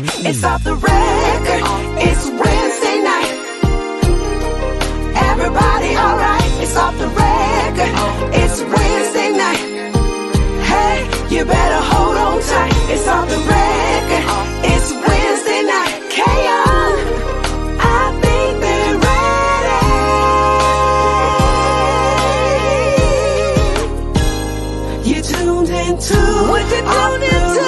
right. It's off the record. It's Wednesday night. Everybody alright. It's off the record. It's Wednesday night. Hey, you better hold on tight. It's off the record. It's Wednesday night. K-On, I think they're ready. You tuned into what you tuned into.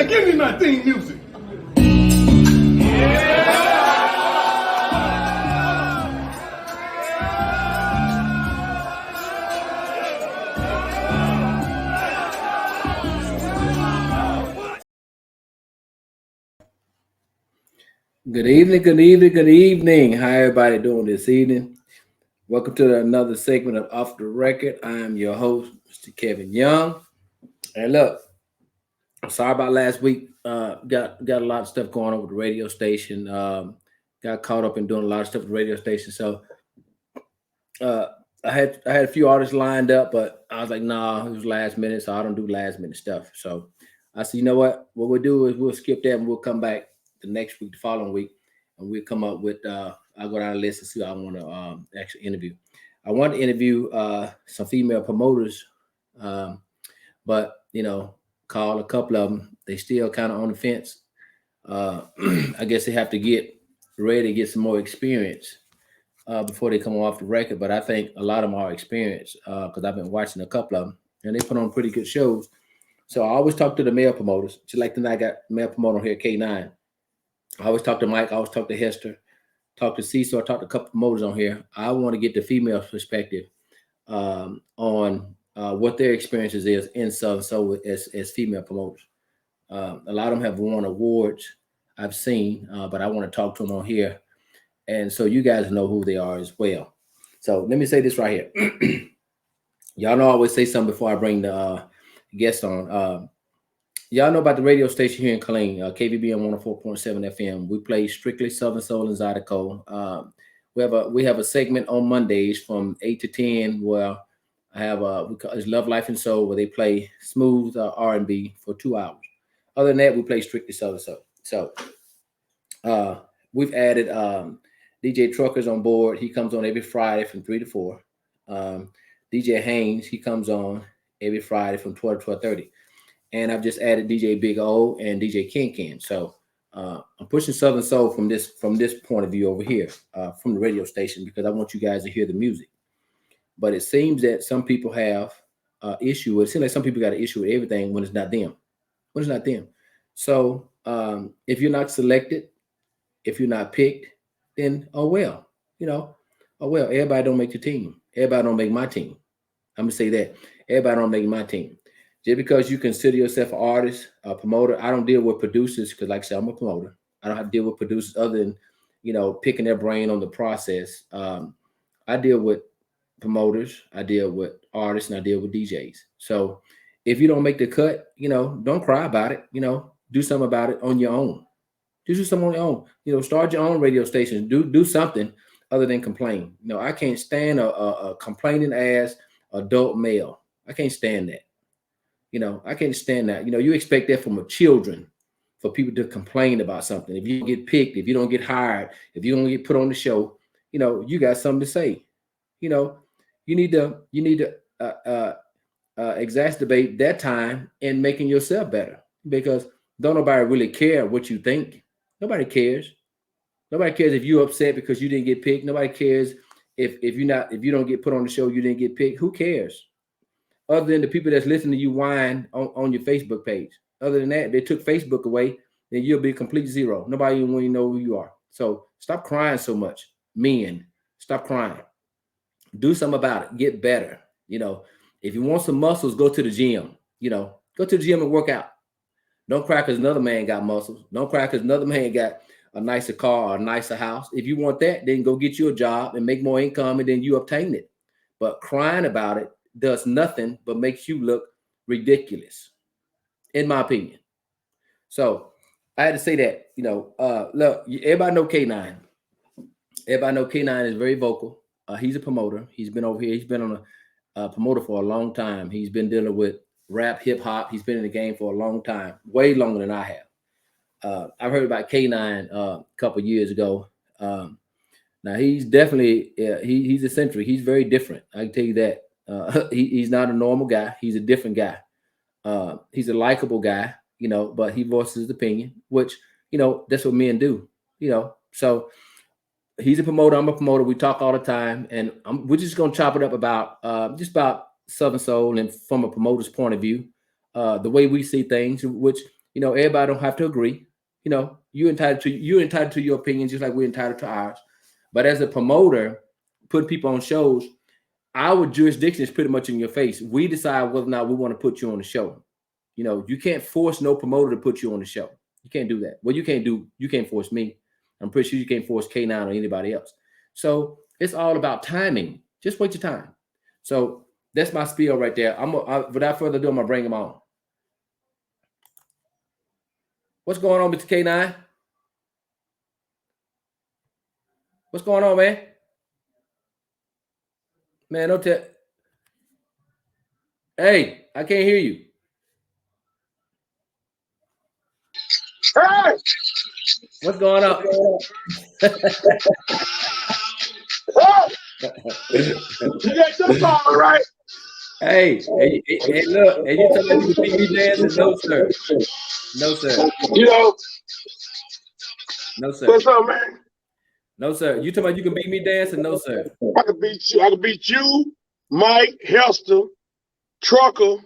Give me my theme music. Good evening, good evening, good evening. How everybody doing this evening? Welcome to another segment of Off the Record. I am your host, Mr. Kevin Young. And look, I'm sorry about last week. Got a lot of stuff going on with the radio station. Got caught up in doing a lot of stuff with the radio station. So I had a few artists lined up, but I was like, nah, it was last minute, so I don't do last minute stuff. So I said, you know what? What we'll do is we'll skip that and we'll come back the next week, the following week, and we'll come up with I'll go down the list and see who I want to actually interview. I want to interview some female promoters, but call a couple of them. They still kind of on the fence. I guess they have to get ready to get some more experience before they come off the record. But I think a lot of them are experienced because I've been watching a couple of them, and they put on pretty good shows. So I always talk to the male promoters. Just like tonight, I got male promoter here, K9. I always talk to Mike. I always talk to Hester. Talk to Cecil. I talk to a couple promoters on here. I want to get the female perspective on what their experiences is in Southern Soul as female promoters. A lot of them have won awards I've seen, but I want to talk to them on here. And so you guys know who they are as well. So let me say this right here. Y'all know I always say something before I bring the guest on. Y'all know about the radio station here in Killeen, KVBM 104.7 FM. We play strictly Southern Soul and Zydeco. We have a segment on Mondays from 8 to 10 where I have it's Love, Life, and Soul, where they play smooth R&B for 2 hours. Other than that, we play strictly Southern Soul. So we've added DJ Truckers on board. He comes on every Friday from 3 to 4. DJ Haynes, he comes on every Friday from 12 to 12:30. And I've just added DJ Big O and DJ Ken. So I'm pushing Southern Soul from this point of view over here, from the radio station, because I want you guys to hear the music. But it seems that some people have issue with it. Seems like some people got an issue with everything when it's not them. So if you're not selected, if you're not picked, then everybody don't make the team. Everybody don't make my team. I'm gonna say that. Everybody don't make my team. Just because you consider yourself an artist, a promoter, I don't deal with producers because, like I said, I'm a promoter. I don't have to deal with producers other than, picking their brain on the process. I deal with promoters, I deal with artists, and I deal with DJs. So if you don't make the cut, don't cry about it. Do something about it on your own. Do something on your own. Start your own radio station. Do something other than complain. I can't stand a complaining ass adult male. I can't stand that. I can't stand that. You expect that from children, for people to complain about something. If you don't get picked, if you don't get hired, if you don't get put on the show, you got something to say. You need to exacerbate that time in making yourself better, because don't nobody really care what you think. Nobody cares. Nobody cares if you're upset because you didn't get picked. Nobody cares if you don't get put on the show, you didn't get picked. Who cares? Other than the people that's listening to you whine on your Facebook page. Other than that, they took Facebook away, then you'll be a complete zero. Nobody even want to know who you are. So stop crying so much. Men, stop crying. Do something about it. Get better. If you want some muscles, go to the gym. Go to the gym and work out. Don't cry because another man got muscles. Don't cry because another man got a nicer car or a nicer house. If you want that, then go get you a job and make more income, and then you obtain it. But crying about it does nothing but makes you look ridiculous, in my opinion. So I had to say that. Look, everybody know K9. Everybody know K9 is very vocal. He's a promoter. He's been over here. He's been on a promoter for a long time. He's been dealing with rap, hip hop. He's been in the game for a long time, way longer than I have. I've heard about K9 a couple of years ago. Now he's definitely he's eccentric. He's very different. I can tell you that. He's not a normal guy. He's a different guy. He's a likable guy, but he voices his opinion, which that's what men do. So he's a promoter. I'm a promoter. We talk all the time, and we're just gonna chop it up about just about Southern Soul and from a promoter's point of view, the way we see things. Which everybody don't have to agree. You're entitled to your opinion, just like we're entitled to ours. But as a promoter, putting people on shows, our jurisdiction is pretty much in your face. We decide whether or not we want to put you on the show. You can't force no promoter to put you on the show. You can't do that. Well, you can't force me. I'm pretty sure you can't force K9 or anybody else. So it's all about timing. Just wait your time. So that's my spiel right there. Without further ado, I'm gonna bring him on. What's going on, Mr. K9? What's going on, man? Man, don't tell. Hey, I can't hear you. Hey! What's going on? You got your phone, right? Hey, look, and you tell me you can beat me dancing? No, sir. No, sir. No, sir. What's up, man? No, sir. You talking about you can beat me dancing? No, sir. I can beat you. I can beat you, Mike, Hester, Trucker.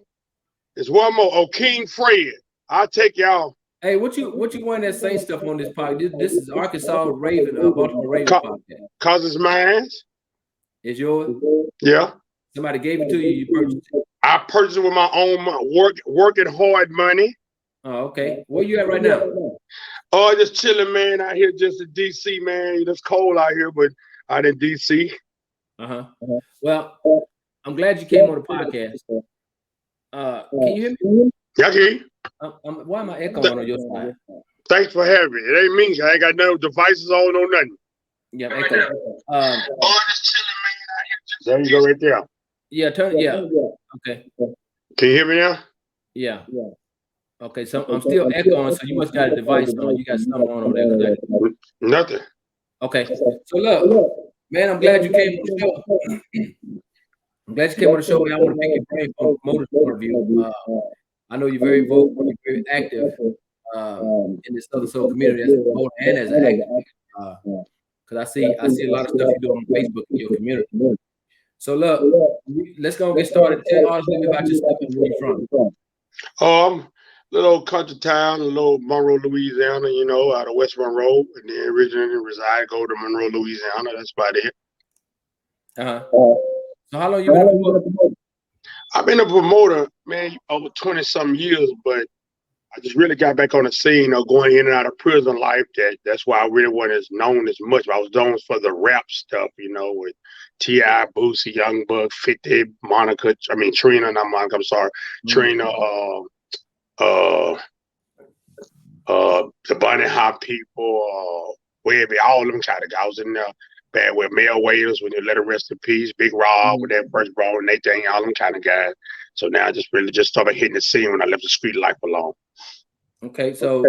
There's one more. Oh, King Fred. I'll take y'all. Hey, what you want that same stuff on this podcast? This is Arkansas Raven, Baltimore Raven podcast. Cause it's mine. It's yours? Yeah. Somebody gave it to you. You purchased it. I purchased it with my own working hard money. Oh, okay. Where you at right now? Oh, just chilling, man. Out here, just in DC, man. It's cold out here, but out in DC. Well, I'm glad you came on the podcast. Can you hear me? Yeah, I hear you. Why am I echoing on your side? Thanks for having me. It ain't me. I ain't got no devices on or nothing. Yeah, echo. Just chilling, man. Out here. There you go, right there. Yeah, turn. Yeah. Okay. Can you hear me now? Yeah. Okay, so I'm still echoing, so you must got a device on. You got something on over there. Nothing. Okay. So look, man, I'm glad you came on the show. I'm glad you came on the show. I want to pick your brain from a promoter's point of view. I know you're very vocal, you're very active in this Southern Soul community as a promoter and as an active. Because I see a lot of stuff you do on Facebook in your community. So look, let's go and get started. Tell us a little bit about yourself and where you're from. Little old country town, a little Monroe, Louisiana, out of West Monroe, and then originally go to Monroe, Louisiana. That's about it. So how long you been a promoter? I've been a promoter, man, over 20-some years, but I just really got back on the scene of going in and out of prison life. That's why I really wasn't as known as much. I was known for the rap stuff, with T.I., Boosie, Young Buck, 50, Monica, Trina, not Monica, I'm sorry, Trina, the Bunny Hop people, all of them kind of guys. I was in there bad with Mel Wales when you let her rest in peace, Big Rob with that first ball and Nathan, all them kind of guys. So now I just really started hitting the scene when I left the street life alone. Okay, so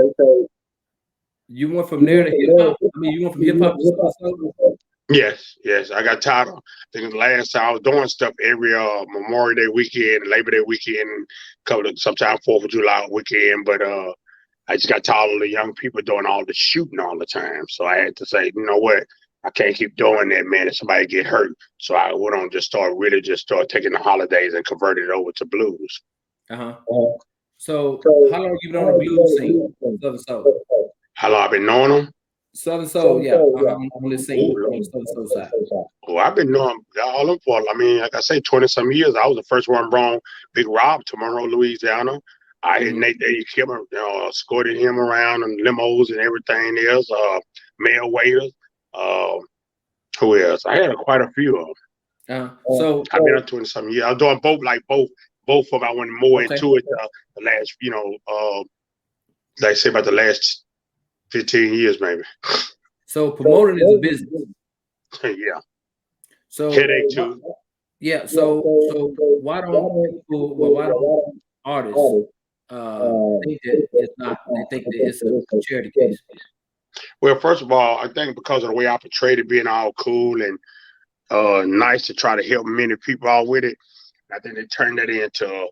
you went from there to hip hop. You went from hip hop to soul? Yes. I got tired of. I think the last time I was doing stuff every Memorial Day weekend, Labor Day weekend, sometime 4th of July weekend. But I just got tired of the young people doing all the shooting all the time. So I had to say, you know what? I can't keep doing that, man. If somebody get hurt, so I went on just start taking the holidays and converted it over to blues. So how long you been on the blues scene, Southern Soul? How long I been knowing them? Southern Soul, yeah. On this scene, on the Southern Soul side. Oh, I've been knowing all them for. I mean, like I say, 20-some years. I was the first one brought Big Rob to Monroe, Louisiana. I had Nate Eddie Kimmer, escorted him around in limos and everything else. Male waiters. Who else? I had quite a few of them. So I've been on 20-some years. I was doing both of them. I went more into it the last, like I say about the last 15 years maybe. So promoting is a business. Yeah. So headache too. Yeah. So why don't artists think that it's not? They think that it's a charity case. Well, first of all, I think because of the way I portrayed it, being all cool and nice to try to help many people out with it, I think they turned that into,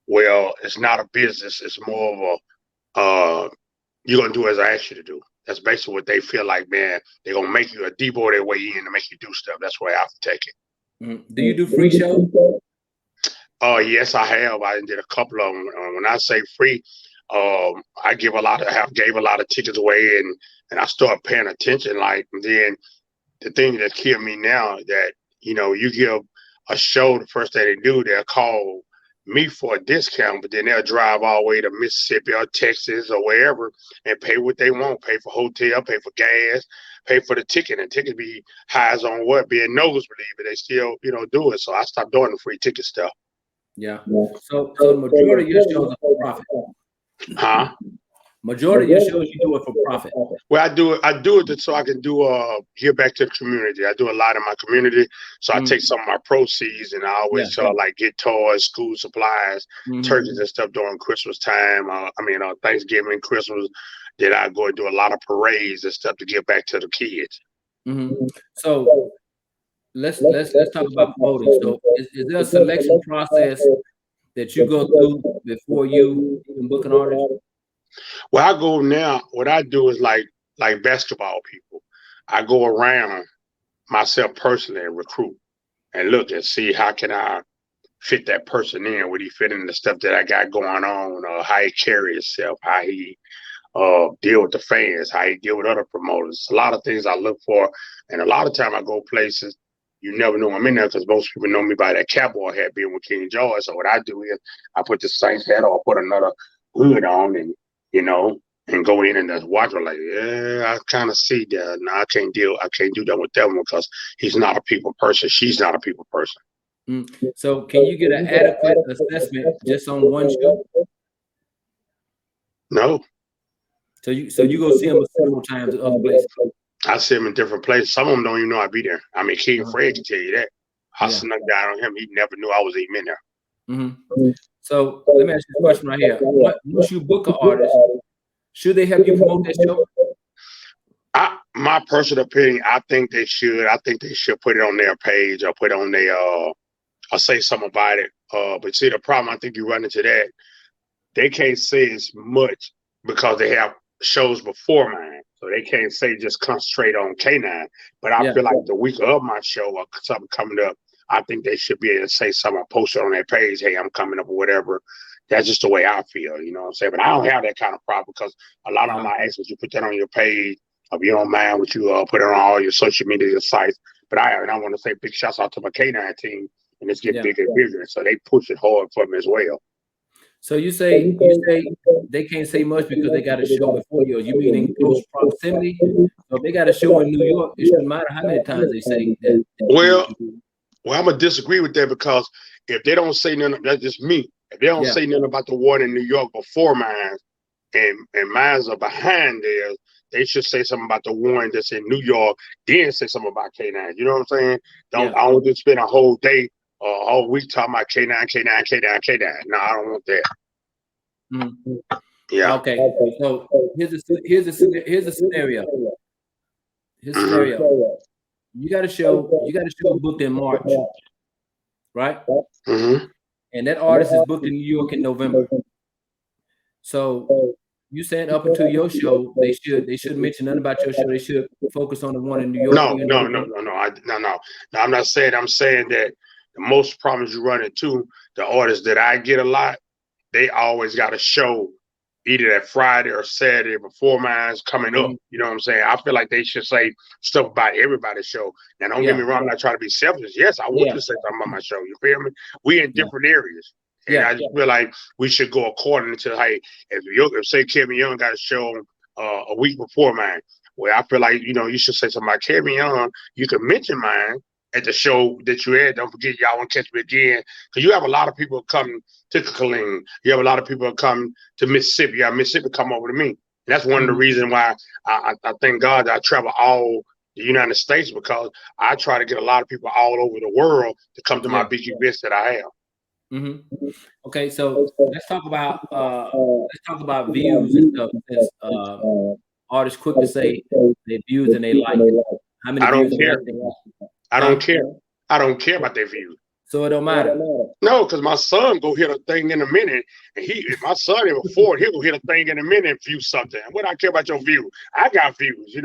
well, it's not a business. It's more of you're going to do as I ask you to do. That's basically what they feel like, man. They're going to make you a deboard their way in to make you do stuff. That's the way I have to take it. Mm-hmm. Do you do free shows? Yes, I have. I did a couple of them. When I say free, I gave a lot of tickets away, and I started paying attention. Like, then the thing that killed me now that, you give a show, the first thing they do, they'll call me for a discount, but then they'll drive all the way to Mississippi or Texas or wherever and pay what they want, pay for hotel, pay for gas, pay for the ticket, and ticket be highs on what, being nosebleed, but they still, do it. So I stopped doing the free ticket stuff. Yeah. So the majority of your shows are for profit. Huh? Majority of your shows you do it for profit. Well, I do it so I can give back to the community. I do a lot in my community, so I take some of my proceeds and I always like get toys, school supplies, turkeys and stuff during Christmas time. Thanksgiving, Christmas. Then I go and do a lot of parades and stuff to give back to the kids. Mm-hmm. So let's talk about promoting. So is there a selection process that you go through before you even book an artist? Well, I go now. What I do is like basketball people. I go around myself personally and recruit and look and see how can I fit that person in. Would he fit in the stuff that I got going on? How he carry himself? How he deal with the fans? How he deal with other promoters? A lot of things I look for, and a lot of time I go places you never know I'm in there because most people know me by that cowboy hat being with King George. So what I do is I put the Saints hat or put another hood on and and go in and just watch her like, yeah, I kind of see that. No, I can't do that with that one because he's not a people person. She's not a people person. So can you get an adequate assessment just on one show? No. So you go see him several times at other places? I see him in different places. Some of them don't even know I be there. I mean, King Fred can tell you that. I snuck down on him. He never knew I was even in there. Mm-hmm. So let me ask you a question right here. Once you book an artist, should they help you promote that show? My personal opinion, I think they should. I think they should put it on their page or put it on their or say something about it. But see, the problem I think you run into that they can't say as much because they have shows before mine, so they can't say just concentrate on K9. But I feel like the week of my show or something coming up, I think they should be able to say something, post it on their page, hey, I'm coming up or whatever. That's just the way I feel, you know what I'm saying? But I don't have that kind of problem because a lot of my exes, you put that on your page, if you don't mind what you put it on all your social media sites. But I want to say big shouts out to my K9 team, and it's getting bigger and bigger. So they push it hard for me as well. So you say they can't say much because they got a show before yours. You mean in close proximity? So if they got a show in New York, it shouldn't matter how many times they say that. Well, I'm going to disagree with that because if they don't say nothing, that's just me. If they don't say nothing about the one in New York before mine and mine's are behind theirs, they should say something about the one that's in New York, then say something about K9. You know what I'm saying? I don't just spend a whole day or a whole week talking about K9. No, I don't want that. Mm-hmm. Yeah. Okay. So here's a scenario. Here's a scenario. You got a show booked in March, right? Mm-hmm. And that artist is booked in New York in November. So You said up until your show, they should mention nothing about your show. They should focus on the one in New York. No. I'm not saying. I'm saying that the most problems you run into, the artists that I get a lot, they always got a show either that Friday or Saturday before mine's coming up. You know what I'm saying? I feel like they should say stuff about everybody's show. Now, don't get me wrong, I'm not trying to be selfish. Yes, I want you to say something about my show. You feel me? We in different areas. And I just feel like we should go according to, hey, if say Kevin Young got a show a week before mine, well, I feel like, you should say something about Kevin Young. You can mention mine at the show that you had. Don't forget, y'all want to catch me again. Because you have a lot of people coming to Killeen. You have a lot of people come to Mississippi. You have Mississippi come over to me. And that's one of the reasons why I thank God that I travel all the United States, because I try to get a lot of people all over the world to come to my big events that I have. Okay, so let's talk about views and stuff. Artists quick to say their views and they like it. How many? I don't care. I don't care. I don't care about their views. So it don't matter. No, because my son go hit a thing in a minute, and my son even Ford, he'll go hit a thing in a minute and view something. What I care about your view? I got views.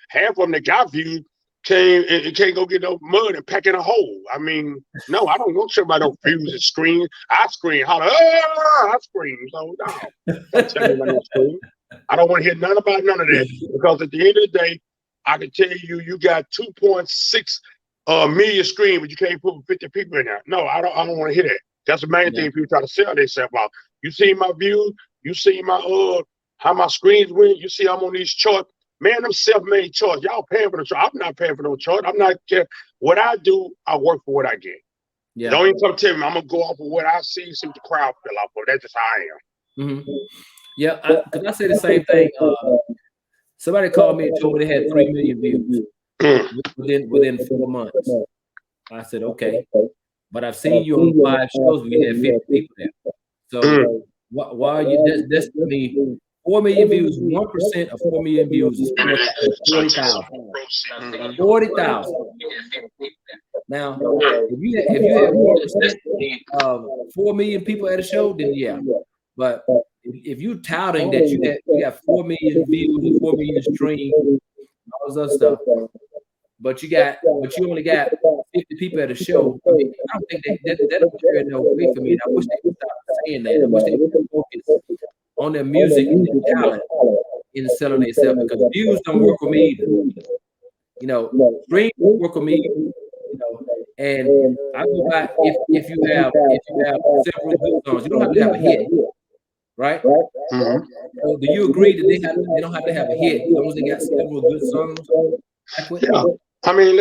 Half of them that got views can't go get no mud and pack in a hole. I mean, no, I don't care about no views and scream. I scream, holler, I scream. So no, don't tell me about no scream. I don't want to hear none about none of that, because at the end of the day, I can tell you got 2.6 million screens, but you can't put 50 people in there. No, I don't want to hear that. That's the main thing people try to sell themselves out. You see my views, you see my how my screens went, you see I'm on these charts. Man, them self-made charts. Y'all paying for the chart. I'm not paying for no chart. I'm not care. What I do, I work for what I get. Yeah. Don't even come tell me. I'm gonna go off of what I see what the crowd feel off of. That's just how I am. Yeah, because I say the same thing. Somebody called me and told me they had 3 million views within 4 months. I said, okay, but I've seen you on 5 shows where you had 50 people there. So why are you? That's to me. 4 million views, 1% of 4 million views is 40,000. 40,000. Now, if you have 1% of 4 million people at a show, then yeah. But if you touting that you got 4 million views and 4 million streams, all this other stuff, but you only got 50 people at a show, I mean, I don't think that don't carry no weight for me. And I wish they would stop saying that. I wish they would focus on their music and their talent in selling themselves, because views don't work with me either. Streams don't work with me, and I go by if you have several good songs, you don't have to have a hit, right? So do you agree that they don't have to have a hit as long as they got several good songs? Yeah, I mean,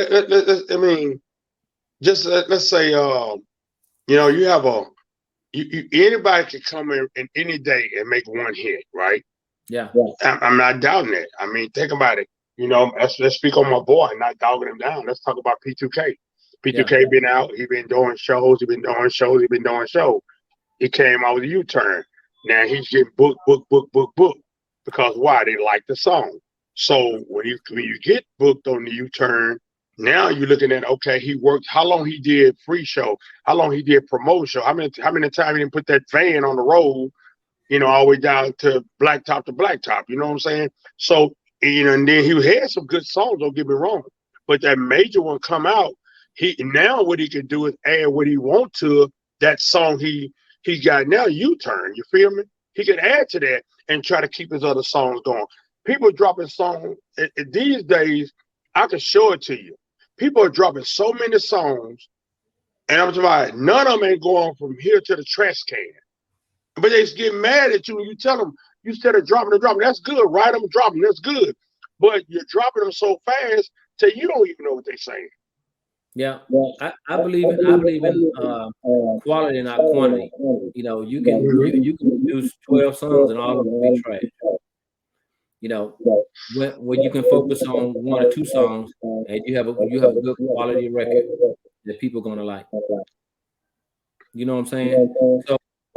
let's say you have anybody can come in any day and make one hit, right? Yeah. I'm not doubting that. I mean, think about it. Let's speak on my boy, not dogging him down. Let's talk about P2K. P2K been out. He been doing shows. He been doing shows. He came out with a U-turn. Now he's getting booked. Because why? They like the song. So when you get booked on the U-turn, now you're looking at, okay, he worked, how long he did free show, how long he did promotion show, how many times he didn't put that van on the road, all the way down to blacktop. You know what I'm saying? So, and then he had some good songs, don't get me wrong. But that major one come out, now what he can do is add what he want to that song he got now, U-turn, you feel me? He can add to that and try to keep his other songs going. People dropping songs these days, I can show it to you. People are dropping so many songs, and I'm talking none of them ain't going from here to the trash can. But they just get mad at you when you tell them, you instead of dropping. That's good, right? I'm dropping, that's good. But you're dropping them so fast that you don't even know what they're saying. Yeah, I believe in quality and not quantity. You can produce 12 songs and all of them be trash. When you can focus on 1 or 2 songs and you have a good quality record that people are gonna like. You know what I'm saying?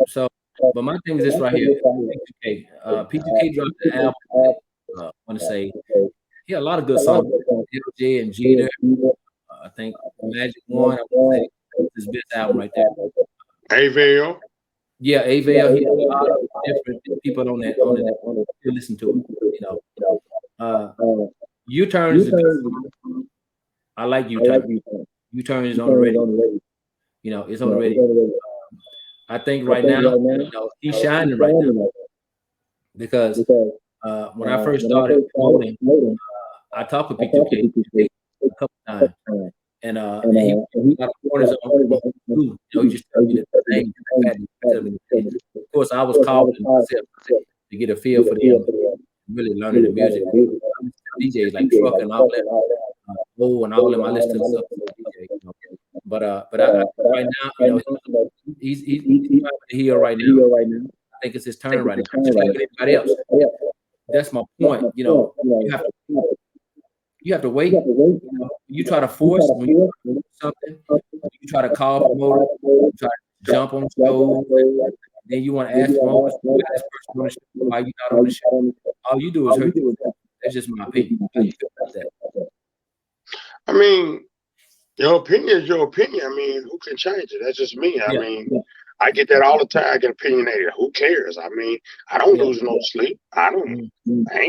So but my thing is this right here. P2K dropped the album. I want to say he had a lot of good songs. LJ and Jeter. I think Magic One. I want to say his best album right there. Avell. Yeah, Avell, he has a lot of different people on that to listen to him. You know, U-Turn is a good song. I like U-Turn. U-Turn is on the radio. You know, it's on the radio. I think right now, you know, he's shining right now because when I first started promoting, I talked with P2K a couple times, and he got corners on too. You know, he just told me the thing. Of course, I was calling myself to get a feel for them, really learning the music. DJs like Truck and all that, and all them I listen to stuff. You know. But I, right now, you know, he's here right now. I think it's his turn right now, just like anybody else. That's my point. You know, you have to wait. You know, you try to force when you do something. You try to call promoter, you try to jump on the show. Then you want to ask promoters, why this person on the show? Why you not on the show? All you do is hurt yourself. That's just my opinion. How you feel about that? I mean, your opinion is your opinion. I mean, who can change it? That's just me. I mean, I get that all the time. I get opinionated. Who cares? I mean, I don't lose no sleep. I ain't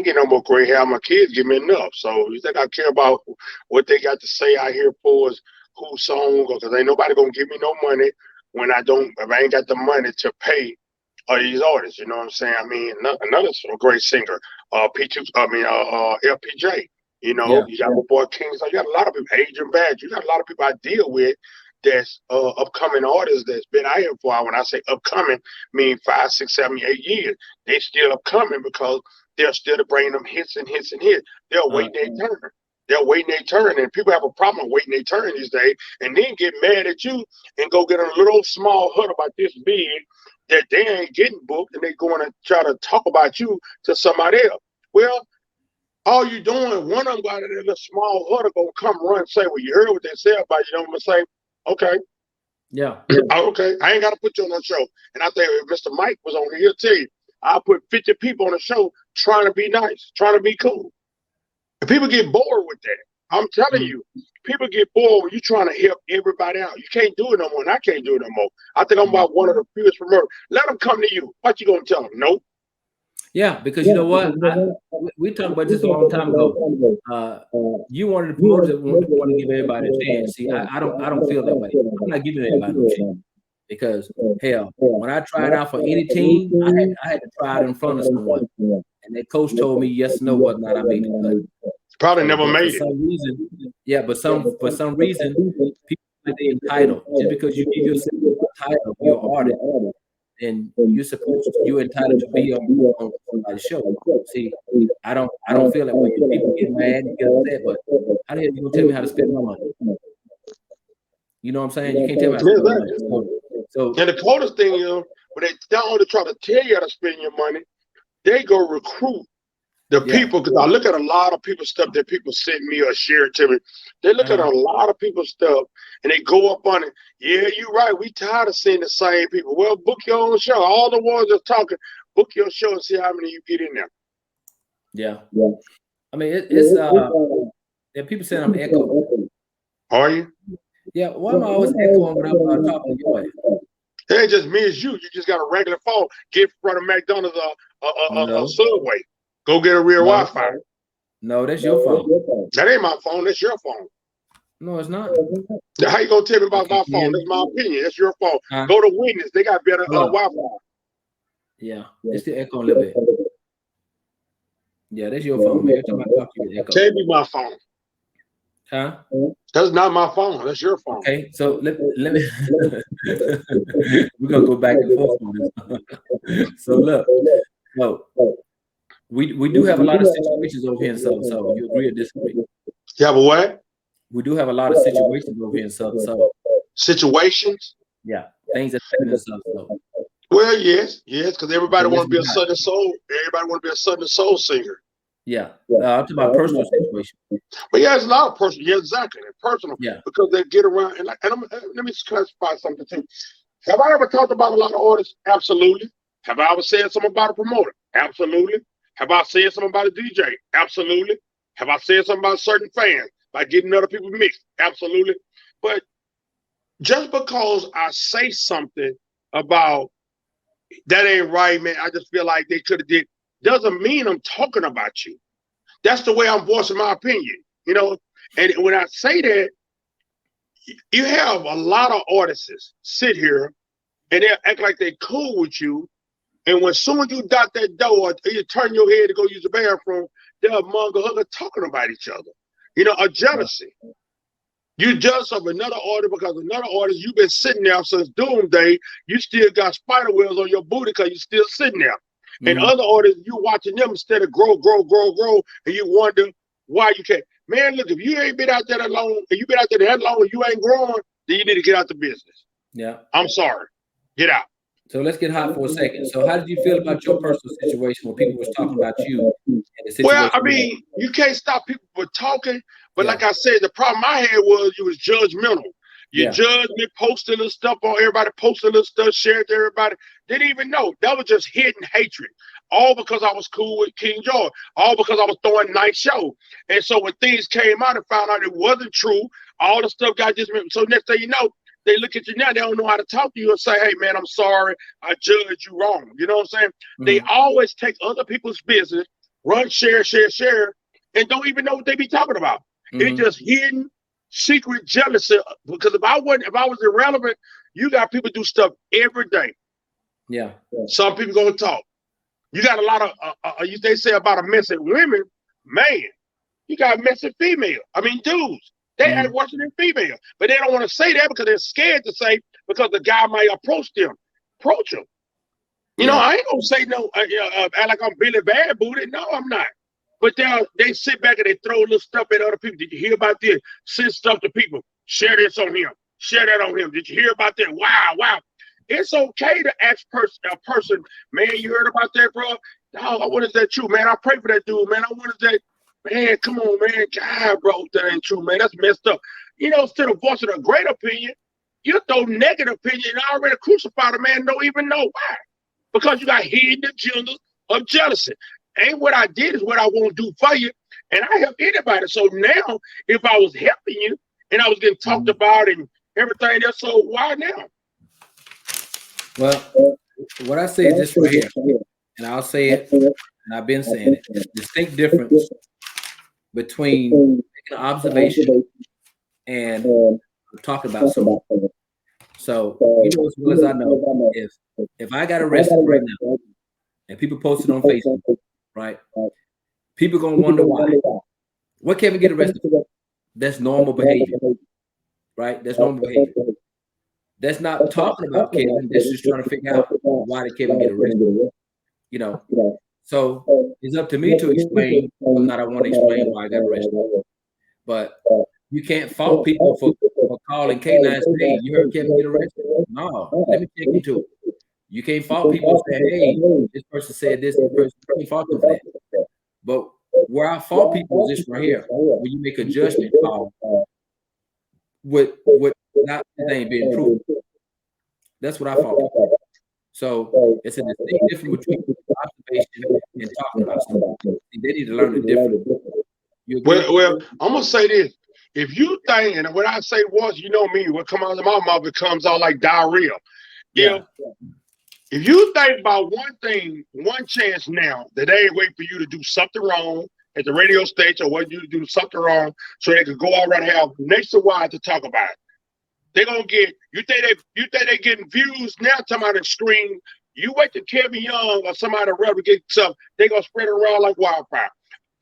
getting no more gray hair. My kids give me enough. So you think I care about what they got to say out here for us, whose song? Because ain't nobody gonna give me no money when if I ain't got the money to pay these artists. You know what I'm saying? I mean, another great singer, LPJ. You know, you got my boy King. So you got a lot of people, Adrian Badge. You got a lot of people I deal with that's upcoming artists that's been out here for. When I say upcoming, mean 5, 6, 7, 8 years. They still upcoming because they're still bringing them hits and hits and hits. They're waiting their turn. They're waiting their turn, and people have a problem waiting their turn these days, and then get mad at you and go get a little small hut about this big that they ain't getting booked, and they going to try to talk about you to somebody else. Well, all you doing, one of them got in a small hut gonna come run and say, well, you heard what they said about you. I'm gonna say, okay. Yeah. Okay. I ain't got to put you on the show. And I think if Mr. Mike was on here, he'll tell you, I put 50 people on the show trying to be nice, trying to be cool. And people get bored with that. I'm telling you, people get bored when you're trying to help everybody out. You can't do it no more, and I can't do it no more. I think I'm about one of the fewest promoters. Let them come to you. What you gonna tell them? Nope. Yeah, because you know what? We talked about this a long time ago. You wanted the promoters that want to give everybody a chance. See, I don't feel that way. I'm not giving everybody no chance. Because hell, when I tried out for any team, I had to try it in front of someone. And that coach told me yes, no, whatnot. I made it. Probably never made it. But for some reason, people think they're entitled. Just because you give yourself a title, you're an artist, and you're entitled to be on somebody's show. See, I don't feel that way. People get mad and get upset, but how the hell you gonna tell me how to spend my money? You know what I'm saying? You can't tell me how to spend my money. So, and the coldest thing is, when they don't try to tell you how to spend your money, they go recruit the people. Because I look at a lot of people's stuff that people send me or share it to me. They look at a lot of people's stuff and they go up on it. Yeah, you're right. We tired of seeing the same people. Well, book your own show. All the ones that's talking, book your show and see how many you get in there. Yeah. I mean, it's people saying I'm echoing. Are you? Yeah. Why am I always echoing when I'm talking to you? It ain't just me as you. You just got a regular phone. Get in front of McDonald's or Subway. Go get a real Wi-Fi. No, that's your phone. That ain't my phone. That's your phone. No, it's not. How you gonna tell me about my phone? That's my opinion. That's your phone. Go to Witness. They got better Wi-Fi. Yeah, it's still echoing a little bit. Yeah, that's your phone, man. Every time I talk to you, echo. Tell me my phone. Huh? That's not my phone. That's your phone. Okay, so let me. We're gonna go back and forth on this. So look, we do have a lot of situations over here in Southern Soul. You agree or disagree? You have a what? We do have a lot of situations over here in Southern Soul. Situations? Yeah, things that happen in Southern Soul. Well, yes, because everybody want to be a Southern Soul. Everybody want to be a Southern Soul singer. Yeah, I'm talking about personal situation. But yeah, it's a lot of personal. Yeah, exactly, personal. Yeah, because they get around and let me clarify something too. Have I ever talked about a lot of artists? Absolutely. Have I ever said something about a promoter? Absolutely. Have I said something about a DJ? Absolutely. Have I said something about certain fans by getting other people mixed? Absolutely. But just because I say something about that ain't right, man. I just feel like they could have did. Doesn't mean I'm talking about you. That's the way I'm voicing my opinion, you know. And when I say that, you have a lot of artists sit here and they act like they cool with you. And when soon as you dot that door, or you turn your head to go use the bathroom, they're among a hugger talking about each other. You know, a jealousy. You jealous of another artist because another artist, you've been sitting there since Doomsday. You still got spider webs on your booty because you're still sitting there. And other artists, you watching them instead of grow, and you wonder why you can't. Man, look, if you ain't been out there that long, if you been out there that long and you ain't growing, then you need to get out the business. Yeah. I'm sorry. Get out. So let's get hot for a second. So how did you feel about your personal situation when people was talking about you? And the situation? Well, I mean, you can't stop people from talking, but like I said, the problem I had was you was judgmental. You judged me, posting little stuff on everybody, posting little stuff, shared to everybody. Didn't even know. That was just hidden hatred. All because I was cool with King George. All because I was throwing nice show. And so when things came out and found out it wasn't true, all the stuff got just. So next thing you know, they look at you now, they don't know how to talk to you and say, hey, man, I'm sorry. I judged you wrong. You know what I'm saying? They always take other people's business, run, share, and don't even know what they be talking about. It's just hidden, secret jealousy. Because if I was irrelevant, you got people do stuff every day. Yeah. Some people gonna talk. You got a lot of, they say about a mess at women, man, you got messy female. I mean, dudes. They ain't worse than female, but they don't want to say that because they're scared to say because the guy might approach them. Approach them. You know, I ain't gonna say no, act like I'm Billy Bad Booty. No, I'm not. But they sit back and they throw little stuff at other people. Did you hear about this? Send stuff to people. Share this on him. Share that on him. Did you hear about that? Wow. It's okay to ask a person, man, you heard about that, bro? No, I wanted that true, man. I pray for that dude, man. I wanted that. Man, come on, man. God, bro, that ain't true, man. That's messed up. You know, instead of voicing a great opinion, you throw negative opinion and already crucified a man, don't even know why. Because you got hidden agendas of jealousy. Ain't what I did is what I want to do for you. And I help anybody. So now, if I was helping you and I was getting talked about and everything else, so why now? Well, what I say is this right here, and I'll say it, and I've been saying it. Distinct difference between making an observation and talking about something. So, you know as well as I know, if I got arrested right now and people post it on Facebook, right? People gonna wonder why. What Kevin get arrested for? That's normal behavior, right? That's normal behavior. That's not talking about Kevin. That's just trying to figure out why did Kevin get arrested. You know. So it's up to me to explain whether or not I want to explain why I got arrested. But you can't fault people for calling K9 and saying, you heard Kevin get arrested? No, let me take you to it. You can't fault people and say, hey, this person said this, this person, you can't fault them for that. But where I fault people is this right here, when you make a judgment call with not anything being proven. That's what I fault people. So it's a distinct difference between observation and talking about something. They need to learn the difference. Well, I'm gonna say this: if you think, and when I say once, you know me, what comes out of my mouth, it comes out like diarrhea. If you think about one thing, one chance now that they ain't wait for you to do something wrong at the radio station or want you to do something wrong so they could go out and have nationwide to talk about it. They're gonna get. You think they getting views now? Talking about the screen. You wait till Kevin Young or somebody rather get something. They're gonna spread it around like wildfire.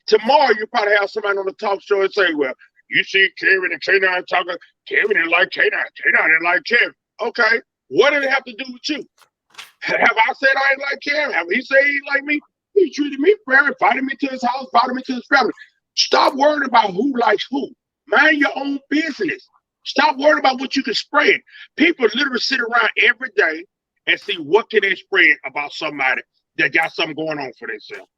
Tomorrow you probably have somebody on the talk show and say, "Well, you see Kevin and K9 talking. Kevin didn't like K9. K9 didn't like Kevin." Okay, what did it have to do with you? Have I said I ain't like Kevin? Have he said he like me? He treated me fair, invited me to his house, invited me to his family. Stop worrying about who likes who. Mind your own business. Stop worrying about what you can spread. People literally sit around every day and see what can they spread about somebody that got something going on for themselves.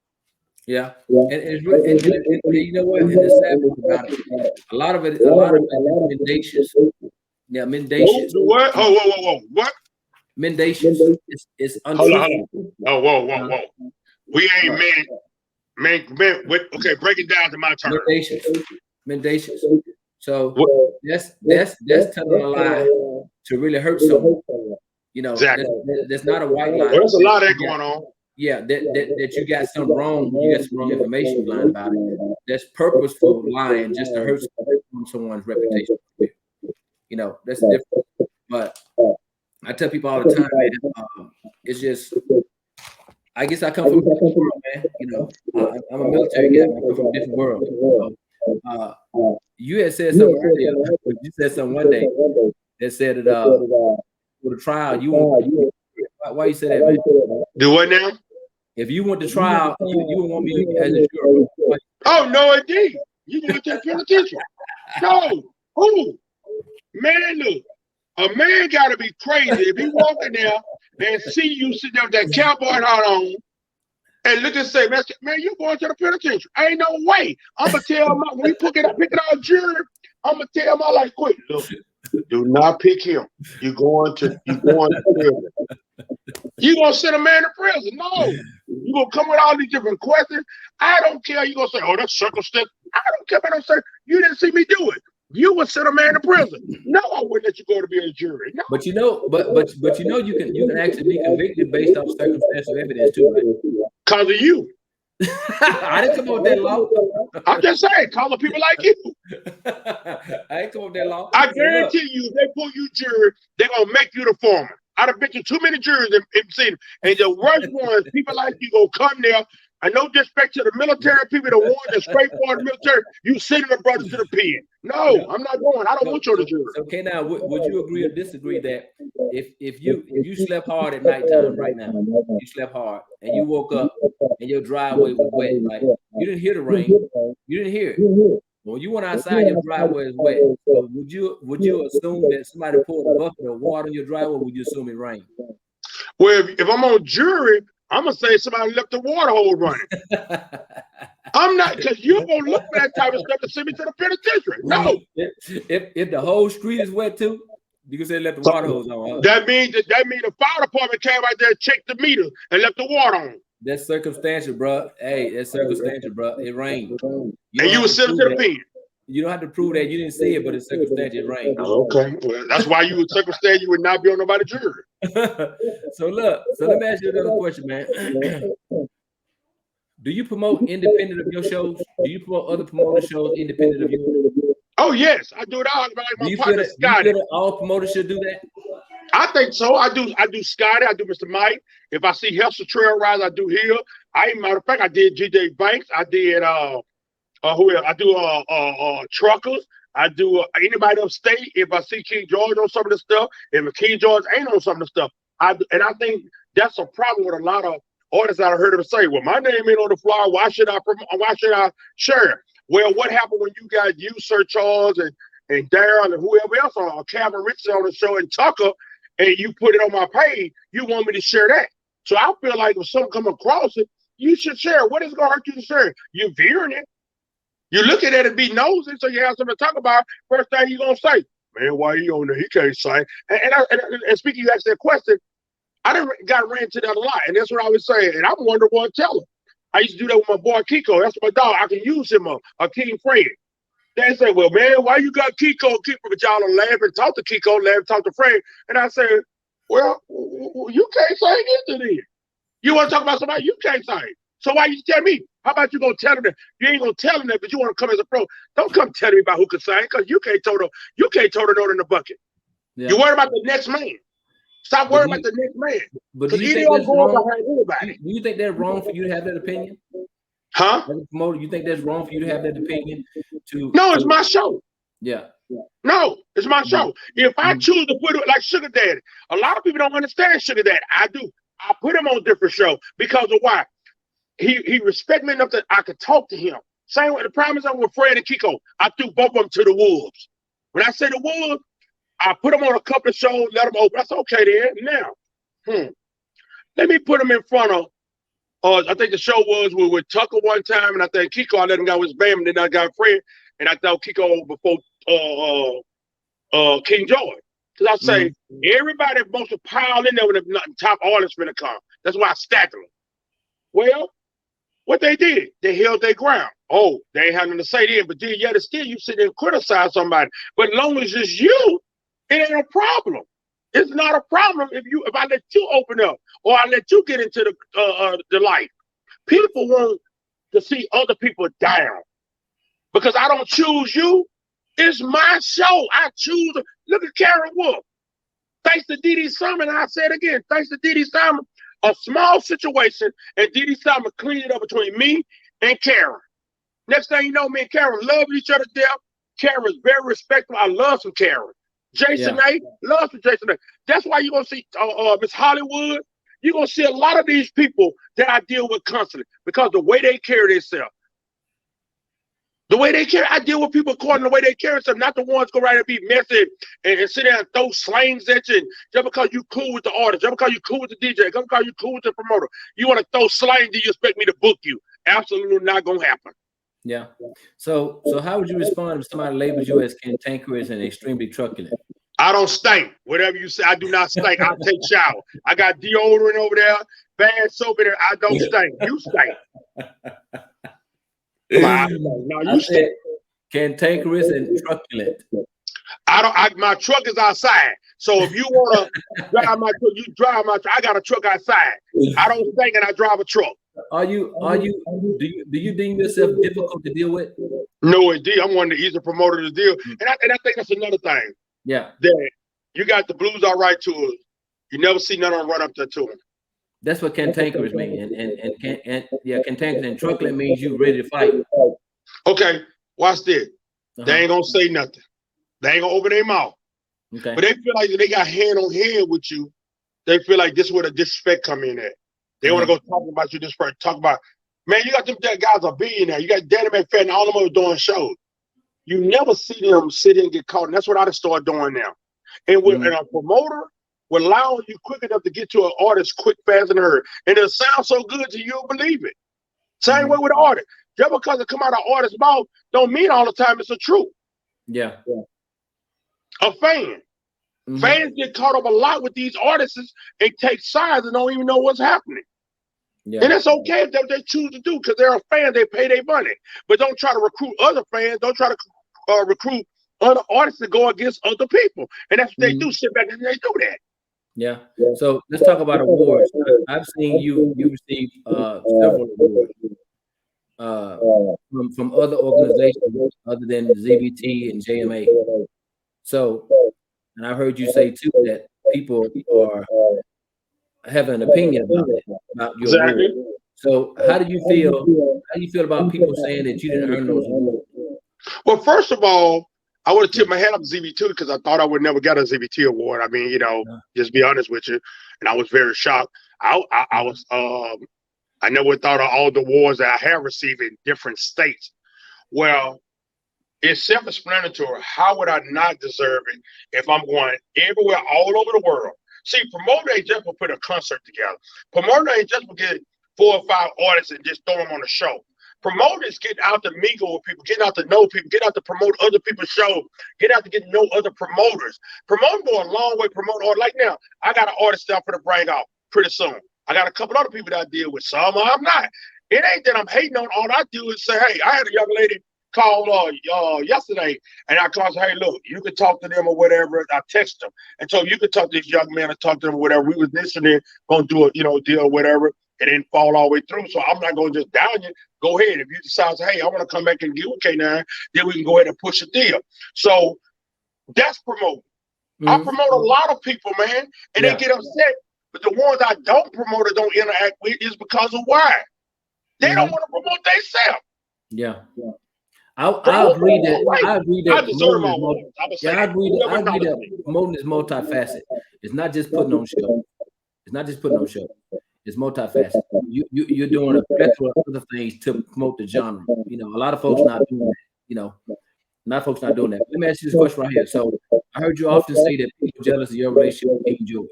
Yeah, and you know what? And the sad part about it, a lot of it is mendacious. Yeah, mendacious. What? Whoa! What? Mendacious. It's untruthful. Whoa! We ain't men. Okay, break it down to my terms. Mendacious. So that's telling a lie to really hurt someone. You know, Exactly. there's not a white lie. There's a lot of that going on. Yeah, that you got some wrong information lying about it. That's purposeful lying just to hurt someone's reputation. You know, that's different. But I tell people all the time, man, it's just, I guess I come from a different world, man. You know, I'm a military guy. I come from a different world. So, you had said something earlier. You said something one day that said that for the trial, you won't. Why you say that, man? Do what now? If you went to trial, you would want me as a juror. Oh no, indeed. You going to the penitentiary? No. Who? Man, look. A man got to be crazy if he walk in there and see you sitting there with that cowboy hat on and look and say, man, you going to the penitentiary. Ain't no way. I'm going to tell my, when we pick it out jury, I'm going to tell my life quick. Look, do not pick him. You're going to prison. You going to send a man to prison? No. You going to come with all these different questions. I don't care. You going to say, oh, that's circumstance. I don't care about no circumstance. You didn't see me do it. You would send a man to prison. No, I wouldn't let you go to be a jury. No. But you know, but you know, you can actually be convicted based off circumstantial evidence too, right? Because of you. I didn't come up with that law. I'm just saying, call the people like you. I ain't come up with that law. I guarantee you, if they pull you jury, they're gonna make you the foreman. I'd have been to too many juries and the worst ones, people like you gonna come there. And no disrespect to the military people, the ones that straight for the military, you sending the brothers to the pen. No, I'm not going. I don't want you on the jury. Okay, now would you agree or disagree that if you slept hard at nighttime right now, you slept hard and you woke up and your driveway was wet, like you didn't hear the rain, you didn't hear it. When you went outside, your driveway is wet. So would you assume that somebody poured a bucket of water in your driveway, or would you assume it rained? Well, if I'm on jury, I'm gonna say somebody left the water hose running. I'm not, because you're gonna look for that type of stuff to send me to the penitentiary. No. If the whole street is wet too, you can say let the water hose on. Huh? That means the fire department came out there and checked the meter and left the water on. That's circumstantial, bro. Hey, that's circumstantial, bro. It rained. You were sent to the pen. You don't have to prove that you didn't see it, but it's circumstantial. It rained. Okay, well, that's why you would circumstantial. You would not be on nobody's jury. So let me ask you another question, man. Do you promote independent of your shows? Do you promote other promoter shows independent of yours? Oh yes, I do it all. Like my partner Scotty. Do you feel that all promoters should do that? I think so. I do Scotty. I do Mr. Mike. If I see Hester Trail Rise, I do Hill. Matter of fact, I did GJ Banks. I did who else? I do Truckers. I do anybody upstate. If I see King George on some of the stuff, if King George ain't on some of the stuff, I think that's a problem with a lot of artists that I heard them say, well, my name ain't on the flyer. Why should I share it? Well, what happened when you got you, Sir Charles, and Daryl, and whoever else on Calvin Richardson on the show, and Tucker, and you put it on my page, you want me to share that. So I feel like if something come across it, you should share it. What is it going to hurt you to share it? You're viewing it. You look at it and be nosy, so you have something to talk about. First thing you're going to say, man, why he on there? He can't say. And speaking, you asked that question, I done got ran to that a lot, and that's what I was saying. And I'm wondering what to tell him. I used to do that with my boy Kiko. That's my dog. I can use him a King Fred. They say, well, man, why you got Kiko? But y'all will laugh and talk to Kiko, laugh and talk to Fred. And I said, well, you can't say anything then. You want to talk about somebody, you can't say it. So why you tell me? How about you gonna tell them that? You ain't gonna tell them that, but you want to come as a pro. Don't come tell me about who can sing, because you can't throw the note in the bucket. Yeah. You worry about the next man. Stop worrying about the next man. But do you think that's wrong? Do you think that's wrong for you to have that opinion? Huh? As a promoter, you think that's wrong for you to have that opinion? No, it's my show. Yeah. No, it's my show. If I choose to put it like Sugar Daddy, a lot of people don't understand Sugar Daddy. I do. I put him on different show because of why? He respect me enough that I could talk to him. Same way the problem is I'm with Fred and Kiko. I threw both of them to the wolves. When I say the wolves, I put them on a couple of shows, let them open. That's okay then. Now, let me put them in front of, I think the show was with Tucker one time, and I think Kiko, I let him go with his band, and then I got Fred, and I thought Kiko before King George. Because I say, everybody wants to pile in there when the top artists finna come. That's why I stacked them. Well, what they did, they held their ground. Oh, they ain't having to say then, but then yet still you sit there and criticize somebody. But as long as it's you, it ain't a problem. It's not a problem if I let you open up or I let you get into the light. People want to see other people down because I don't choose you. It's my show. I choose. Look at Karen Wolf. Thanks to Dee Summer, I said again, thanks to Dee Summer, a small situation, and Dee Summer cleaned it up between me and Karen. Next thing you know, me and Karen love each other to death. Karen is very respectful. I love some Karen. Jason A, love some Jason A. That's why you're going to see Miss Hollywood. You're going to see a lot of these people that I deal with constantly because the way they carry themselves. The way they carry, I deal with people according to the way they carry themselves, not the ones go right and be messy and sit there and throw slangs at you. Just because you cool with the artist, just because you cool with the DJ, just because you cool with the promoter, you want to throw slangs, do you expect me to book you? Absolutely not going to happen. Yeah. So how would you respond if somebody labels you as cantankerous and extremely truculent? I don't stink. Whatever you say, I do not stink. I take shower. I got deodorant over there, bad soap in there. I don't stink. You stink. No, you stink. Cantankerous and truculent. My truck is outside. So if you want to drive my truck, you drive my truck. I got a truck outside. I don't stink and I drive a truck. Do you deem yourself difficult to deal with? No, indeed. I'm one of the easiest promoters to deal. And I think that's another thing. Yeah. That you got the blues all right to us. You never see none of them run up there to them. That's what cantankerous means. And cantankerous and truculent means you ready to fight. Okay, watch this. They ain't gonna say nothing. They ain't gonna open their mouth. Okay. But they feel like they got hand on hand with you. They feel like this is where the disrespect come in at. They want to go talk about you, this person, talk about, man, you got them guys a billionaire. You got Danny McFadden and all of them are doing shows. You never see them sit and get caught. And that's what I just started doing now. And with and a promoter will allow you quick enough to get to an artist quick, fast, and heard. And it'll sound so good to you, you'll believe it. Same way with the artist. Just because it come out of artist's mouth don't mean all the time it's the truth. Yeah. A fan. Fans get caught up a lot with these artists and take sides and don't even know what's happening. Yeah. And it's okay if they choose to do because they're a fan, they pay their money. But don't try to recruit other fans. Don't try to recruit other artists to go against other people. And that's what they do. Sit back and they do that. Yeah. So let's talk about awards. I've seen you receive several awards from other organizations other than ZBT and JMA. So, and I heard you say too that people are have an opinion about your award. So how do you feel? How do you feel about people saying that you didn't earn those awards? Well, first of all, I would have tipped my hat up to ZBT because I thought I would never get a ZBT award. I mean, just be honest with you, and I was very shocked. I never thought of all the awards that I have received in different states. Well, it's self-explanatory. How would I not deserve it if I'm going everywhere, all over the world? See, promoter ain't just to put a concert together. Promoter ain't just to get 4 or 5 artists and just throw them on a show. Promoters get out to mingle with people, get out to know people, get out to promote other people's shows, get out to get to know other promoters. Promoters go a long way. Promote art. Like now, I got an artist that I'm going to bring out pretty soon. I got a couple other people that I deal with. Some I'm not. It ain't that I'm hating on. All I do is say, hey, I had a young lady call yesterday, and I called her, hey, look, you can talk to them or whatever. I text them. And so you could talk to this young man and talk to them or whatever. We was listening, going to do a, deal or whatever. It didn't fall all the way through. So I'm not going to just down you. Go ahead. If you decide, hey, I want to come back and deal with K9, then we can go ahead and push a deal. So that's promoting. I promote a lot of people, man, and they get upset. But the ones I don't promote or don't interact with is because of why? They don't want to promote themselves. Yeah. I agree that promoting is multifaceted. It's not just putting on show. It's multifaceted. You're doing a plethora of other things to promote the genre. A lot of folks not doing that. A lot of folks not doing that. Let me ask you this question right here. So I heard you often say that people jealous of your relationship with King George.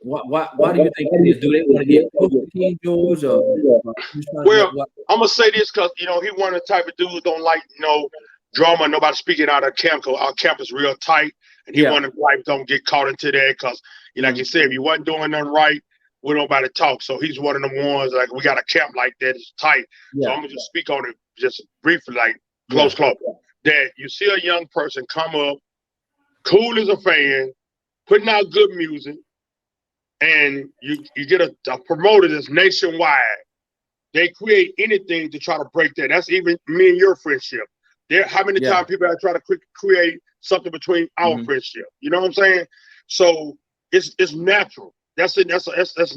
Why do you think it is? Do they want to get close to King George? Well, I'm gonna say this because he one of the type of dudes don't like drama. Nobody speaking out of camp. Cause our camp is real tight, and he one of the type don't get caught into that because, like you said, if you wasn't doing nothing right, we don't nobody talk. So he's one of them ones like we got a camp like that. It's tight. So I'm gonna just speak on it just briefly, like close. That you see a young person come up, cool as a fan, putting out good music, and you get a promoter that's nationwide. They create anything to try to break that. That's even me and your friendship. How many times people have tried to create something between our friendship? You know what I'm saying? So it's natural. That's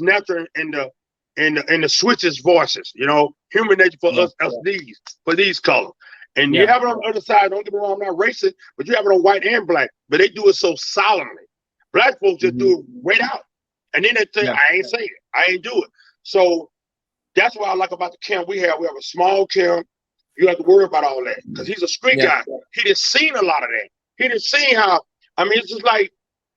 natural in the switches voices. You know, human nature for us these colors. And you have it on the other side. Don't get me wrong, I'm not racist, but you have it on white and black. But they do it so solemnly. Black folks just do it right out, and then they think I ain't say it, I ain't do it. So that's what I like about the camp we have. We have a small camp. You have to worry about all that because he's a street guy. He done seen a lot of that. He done seen how. I mean, it's just like.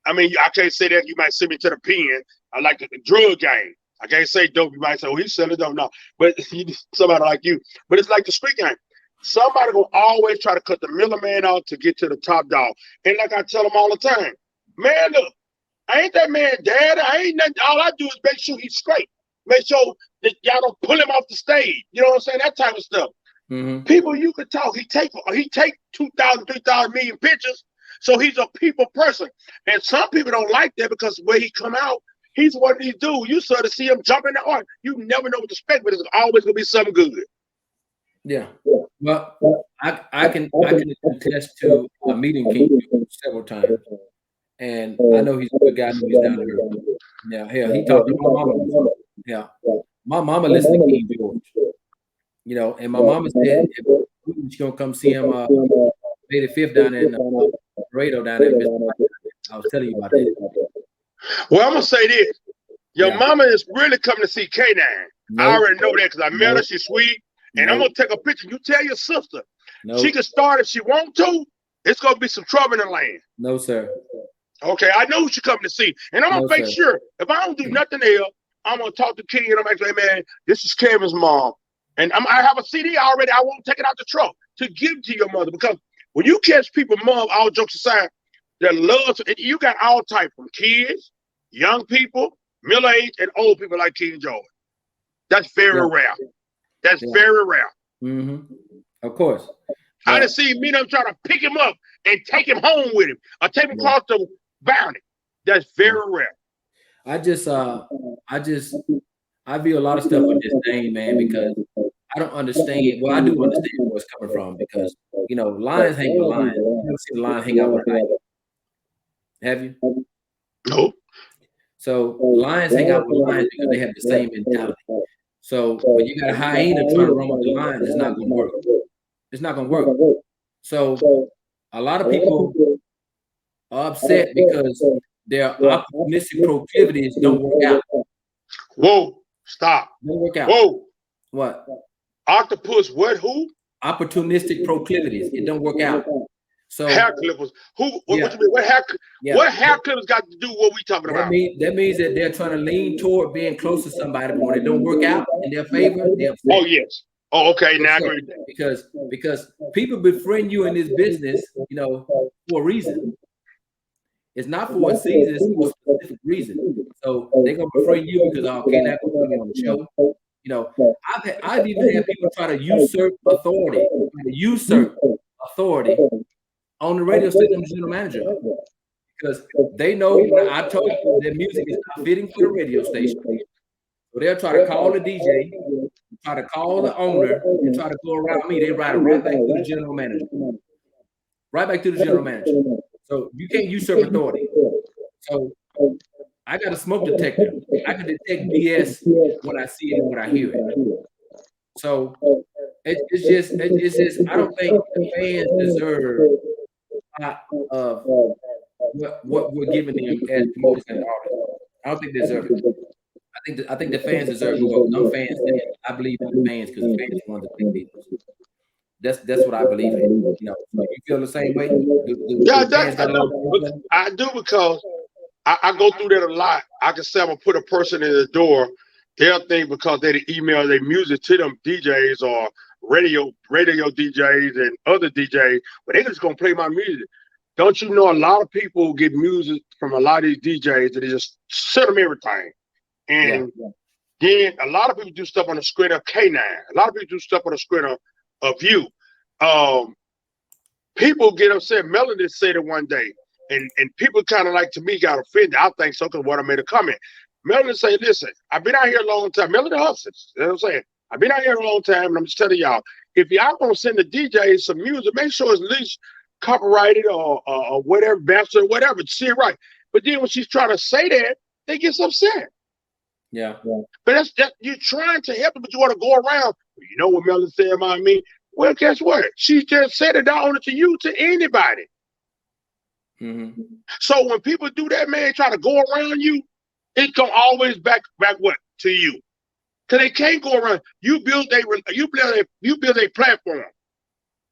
I mean, I can't say that. You might send me to the pen. I like the drug game. I can't say dope. You might say, "Oh, he's selling dope." No, but somebody like you. But it's like the street game. Somebody will always try to cut the middleman out to get to the top dog. And like I tell them all the time, man, look, I ain't that man dad. I ain't nothing. All I do is make sure he's straight. Make sure that y'all don't pull him off the stage. You know what I'm saying? That type of stuff. People you could talk. He take 2,000, 3,000 million pictures. So he's a people person. And some people don't like that because when he come out, he's one of these dudes. You sort of see him jump in the art. You never know what to expect, but it's always gonna be something good. Yeah. Well, I can attest to meeting King several times. And I know he's a good guy. I know he's down there. Yeah, hell, he talked to my mama. Yeah. My mama listened to King George. You know, and my mama said she's gonna come see him May the 5th down in Laredo down there. I was telling you about that. Well, I'm gonna say this. Your mama is really coming to see K9. I already know that because I met her. She's sweet. And I'm gonna take a picture. You tell your sister. She can start if she want to. It's gonna be some trouble in the land. No, sir. Okay, I know who she coming to see. And I'm gonna make sure if I don't do nothing else, I'm gonna talk to King and I'm like, hey man, this is Kevin's mom. And I have a CD already. I won't take it out the truck to give to your mother because when you catch people, mom, all jokes aside, that love, you got all type from kids, young people, middle age, and old people like King George. That's very rare. That's very rare. Of course. I done seen me them try to pick him up and take him home with him or take him across the boundary. That's very rare. I view a lot of stuff with this name, man, because I don't understand. Well, I do understand where it's coming from because, you know, lions hang with lions. You never seen a lion hang out with a tiger. Have you? No. So lions hang out with lions because they have the same mentality. So when you got a hyena trying to run with the lion, it's not going to work. It's not going to work. So a lot of people are upset because their opportunistic proclivities don't work out. Whoa, stop. Don't work out. Whoa. What? Octopus, what, who? Opportunistic proclivities. It don't work out. So hair clippers. What you mean? What hair clippers got to do what we talking about? That means that they're trying to lean toward being close to somebody, but when it don't work out in their favor, they're upset. Oh yes. Oh, okay. Now I agree. Because people befriend you in this business, you know, for a reason. It's not for a season, it's for a specific reason. So they're gonna befriend you because okay, now gonna put me on the show. You know, I've even had people try to usurp authority on the radio station general manager because they know I told you that music is not fitting for the radio station. So they'll try to call the DJ, try to call the owner, and try to go around me. They ride right back to the general manager. Right back to the general manager. So you can't usurp authority. So I got a smoke detector. I can detect BS when I see it and when I hear it. So it's just I don't think the fans deserve a lot of what we're giving them as promoters and artists. I don't think they deserve it. I think the fans deserve more. No fans. I believe in the fans because the fans run the big deals. That's what I believe in. You know, you feel the same way? I do because I go through that a lot. I can say I'm gonna put a person in the door. They'll think because they email their music to them DJs or radio DJs and other DJs, but they just gonna play my music. Don't you know a lot of people get music from a lot of these DJs that they just send them everything. And then a lot of people do stuff on the screen of K9. A lot of people do stuff on the screen of you. People get upset. Melody said it one day. and people kind of like to me got offended. I think so because what I made a comment. Melody say, listen, I've been out here a long time. Melody hustles. You know what I'm saying? I've been out here a long time, and I'm just telling y'all, if y'all gonna send the DJs some music, make sure it's at least copyrighted or whatever, master, whatever, see it right. But then when she's trying to say that, they get upset. Yeah. But that's you're trying to help them, but you want to go around. You know what Melody said about me? Well, guess what? She just said it not only to you, to anybody. Mm-hmm. So when people do that, man, try to go around you, it's gonna always back what to you. Cause they can't go around. You build a platform.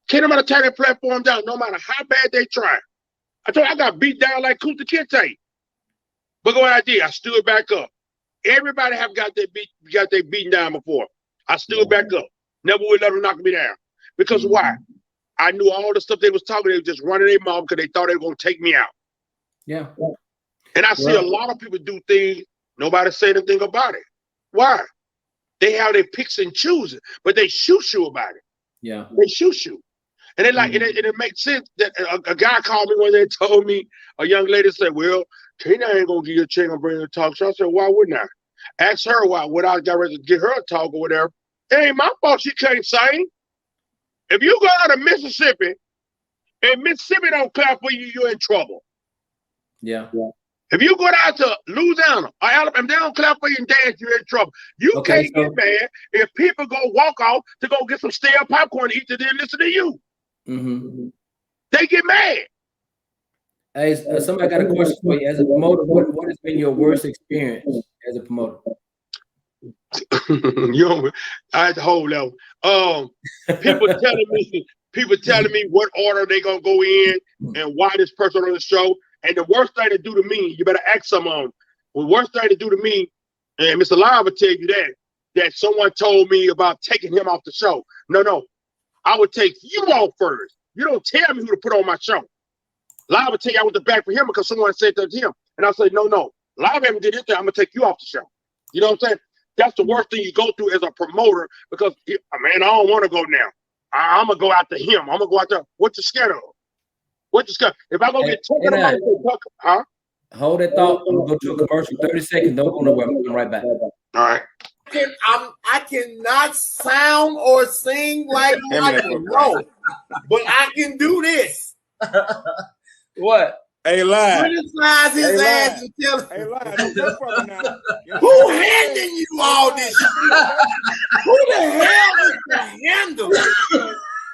Can't nobody tear that platform down, no matter how bad they try. I told you I got beat down like Kunta Kinte. But what I did, I stood back up. Everybody have got their beaten down before. I stood back up. Never would let them knock me down. Because why? I knew all the stuff they was talking, they were just running their mouth because they thought they were gonna take me out. Yeah. And I see a lot of people do things, nobody say anything about it. Why? They have their picks and choosing, but they shoot you about it. Yeah. They shoot you. And they like, and it makes sense that a guy called me one day and told me, a young lady said, well, Tina ain't gonna give you a check and bring her a talk show. I said, why wouldn't I? Ask her why. Would I got ready to get her a talk or whatever? It ain't my fault she can't sing. If you go out of Mississippi and Mississippi don't clap for you, you're in trouble. Yeah. If you go down to Louisiana or Alabama and they don't clap for you and dance, you're in trouble. You can't get mad if people go walk off to go get some stale popcorn to eat and then listen to you. Mm-hmm. They get mad. Hey, somebody got a question for you. As a promoter, what has been your worst experience as a promoter? I had the whole level. People telling me what order they gonna go in and why this person on the show. And the worst thing to do to me, you better ask some of them. The worst thing to do to me, and Mr. Live will tell you that someone told me about taking him off the show. No, I would take you off first. You don't tell me who to put on my show. Live will tell you I went to back for him because someone said that to him. And I said, no. Live haven't did this thing. I'm gonna take you off the show. You know what I'm saying? That's the worst thing you go through as a promoter because, man, I don't want to go now. I'm going to go after him. I'm going to go out there. What you scared of? What you scared? If I go get taken about it, huh? Hold that thought. I'm going to go to a commercial. 30 seconds. Don't go nowhere. I'm coming right back. All right. I cannot sound or sing like Michael, no, but I can do this. What? Hey, Live. Criticize his ass and tell him. Hey, Live. Don't go from now. Who handing you all this shit? Who the hell is the handle?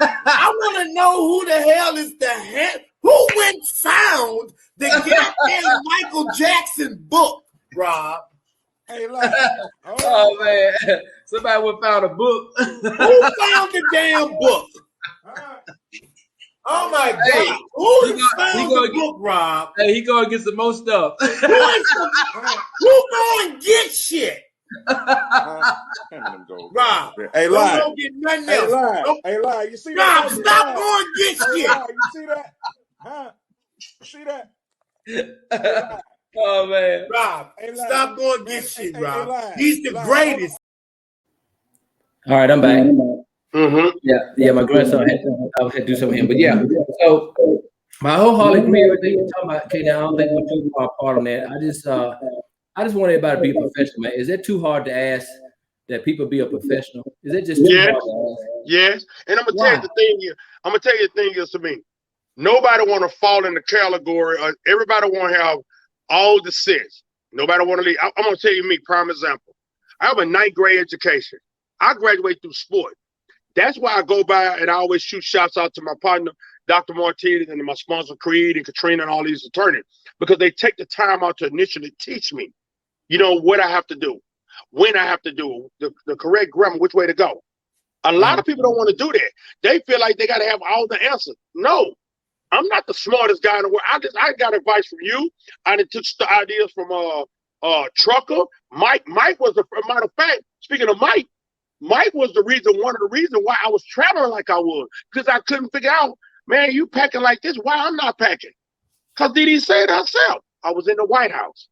I want to know who the hell is the hand. Who went found the goddamn Michael Jackson book, Rob? Hey, Live. Oh, man. Somebody went found a book. Who found the damn book? Oh my God! Who found the book, Rob? Hey, he gonna get some more stuff. Who going get shit? Rob, hey, Live. Don't get nothing else. Hey, Live. You see Rob, that? stop going get shit. Live, you see that? Huh? You see that? Oh man, Rob, stop going get shit, Rob. He's the greatest. All right, I'm back. Mm-hmm. Yeah, my grandson had to do something with him. But yeah, so my wholeheartedly agree with everything you're talking about, K. I don't think we're too far apart on that. I just want everybody to be a professional, man. Is that too hard to ask that people be a professional? Is that just too hard to ask? Yes. And I'm gonna tell you the thing here. I'm gonna tell you the thing is to me. Nobody want to fall in the category. Everybody want to have all the sense. Nobody want to leave. I'm gonna tell you me, prime example. I have a 9th grade education. I graduated through sport. That's why I go by and I always shoot shots out to my partner, Dr. Martinez, and my sponsor, Creed and Katrina, and all these attorneys, because they take the time out to initially teach me, what I have to do, when I have to do, the correct grammar, which way to go. A lot of people don't want to do that. They feel like they got to have all the answers. No, I'm not the smartest guy in the world. I got advice from you. I took the ideas from Trucker. Mike was matter of fact, speaking of Mike was one of the reasons why I was traveling like I was, because I couldn't figure out, man, you packing like this, why I'm not packing? Because Didi said herself, I was in the White House.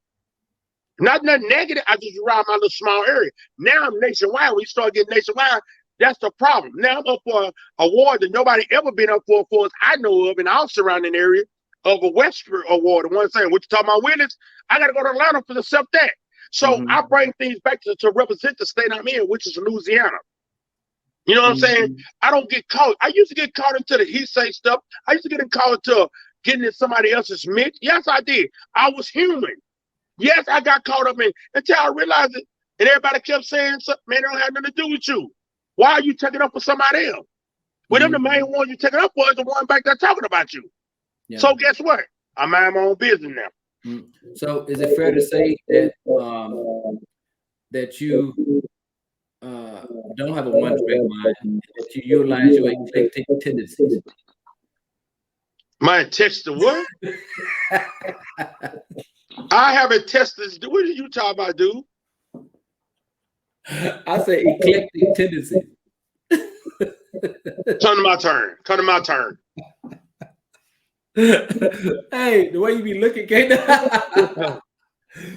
Nothing negative, I just around my little small area. Now I'm nationwide. When you start getting nationwide, that's the problem. Now I'm up for an award that nobody ever been up for as I know of in our surrounding area, of a Western Award. The one saying, what you talking about witness? I got to go to Atlanta for accept that. So I bring things back to represent the state I'm in, which is Louisiana. You know what I'm saying? I don't get caught. I used to get caught into the he say stuff. I used to get caught into getting in somebody else's mix. Yes, I did. I was human. Yes, I got caught up in until I realized it. And everybody kept saying, man, it don't have nothing to do with you. Why are you taking up for somebody else? Well, them the main one you taking up for is the one back there talking about you. Yeah. So guess what? I mind my own business now. So is it fair to say that that you don't have a one-track mind, that you utilize your eclectic tendencies? My test the what? I haven't tested. What are you talking about, dude? I say eclectic tendencies. Come to my turn. Come to my turn. Hey, the way you be looking, Kate.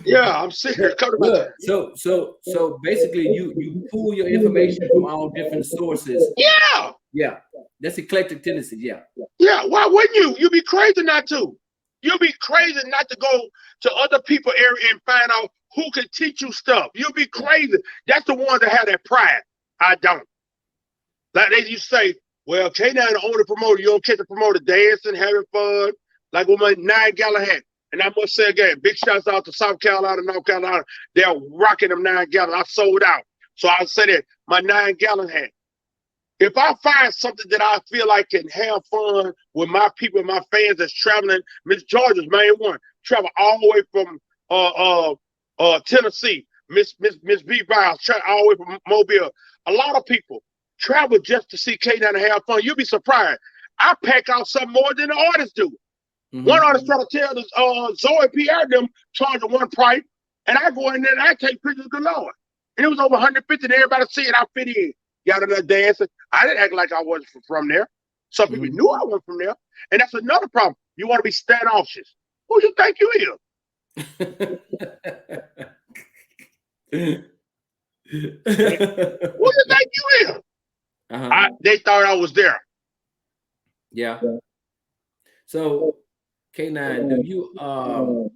Yeah, I'm serious. Come to my turn. So basically, you pull your information from all different sources. Yeah. That's eclectic tendencies. Yeah. Why wouldn't you? You'd be crazy not to. You'd be crazy not to go to other people's area and find out who can teach you stuff. You'll be crazy. That's the ones that have that pride. I don't. Like they used to say, well, K9 the only promoter. You don't catch the promoter dancing, having fun, like with my 9-gallon hat. And I must say again, big shouts out to South Carolina, North Carolina. They're rocking them 9-gallon. I sold out. So I say that my 9-gallon hat. If I find something that I feel like can have fun with my people, my fans that's traveling, Miss Georgia's main one, travel all the way from Tennessee. Miss B. Biles, travel all the way from Mobile. A lot of people travel just to see K9 and have fun. You'll be surprised. I pack out something more than the artists do. One artist try to tell this Zoe Pierre them charging one price, and I go in there and I take pictures of the Lord. And it was over 150, and everybody see it. I fit in. Got in there dancing. I didn't act like I wasn't from there. Some people knew I wasn't from there. And that's another problem. You want to be standoffish. Who you think you is? Who you think you is? They thought I was there. Yeah. So, K9, do you how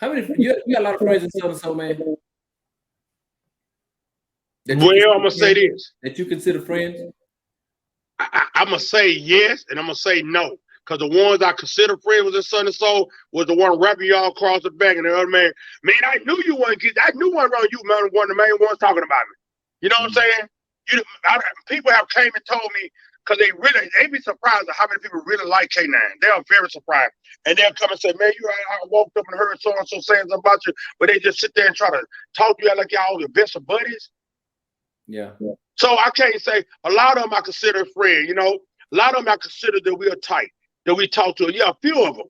many you got a lot of friends in Southern Soul, man? Well, I'm gonna say this. That you consider friends? I'm gonna say yes, and I'm gonna say no. Because the ones I consider friends with in Southern Soul was the one rapping y'all across the back, and the other man, I knew you weren't getting. I knew one around you, man, one of the main ones talking about me. You know what I'm saying? People have came and told me, because they be surprised at how many people really like K9. They are very surprised. And they'll come and say, man, I walked up and heard so-and-so saying something about you, but they just sit there and try to talk to you like y'all your best of buddies. Yeah. So I can't say, a lot of them I consider a friend, a lot of them I consider that we are tight, that we talk to. Yeah, a few of them.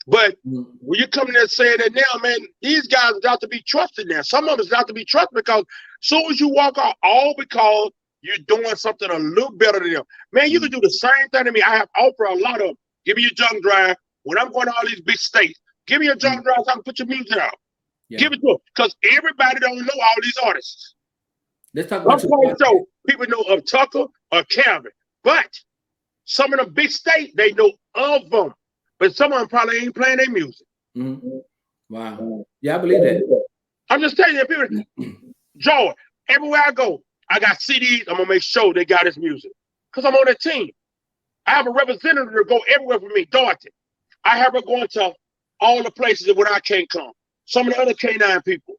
But when you come in there saying that now, man, these guys are not to be trusted now. Some of them is not to be trusted because as soon as you walk out, all because you're doing something a little better than them. Man, you can do the same thing to me. I have offered a lot of them. Give me your junk drive. When I'm going to all these big states, give me your junk drive so I can put your music out. Yeah. Give it to them. Because everybody don't know all these artists. Let's talk about so people know of Tucker or Calvin. But some of them big states, they know of them. But some of them probably ain't playing their music. Wow. Yeah, I believe that. I'm just telling you, people, Joe, everywhere I go, I got CDs. I'm going to make sure they got his music. Because I'm on that team. I have a representative to go everywhere for me, Dorothy. I have her going to all the places where I can't come. Some of the other K9 people.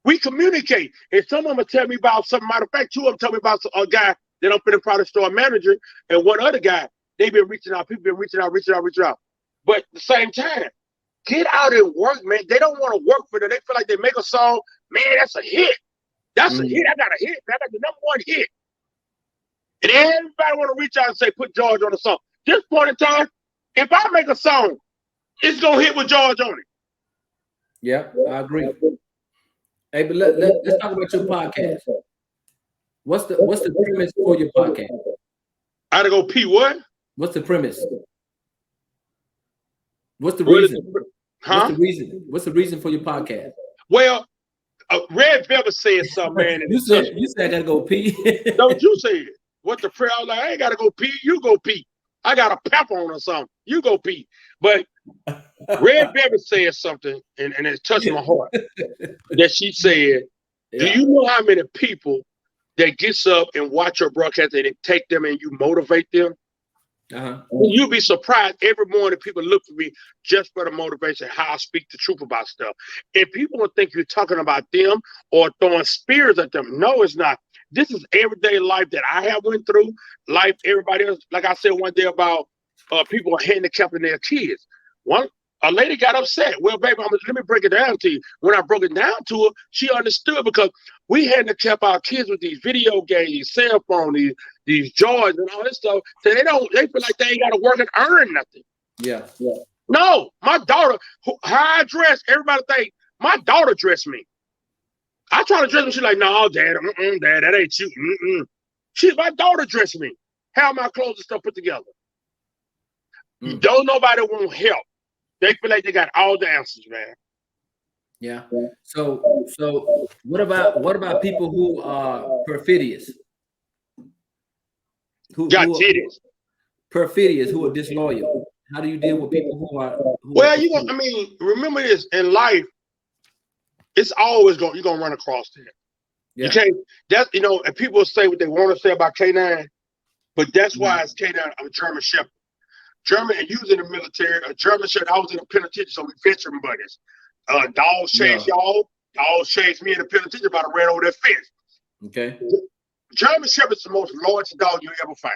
We communicate. And some of them will tell me about something. Matter of fact, two of them tell me about a guy that I'm in a product store manager. And one other guy, they've been reaching out. People been reaching out. But at the same time, get out and work, man. They don't want to work for them. They feel like they make a song. Man, that's a hit. That's a hit. I got a hit. I got the #1 hit. And everybody want to reach out and say, put George on the song. This point in time, if I make a song, it's going to hit with George on it. Yeah, I agree. Hey, but let's talk about your podcast. What's the premise for your podcast? I had to go pee what? What's the premise? What's the reason? What's the reason for your podcast? Well, Red Velvet said something, man. you said I gotta go pee. Don't you say it? What the prayer? I was like, I ain't gotta go pee. You go pee. I got a pepper on or something. You go pee. But Red Velvet said something, and it touched my heart. That she said, do you know how many people that gets up and watch your broadcast and they take them and you motivate them? You'd be surprised every morning people look for me just for the motivation, how I speak the truth about stuff. And people will think you're talking about them or throwing spears at them. No, it's not. This is everyday life that I have went through. Life, everybody else. Like I said one day about people handicapping their kids. A lady got upset. Well, baby, let me break it down to you. When I broke it down to her, she understood because we handicap our kids with these video games, these cell phones, these joys and all this stuff. So they feel like they ain't got to work and earn nothing. Yeah. No, my daughter, how I dress, everybody think my daughter dressed me. I try to dress me. She's like, no, Dad, Dad, that ain't you. My daughter dressed me. Have my clothes and stuff put together. Don't nobody want help. They feel like they got all the answers, man. Yeah. So what about people who are perfidious? Who perfidious, who are disloyal? How do you deal with people who are? Remember this in life. It's always you're gonna run across that. Yeah. You can't. And people say what they want to say about K9, but that's why it's K9. I'm a German Shepherd. German, and you was in the military. A German Shepherd. I was in the penitentiary, so we veteran buddies. Dogs chased y'all. Dogs chased me in the penitentiary. About to ran over that fence. Okay. German Shepherd's the most loyalty dog you ever find.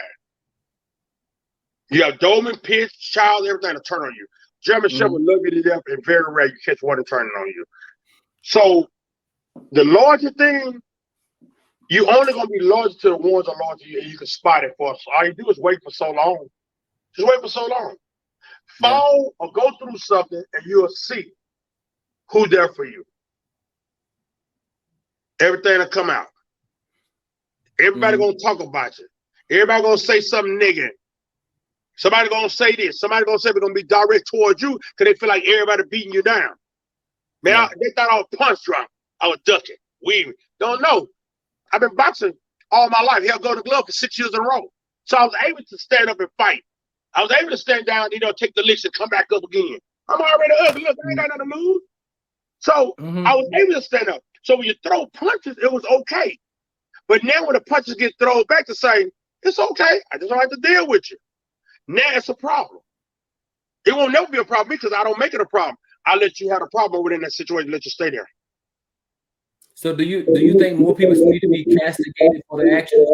You have Doberman, Pitch, Child, everything to turn on you. German Shepherd love you to death, and very rare you catch one turning on you. So the loyalty thing, you only gonna be loyal to the ones that are loyal to you, and you can spot it for us. So all you do is wait for so long. Just wait for so long. Fall or go through something, and you'll see who's there for you. Everything will come out. Everybody gonna talk about you. Everybody gonna say something negative. Somebody gonna say this. Somebody gonna say we're gonna be direct towards you because they feel like everybody beating you down. Man, they thought I was punch drunk. I was ducking, weaving. Don't know. I've been boxing all my life. Held Golden Glove for 6 years in a row. So I was able to stand up and fight. I was able to stand down, take the licks and come back up again. I'm already ugly. Look, I ain't got nothing to lose. So I was able to stand up. So when you throw punches, it was okay. But now when the punches get thrown back to say, it's okay. I just don't have to deal with you. Now it's a problem. It won't never be a problem because I don't make it a problem. I let you have a problem within that situation, let you stay there. So do you think more people need to be castigated for their actions?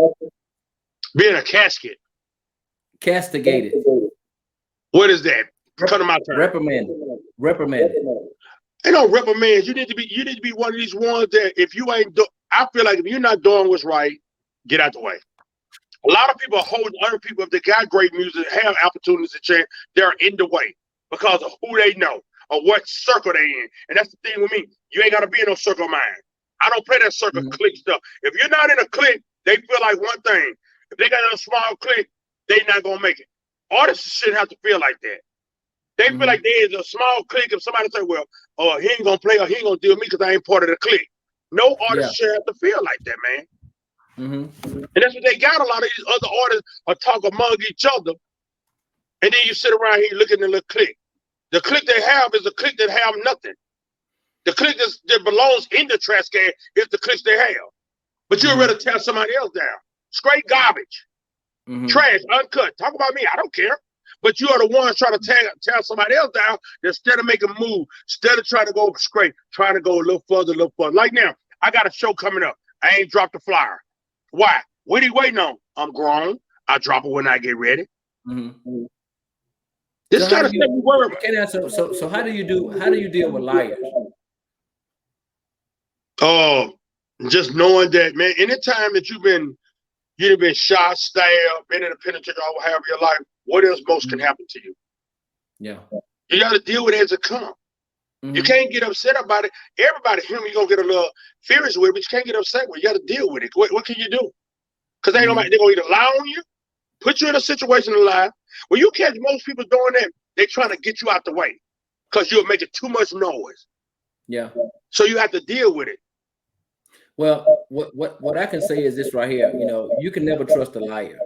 Being a casket. Castigated. What is that? Cut them out. Reprimanded. Ain't no reprimands. You need to be one of these ones that if you ain't I feel like if you're not doing what's right, get out the way. A lot of people are holding other people, if they got great music, have opportunities to change, they're in the way because of who they know or what circle they in. And that's the thing with me. You ain't got to be in no circle of mine. I don't play that circle clique stuff. If you're not in a clique, they feel like one thing. If they got a small clique, they not going to make it. Artists shouldn't have to feel like that. They feel like there is a small clique. If somebody say, well, he ain't going to play or he ain't going to deal with me because I ain't part of the clique. No artist should have to feel like that, man. And that's what they got. A lot of these other artists are talk among each other. And then you sit around here looking at the little clique. The clique they have is a clique that have nothing. The clique that belongs in the trash can is the clique they have. But you'd rather tear somebody else down. Straight garbage. Trash, uncut. Talk about me. I don't care. But you are the ones trying to tear somebody else down instead of making a move. Instead of trying to go straight, trying to go a little further. Like now, I got a show coming up. I ain't dropped the flyer. Why? What are you waiting on? I'm grown. I drop it when I get ready. This kind of stuff you worry about. So how do you deal with liars? Just knowing that, man, anytime that you've been shot, stabbed, been in a penitentiary all half of your life, what else most can happen to you? Yeah. You got to deal with it as it comes. You can't get upset about it. Everybody human, you're going to get a little furious with it, but you can't get upset with it. You got to deal with it. What can you do? Because they're going to either lie on you, put you in a situation to lie. When you catch most people doing that, they're trying to get you out the way because you're making too much noise. Yeah. So you have to deal with it. Well, what I can say is this right here. You can never trust a liar.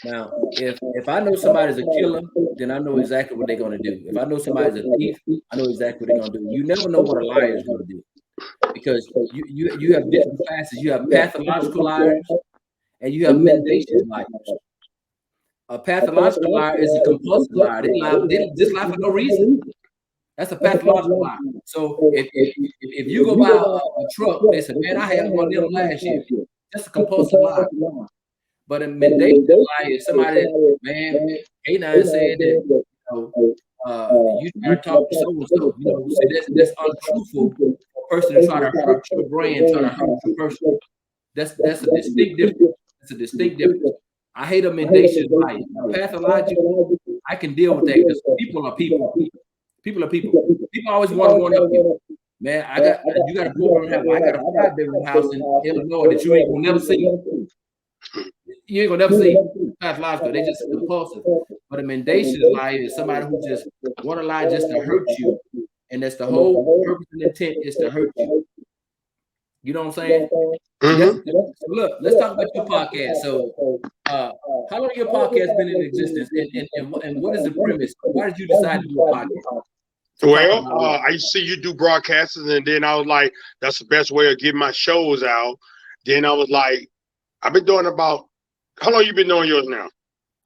Now, if I know somebody's a killer, then I know exactly what they're gonna do. If I know somebody's a thief, I know exactly what they're gonna do. You never know what a liar is gonna do because you have different classes. You have pathological liars and you have mendacious liars. A pathological liar is a compulsive liar. They just lie for no reason. That's a pathological liar. So if you go buy a truck, they say, man, I had one of them last year. That's a compulsive liar. But a mendacious liar is somebody that, man, K9 said that, you try to talk to so-and-so, so that's untruthful for a person to try to hurt your brand, try to hurt your person. That's a distinct difference. That's a distinct difference. I hate a mendacious liar. Pathological, I can deal with that because people are people. People are people. People always want to one up you. Man, you got a 4-bedroom house. I got a 5-bedroom house in Illinois that you ain't gonna never see. You ain't gonna never see pathological. They just compulsive. But a mendacious liar is somebody who just want to lie just to hurt you, and that's the whole purpose and intent is to hurt you. You know what I'm saying? Mm-hmm. So look, let's talk about your podcast. So, how long your podcast been in existence, and what is the premise? Why did you decide to do a podcast? Well, I used to see you do broadcasts, and then I was like, that's the best way of getting my shows out. Then I was like, I've been doing about, how long you been doing yours now?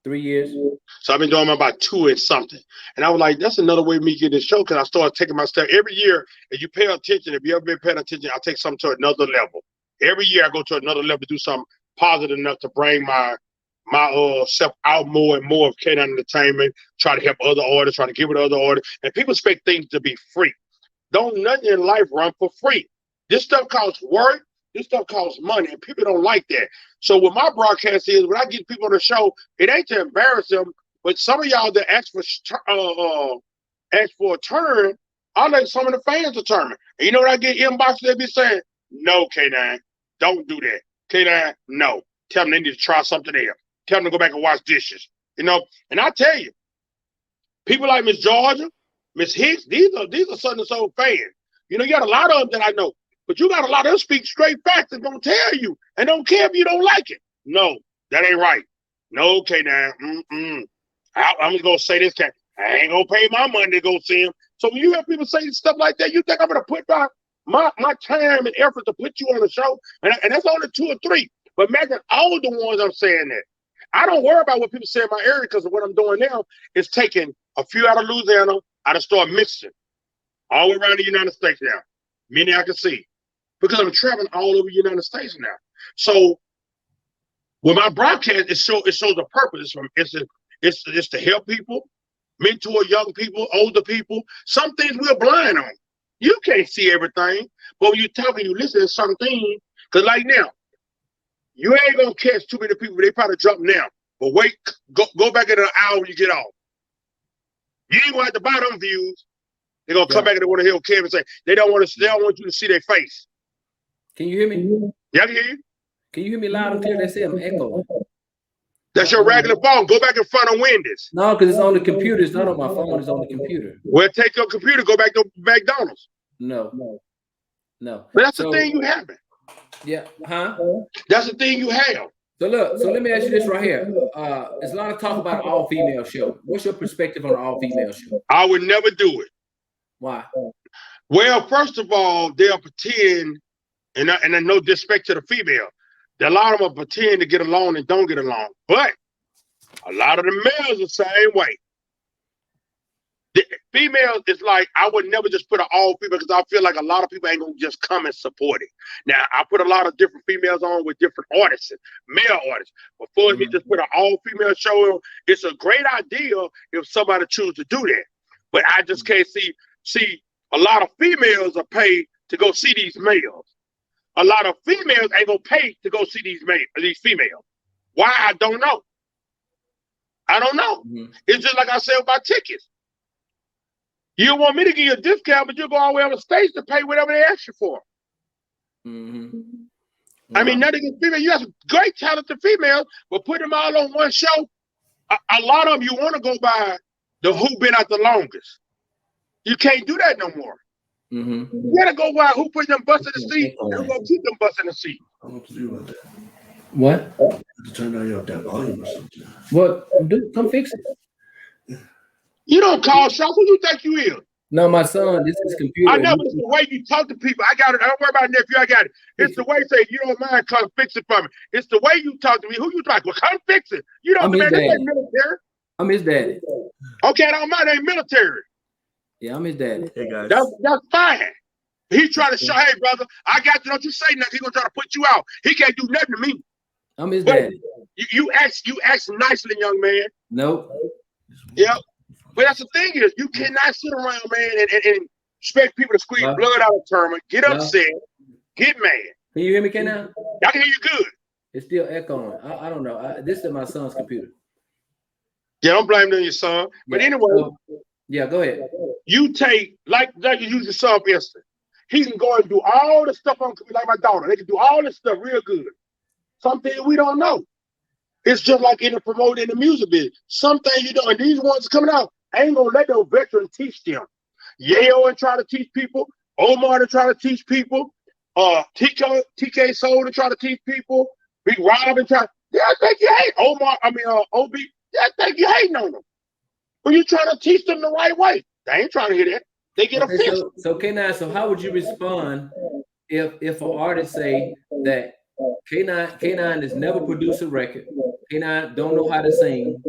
3 years. So I've been doing about 2 and something. And I was like, that's another way of me getting the show, because I started taking my stuff every year. If you pay attention, if you ever been paying attention, I take something to another level. Every year I go to another level, do something positive enough to bring my self out more and more of K9 Entertainment, try to help other artists, try to give it other artists. And people expect things to be free. Don't nothing in life run for free. This stuff costs work. This stuff costs money, and people don't like that. So what my broadcast is, when I get people on the show, it ain't to embarrass them, but some of y'all that ask for a turn, I let some of the fans determine. And you know what I get inboxes, they be saying, no, K9, don't do that. K9, no. Tell them they need to try something else. Tell them to go back and wash dishes. And I tell you, people like Miss Georgia, Miss Hicks, these are Southern Soul fans. You got a lot of them that I know. But you got a lot of them speak straight facts and don't tell you and don't care if you don't like it. No, that ain't right. No, K9. I'm just going to say this, I ain't going to pay my money to go see him. So when you hear people say stuff like that, you think I'm going to put my time and effort to put you on the show? And that's only 2 or 3. But imagine all the ones I'm saying that. I don't worry about what people say in my area, because what I'm doing now is taking a few out of Louisiana. I just start mixing all around the United States now. Many I can see. Because I'm traveling all over the United States now. So with my broadcast, it shows the purpose. It's to help people, mentor young people, older people. Some things we're blind on. You can't see everything. But when you're talking, you listen to some things. Because like now, you ain't going to catch too many people. They probably jump now. But wait, go back in an hour when you get off. You ain't going to have to buy them views. They're going to come back and they want to hear Kevin say, they don't want you to see their face. Can you hear me? Yeah, I can hear you. Can you hear me loud and clear? They say I'm echoing. That's your regular phone. Go back in front of Wendy's. No, because it's on the computer. It's not on my phone. It's on the computer. Well, take your computer. Go back to McDonald's. No. But that's the thing you have. Yeah. Huh? That's the thing you have. So look. So let me ask you this right here. There's a lot of talk about an all-female show. What's your perspective on an all-female show? I would never do it. Why? Well, first of all, they'll pretend. And no disrespect to the female. A lot of them pretend to get along and don't get along. But a lot of the males are the same way. The females, it's like, I would never just put an all female, because I feel like a lot of people ain't going to just come and support it. Now, I put a lot of different females on with different artists, male artists. But for me just put an all female show on, it's a great idea if somebody chooses to do that. But I just can't see a lot of females are paid to go see these males. A lot of females ain't gonna pay to go see these females. Why? I don't know. I don't know. It's just like I said about tickets. You want me to give you a discount, but you go all the way on the stage to pay whatever they ask you for. I mean, nothing against females. You have some great talented females, but put them all on one show. A lot of them you want to go by the who been out the longest. You can't do that no more. You gotta go by who put them butts in the seat and who gonna keep them butts in the seat. What? To turn down your damn volume or something. What? Come fix it. You don't call shots. Who you think you is? No, my son, this is computer. I know, but it's the way you talk to people. I got it. I don't worry about nephew. I got it. It's the way you say, you don't mind, come fix it for me. It's the way you talk to me. Who you talk? Well, come fix it. You don't man, this ain't military. I'm his daddy. Okay, I don't mind. Ain't military. Yeah, I'm his daddy. Hey guys. That's fine. He trying to show, hey brother, I got you. Don't you say nothing. He gonna try to put you out. He can't do nothing to me. I'm his daddy. You ask nicely, young man. Nope. Yep. But that's the thing is, you cannot sit around, man, and expect people to squeeze blood out of a tournament, get upset, get mad. Can you hear me, K9? I can hear you good. It's still echoing. I don't know. This is my son's computer. Yeah, don't blame it on your son. But anyway, yeah, go ahead. You take like you use your son for instance. He can go and do all the stuff on like my daughter. They can do all this stuff real good. Something we don't know. It's just like in the promoting the music business. Something you don't. And these ones coming out, I ain't gonna let no veteran teach them. Yale and try to teach people. Omar to try to teach people. TK Soul to try to teach people. Big Rob and try. Yeah, I think you hate Omar. I mean, OB. Yeah, I think you hating on them. But you trying to teach them the right way. They ain't trying to hear that. They get offended. So K9, so how would you respond if an artist say that K9 has never produced a record, K9 don't know how to sing,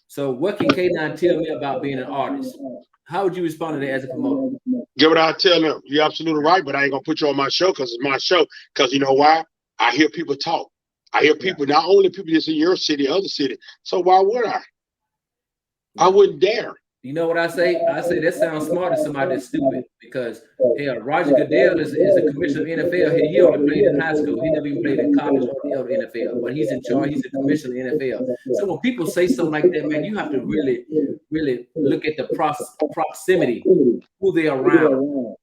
so what can K9 tell me about being an artist? How would you respond to that as a promoter? Get what I tell them. You're absolutely right, but I ain't gonna put you on my show because it's my show. Because you know why? I hear people talk. I hear people, not only people that's in your city, other city. So why would I? I wouldn't dare. You know what I say? I say that sounds smart to somebody that's stupid because Roger Goodell is a commissioner of NFL. He only played in high school. He never even played in college or the NFL, but he's in charge. He's a commissioner of the NFL. So when people say something like that, man, you have to really, really look at the proximity, who they're around.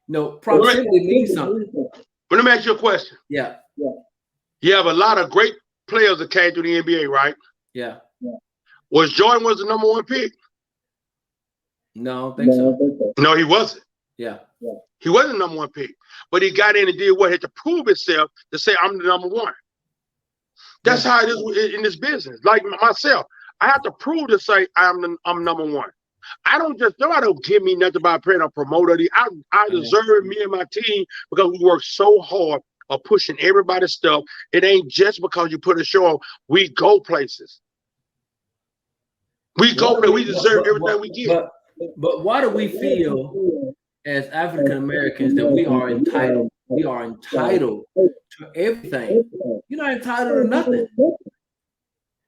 No, proximity means something. But let me ask you a question. Yeah. You have a lot of great players that came through the NBA, right? Yeah. Was Jordan the number one pick? No, I don't think so. No, he wasn't. Yeah. He wasn't the number one pick. But he got in and did what? He had to prove himself to say, I'm the number one. That's how it is in this business. Like myself, I have to prove to say I'm number one. I don't just, nobody don't give me nothing about paying a promoter. I deserve me and my team because we work so hard of pushing everybody's stuff. It ain't just because you put a show on. We go places. We go there. We deserve everything we get. But why do we feel as African Americans that we are entitled? We are entitled to everything. You're not entitled to nothing.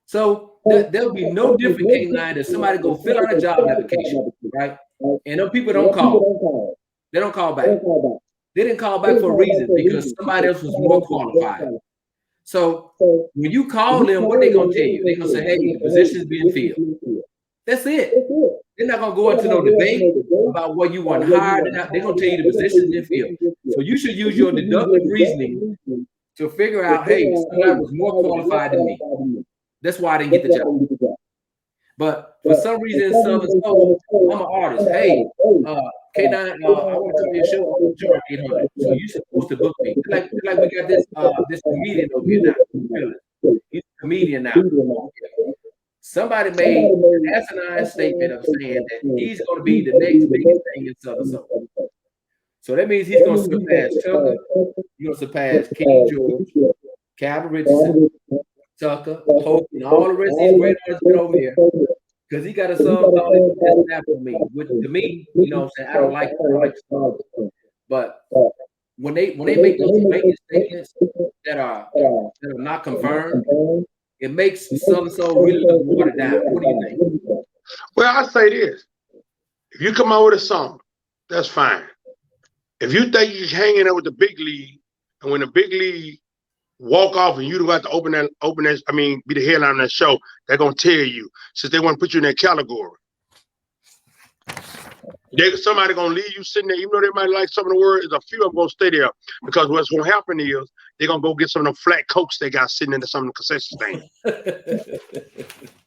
So there'll be no different K9 that somebody go fill out a job application, right? And those people don't call. They don't call back. They didn't call back for a reason because somebody else was more qualified. So when you call them, what they gonna tell you? They gonna say, "Hey, the position's being filled." That's it. They're not gonna go into no debate about what you want hired. They're gonna tell you the position's been filled. So you should use your deductive reasoning to figure out, hey, somebody was more qualified than me. That's why I didn't get the job. But for some reason, I'm an artist. Hey, K9, I want to come to your show. I'm charge 800. So you're supposed to book me. Like we got this comedian over here now. He's a comedian now. Somebody made an asinine statement of saying that he's going to be the next biggest thing in Southern Soul. So that means he's going to surpass Tucker. He's going to surpass King George, Calvin Richardson, Tucker, Hope, and all the rest of these great artists over here. Because he got a song called "That's Happened to Me," which to me, you know what I'm saying, I don't like the song. But when they make those blanket statements that are not confirmed, it makes Southern Soul really look watered down. What do you think? Well, I say this. If you come out with a song, that's fine. If you think you're hanging there with the big league, and when the big league walk off and you don't have to open that, be the headline on that show, they're going to tell you, since they want to put you in that category. Somebody going to leave you sitting there, even though they might like some of the words, a few of them going to stay there. Because what's going to happen is they're going to go get some of them flat Cokes they got sitting in some of the concession stands.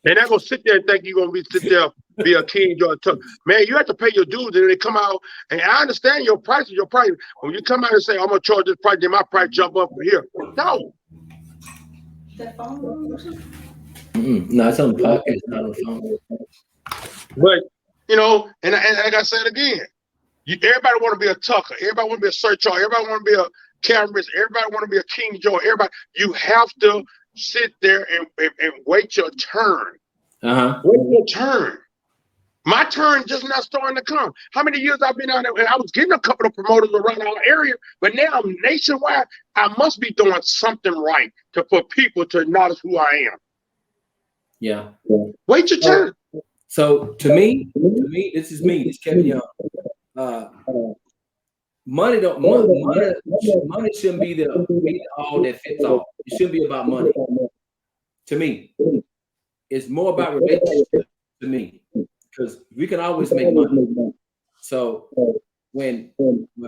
They're not going to sit there and think you're going to sit there, be a King George Tucker. Man, you have to pay your dues, and they come out, and I understand your price is your price. When you come out and say, I'm going to charge this price, then my price jump up from here. No. That phone? No, it's on the podcast, not on the phone. But you know, and like I said again, everybody want to be a Tucker, everybody want to be a Sir Charles, everybody want to be a Cameron, everybody want to be a King Joe. Everybody, you have to sit there and wait your turn. Wait your turn. My turn just not starting to come. How many years I've been out there, and I was getting a couple of promoters around our area, but now I'm nationwide. I must be doing something right for people to acknowledge who I am. Yeah. Wait your turn. So to me, this is me. It's Kevin Young. Money shouldn't be the all that fits all. It shouldn't be about money. To me, it's more about relationship. To me, because we can always make money. So when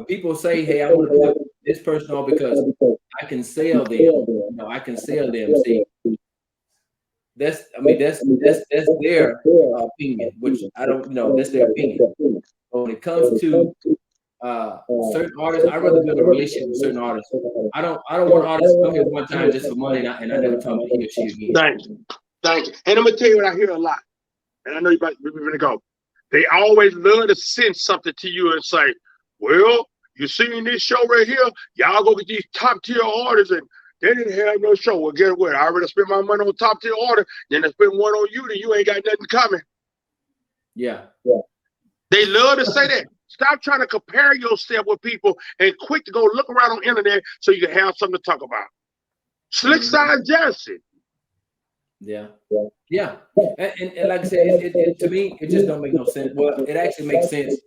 people say, "Hey, I want to put this person on because I can sell them," you know, I can sell them. See, that's their opinion, which I don't know. That's their opinion. But when it comes to certain artists, I'd rather build a relationship with certain artists. I don't want artists to come here one time just for money and I never talk to he or she again. Thank you. And I'm gonna tell you what I hear a lot. And I know we're gonna go. They always love to send something to you and say, "Well, you seen this show right here? Y'all go get these top tier artists and they didn't have no show." Well, guess what? I already spent my money on top tier artists, then I spend one on you, then you ain't got nothing coming. Yeah. They love to say that. Stop trying to compare yourself with people and quick to go look around on the internet so you can have something to talk about. Slick Side Jackson. Yeah. And like I said, to me, it just don't make no sense. Well, it actually makes sense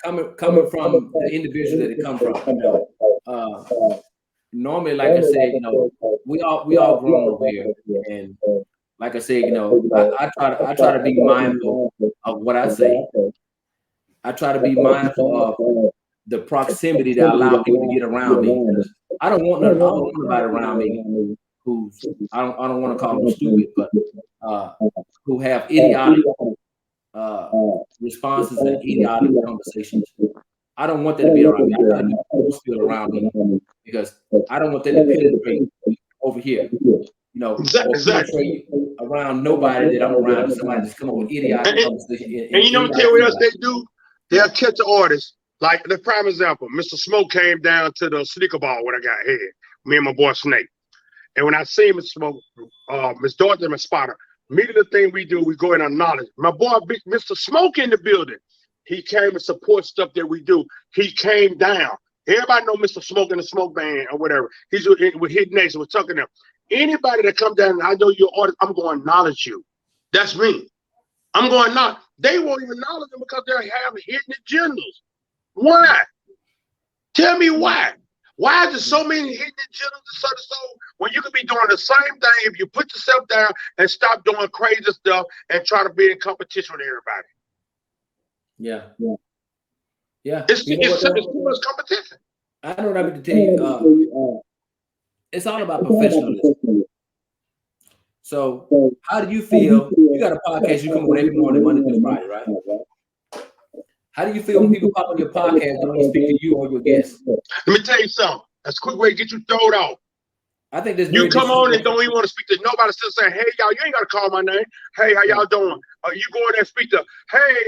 coming from the individual that it come from. You know, normally, like I said, you know, we all grown over here, and like I said, you know, I try to be mindful of what I say. I try to be mindful of the proximity that allow people to get around me. I don't want nobody around me who's I don't want to call them stupid, but who have idiotic responses and idiotic conversations. I don't want that to be around me. I try to be peaceful around me because I don't want that to penetrate over here. You know, exactly. Around nobody that I'm around. Somebody just come up with idiotic conversation. And you know what else they do? They'll catch the artist. Like the prime example, Mr. Smoke came down to the sneaker ball when I got here. Me and my boy Snake. And when I see Mr. Smoke, Miss Dorothy, my spotter, immediately the thing we do, we go in and acknowledge. My boy, big Mr. Smoke in the building. He came and support stuff that we do. He came down. Everybody know Mr. Smoke in the Smoke Band or whatever. He's with Hidden Nation, with Tucking them. Anybody that come down and I know you're artist, I'm going to acknowledge you. That's me. I'm going not. They won't even acknowledge them because they have hidden agendas. Why? Tell me why. Why is there so many hidden agendas and so when you could be doing the same thing if you put yourself down and stop doing crazy stuff and try to be in competition with everybody? Yeah. It's too much competition. I know what I meant to tell you. It's all about professionalism. So, how do you feel? You got a podcast you come on every morning, Monday through Friday, right? How do you feel when people pop on your podcast and only speak to you or your guests? Let me tell you something. That's a quick way to get you thrown off. I think this. You come on and don't even want to speak to nobody. Still saying, "Hey, y'all, you ain't got to call my name. Hey, how y'all doing?" You go in there and speak to, "Hey,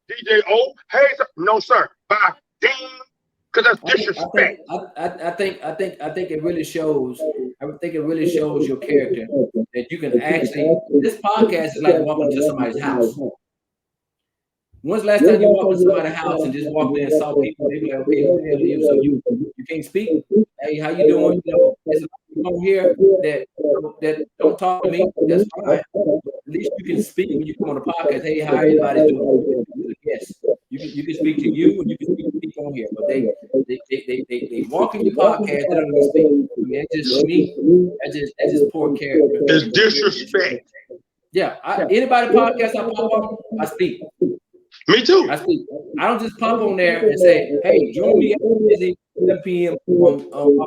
DJ O. Hey, no, sir. Bye. Ding." Because that's disrespect. I think it really shows. I think it really shows your character that you can actually. This podcast is like walking to somebody's house. When's the last time you walked to somebody's house and just walked in and saw people? They be like, "Okay, who the hell are you?" So you can't speak. Hey, how you doing? You know, there's people here that don't talk to me. That's fine. At least you can speak when you come on the podcast. Hey, how everybody's doing? Yes, you can speak to you and you can speak to people on here. But they walk in your podcast. They don't even speak. I mean, that's just me. That's just poor character. It's disrespect. Yeah. Anybody podcast I pop on, I speak. Me too. I speak. I don't just pop on there and say, "Hey, join me at 7 p.m. on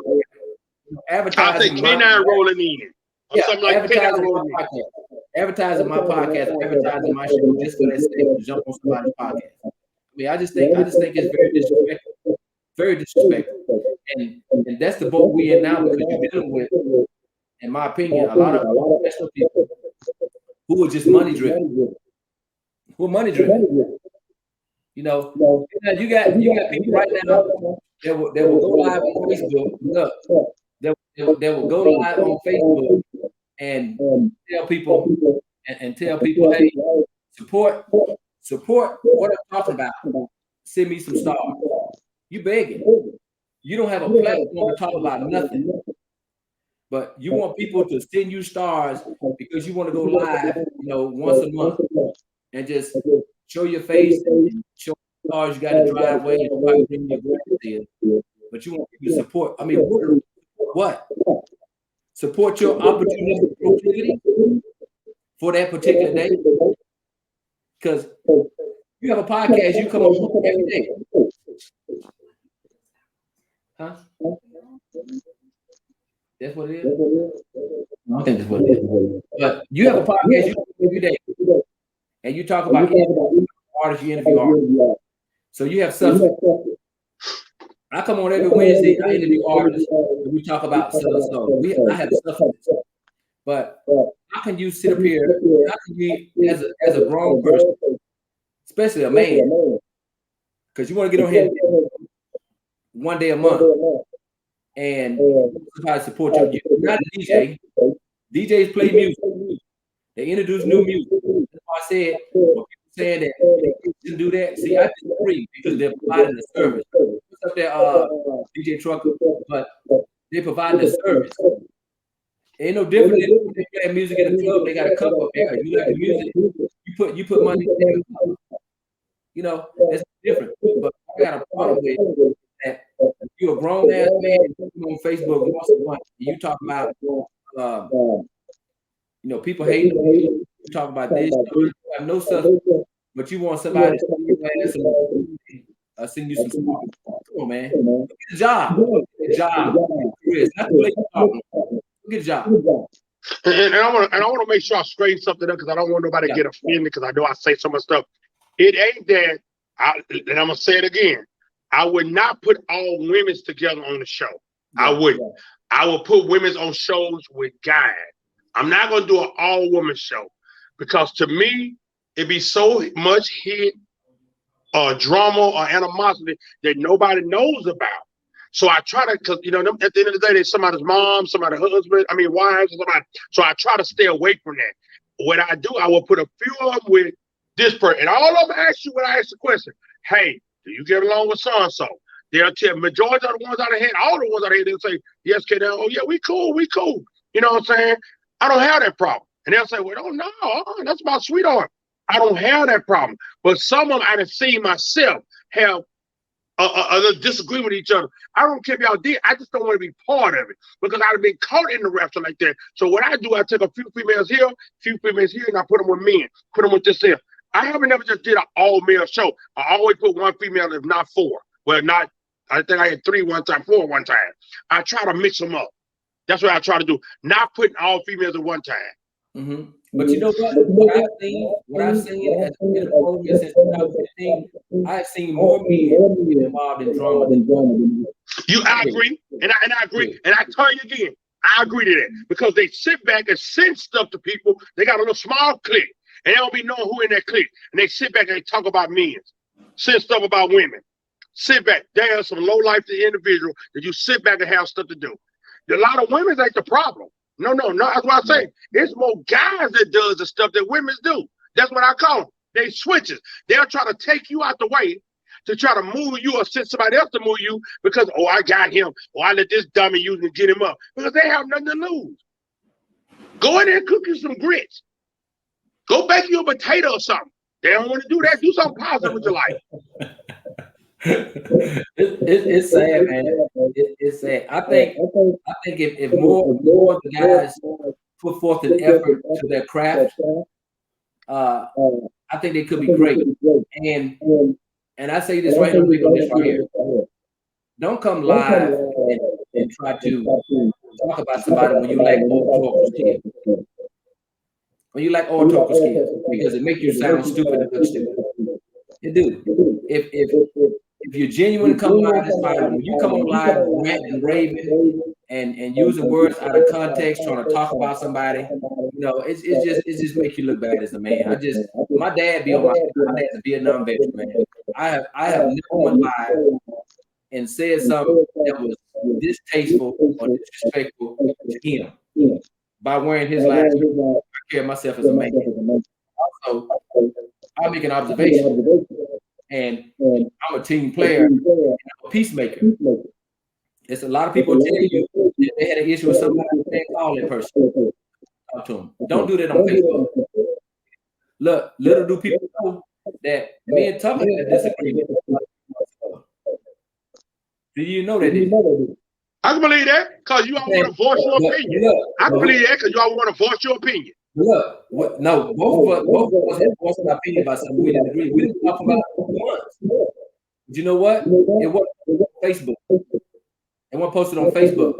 advertising." I say K9 rolling in. Yeah, like advertising my podcast. Advertising my podcast, advertising my show just for that sake to jump on somebody's podcast. I mean, I just think it's very disrespectful. Very disrespectful. And that's the boat we in now because you're dealing with in my opinion, a lot of professional people who are just money driven. Who are money driven. You know, you got people right now that will go live on Facebook. Look, that will go live on Facebook and tell people and tell people, hey, support what I'm talking about. Send me some stars. You begging. You don't have a platform to talk about nothing. But you want people to send you stars because you want to go live, once a month and just show your face and show stars you got to drive away and bring your grandkids. But you want people to support. I mean, what? Support your opportunistic proclivity for that particular day. Because you have a podcast, you come on every day. Huh? That's what it is? I think that's what it is. But you have a podcast you come every day. And you talk about artists, you interview artists. So you have substance. I come on every Wednesday, I interview artists, and we talk about so. I have substance. But how can you sit up here, how can you, as a grown person, especially a man, because you want to get on here one day a month and try to support you. You're not a DJ. DJs play music. They introduce new music. That's why I said, when people saying that they shouldn't do that, see, I disagree because they're providing the service. What's up there, DJ Trucker? But they provide the service. Ain't no different than when they play music in a club. They got a cup up there. You like the music, you put money in there. That's different. But I got a problem with that. If you're a grown ass man and you on Facebook once a month, you talk about people hating you talk about this, you have no substance, but you want somebody to send you some support. Come on, man. Get a job. Get a job. It's not too late to talk. Get a job. And I want to make sure I straighten something up because I don't want nobody to get offended because I know I say so much stuff. It ain't that, and I'm gonna say it again. I would not put all women's together on the show. I wouldn't. I will put women's on shows with guys. I'm not gonna do an all-woman show because to me, it'd be so much hit or drama or animosity that nobody knows about. So I try to, because at the end of the day, there's somebody's mom, somebody's husband, wives, somebody. So I try to stay away from that. What I do, I will put a few of them with this person, and all of them ask you when I ask the question, hey, do you get along with so-and-so? They'll tell majority of the ones out of head, all the ones out of head, they'll say, yes, kid, oh yeah, we cool. You know what I'm saying? I don't have that problem. And they'll say, well, oh no, that's my sweetheart. I don't have that problem. But some of them I have seen myself have a disagreement with each other. I don't care if y'all did. I just don't want to be part of it because I've been caught in the rapture like that. So what I do, I take a few females here, and I put them with men, put them with this here. I haven't never just did an all-male show. I always put one female, if not four. Well, I think I had 3 one time, 4 one time. I try to mix them up. That's what I try to do. Not putting all females at one time. Mm-hmm. But you know what? What I've seen as a bit of program since 2015, I've seen more men involved in drama than women. I agree, and I agree, and I tell you again, I agree to that because they sit back and send stuff to people. They got a little small clique, and they don't be knowing who in that clique, and they sit back and they talk about men, send stuff about women. Sit back. There are some low life individual that you sit back and have stuff to do. A lot of women ain't the problem. No. That's what I say. It's more guys that does the stuff that women do. That's what I call them. They switches. They'll try to take you out the way to try to move you or send somebody else to move you because, I got him. Or I let this dummy use and get him up. Because they have nothing to lose. Go in there and cook you some grits. Go bake you a potato or something. They don't want to do that. Do something positive with your life. It's sad, man. It's sad. I think if more of the guys put forth an effort to their craft, I think they could be great. And I say this right here. Don't come live and try to talk about somebody when you lack oral skills. When you lack oral skills, because it makes you sound stupid and look stupid. It do. If you're genuine, come live, that's fine. When you come on live, rant and raving and using words out of context, trying to talk about somebody, it just makes you look bad as a man. My dad be on my dad's a Vietnam veteran, man. I have never went live and said something that was distasteful or disrespectful to him by wearing his last name. I carry myself as a man. Also, I make an observation, and I'm a team player, and I'm a peacemaker. It's a lot of people tell you that they had an issue with somebody, they call that person, talk to them. Don't do that on Facebook. Look, little do people know that me and Tucker had a disagreement. Do you know that? I can believe that because you all want to voice your opinion. I can believe that because you all want to voice your opinion. Look, no, both of us had voiced our opinion about something we didn't agree. We didn't talk about it once. But you know what? It wasn't Facebook. It wasn't posted on Facebook.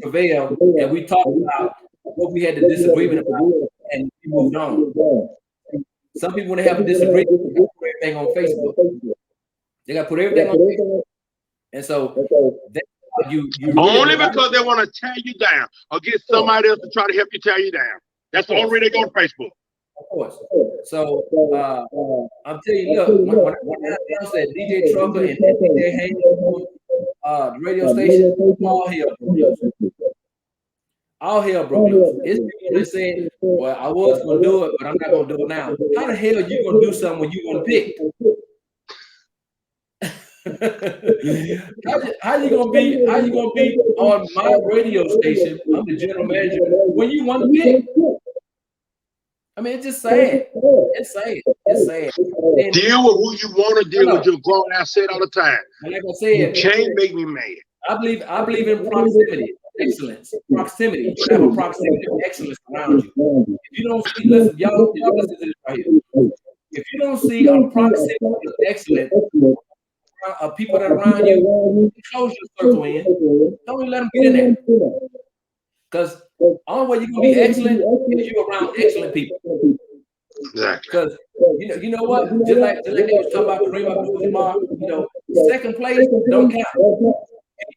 Prevail, and we talked about what we had the disagreement about, and we moved on. Some people, when they have a disagreement, they got to put everything on Facebook. They got to put everything on Facebook. And so you really only because they want to tear you down or get somebody else to try to help you tear you down. That's the only way they go to Facebook. Of course. So I'm telling you, look, when I announced that DJ Trucker and DJ Haynes on the radio station, all hell broke loose. It's people that saying, well, I was going to do it, but I'm not going to do it now. How the hell are you going to do something when you want to pick? how you gonna be on my radio station? I'm the general manager when you want to pick. I mean, it's just sad. It's sad. And deal with who you want to deal with. Your grown ass said all the time. Like I said, you can't make me mad. I believe in proximity, excellence, proximity. You have a proximity of excellence around you. If you don't see, listen, y'all listen to this right here. If you don't see a proximity of excellence of people that are around you, close your circle in. Don't even let them get in there. Because the only way you're gonna be excellent is you're around excellent people. Exactly. Because you know what? Just like they was talking about Kareem Abdul-Jabbar, second place don't count.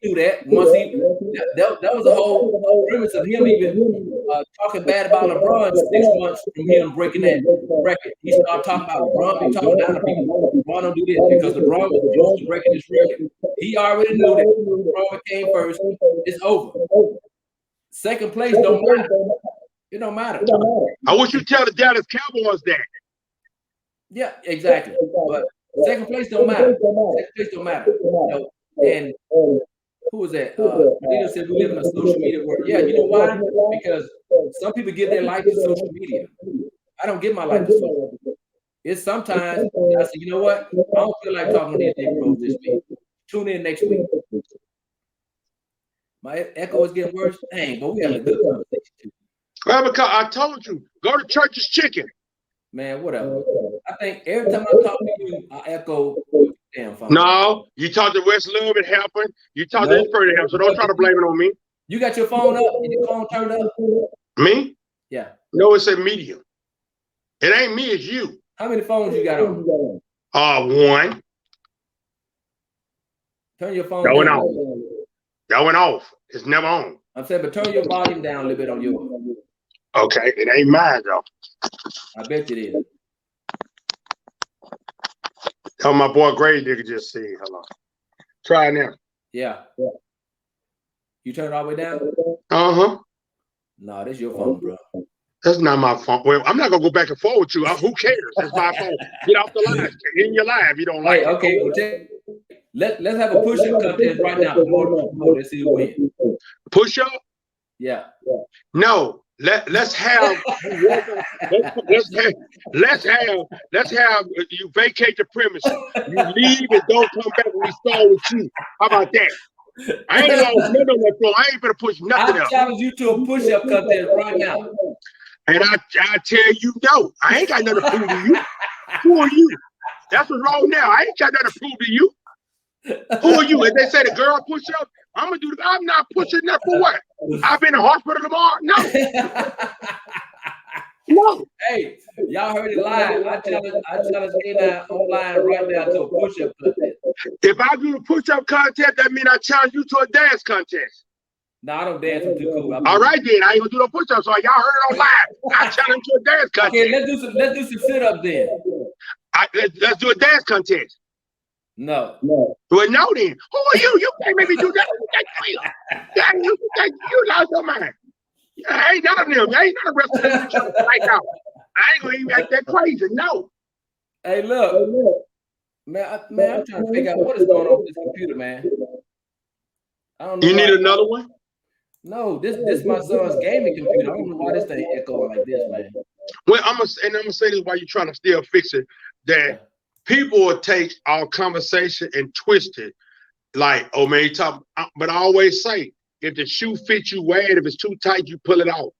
He knew that once that was the whole premise of him even talking bad about LeBron 6 months from him breaking that record. He started talking about LeBron, talking down to people. LeBron don't do this because LeBron was close to breaking this record. He already knew that LeBron came first. It's over. Second place don't matter. It don't matter. I want you to tell the Dallas Cowboys that. Yeah, exactly. But second place don't matter. Second place don't matter. And who was that? Benito said we live in a social media world. Yeah, you know why? Because some people give their life to social media. I don't give my life to social media. It's sometimes I say, you know what? I don't feel like talking to these Negroes this week. Tune in next week. My echo is getting worse. Dang, but we having a good conversation too. Well, because I told you, go to Church's Chicken. Man, whatever. I think every time I talk to you, I echo. Damn, no, you talk to West Love, it happened. You talk to this person, it happened. So don't try to blame it on me. You got your phone up? And your phone turned up? Me? Yeah. No, it's a medium. It ain't me, it's you. How many phones you got on? One. Turn your phone down. Off. That went off. It's never on. I'm saying, but turn your volume down a little bit on yours. Okay, it ain't mine though. I bet it is. Tell my boy Gray nigga just see. Hello. Try it now. Yeah. You turn it all the way down? Uh-huh. No, that's your phone, bro. That's not my phone. Well, I'm not gonna go back and forth with you. Who cares? That's my phone. Get off the line. In your live, you don't like it. Okay, well, let's have a push-up contest right now. Let's see who wins. Push-up? Yeah. No. Let's have you vacate the premises. You leave and don't come back and we start with you. How about that? I ain't lost none on that floor. I ain't gonna push nothing else. I challenge you to a push-up contest right now. And I tell you no. I ain't got nothing to prove to you. Who are you? That's what's wrong now. I ain't got nothing to prove to you. Who are you? If they say the girl push up, I'm gonna do the. I'm not pushing up for what? I've been in the hospital tomorrow. No. No. Hey, y'all heard it live. I challenge A9 online right now to a push-up contest. If I do the push-up contest, that means I challenge you to a dance contest. No, I don't dance with Too Cool. All right, then. I ain't gonna do no push-ups. So y'all heard it on live. I challenge to a dance contest. Okay, let's do some sit-ups then. Let's do a dance contest. No. Well, no, then. Who are you? You can't make me do that. You lost your mind. I ain't none of them. I ain't none of the rest of them right now. I ain't gonna even act that crazy. No. Hey, look. Man, I'm trying to figure out what is going on with this computer, man. I don't know. You need another one? No, this my son's gaming computer. I don't know why this thing echoing like this, man. Well, I'm gonna say this while you're trying to still fix it. That people will take our conversation and twist it, like, oh man, you talk. But I always say, if the shoe fits you, wear it. If it's too tight, you pull it out.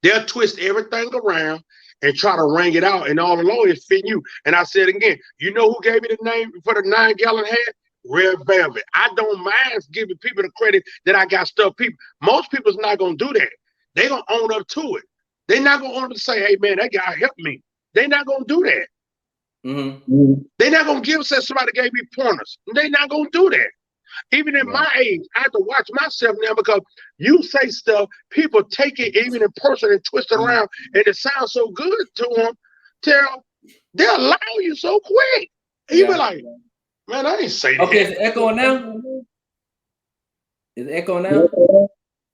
They'll twist everything around and try to wring it out, and all along it's fitting you. And I said again, you know who gave me the name for the 9-gallon hat? Red Velvet. I don't mind giving people the credit that I got stuff. Most people's not gonna do that. They gonna own up to it. They're not gonna own up to say, "Hey man, that guy helped me." They're not gonna do that. Mm-hmm. They're not gonna say somebody gave me pointers. They're not gonna do that. Even in my age, I have to watch myself now because you say stuff, people take it even in person and twist it around, and it sounds so good to them. They'll allow you so quick. You be like, man, I ain't say that. Okay, is it echoing now? Is it echoing now?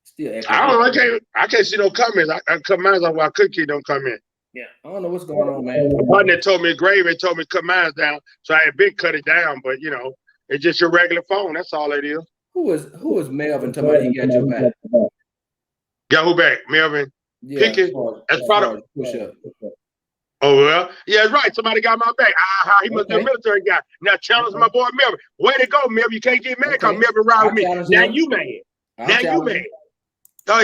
Still echoing. I don't know. I can't see no comments. I cut mine off while Cookie don't come in. Yeah, I don't know what's going on, man. My partner told me to cut mine down, so I had been cut it down. But you know, it's just your regular phone. That's all it is. Who is Melvin talking about? He got your back. Got who back? Melvin. Yeah, Pickett. That's probably push up. Oh well, yeah, right. Somebody got my back. He must be a military guy. Now challenge my boy Melvin. Way to go, Melvin. You can't get mad because Melvin ride with me. Now you mad.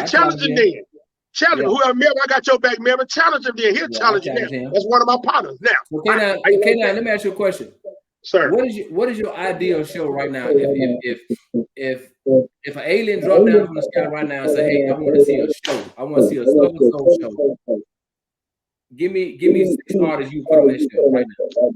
Challenge him then. Challenge him. Whoever Melvin, I got your back, Melvin. Challenge him then. He'll challenge you now. That's one of my partners now. Okay, now let me ask you a question. Sir. What is your ideal show right now? If an alien dropped down from the sky right now and say, "Hey, I want to see a show. I want to see a so show." Give me 6 artists you put on that show right now.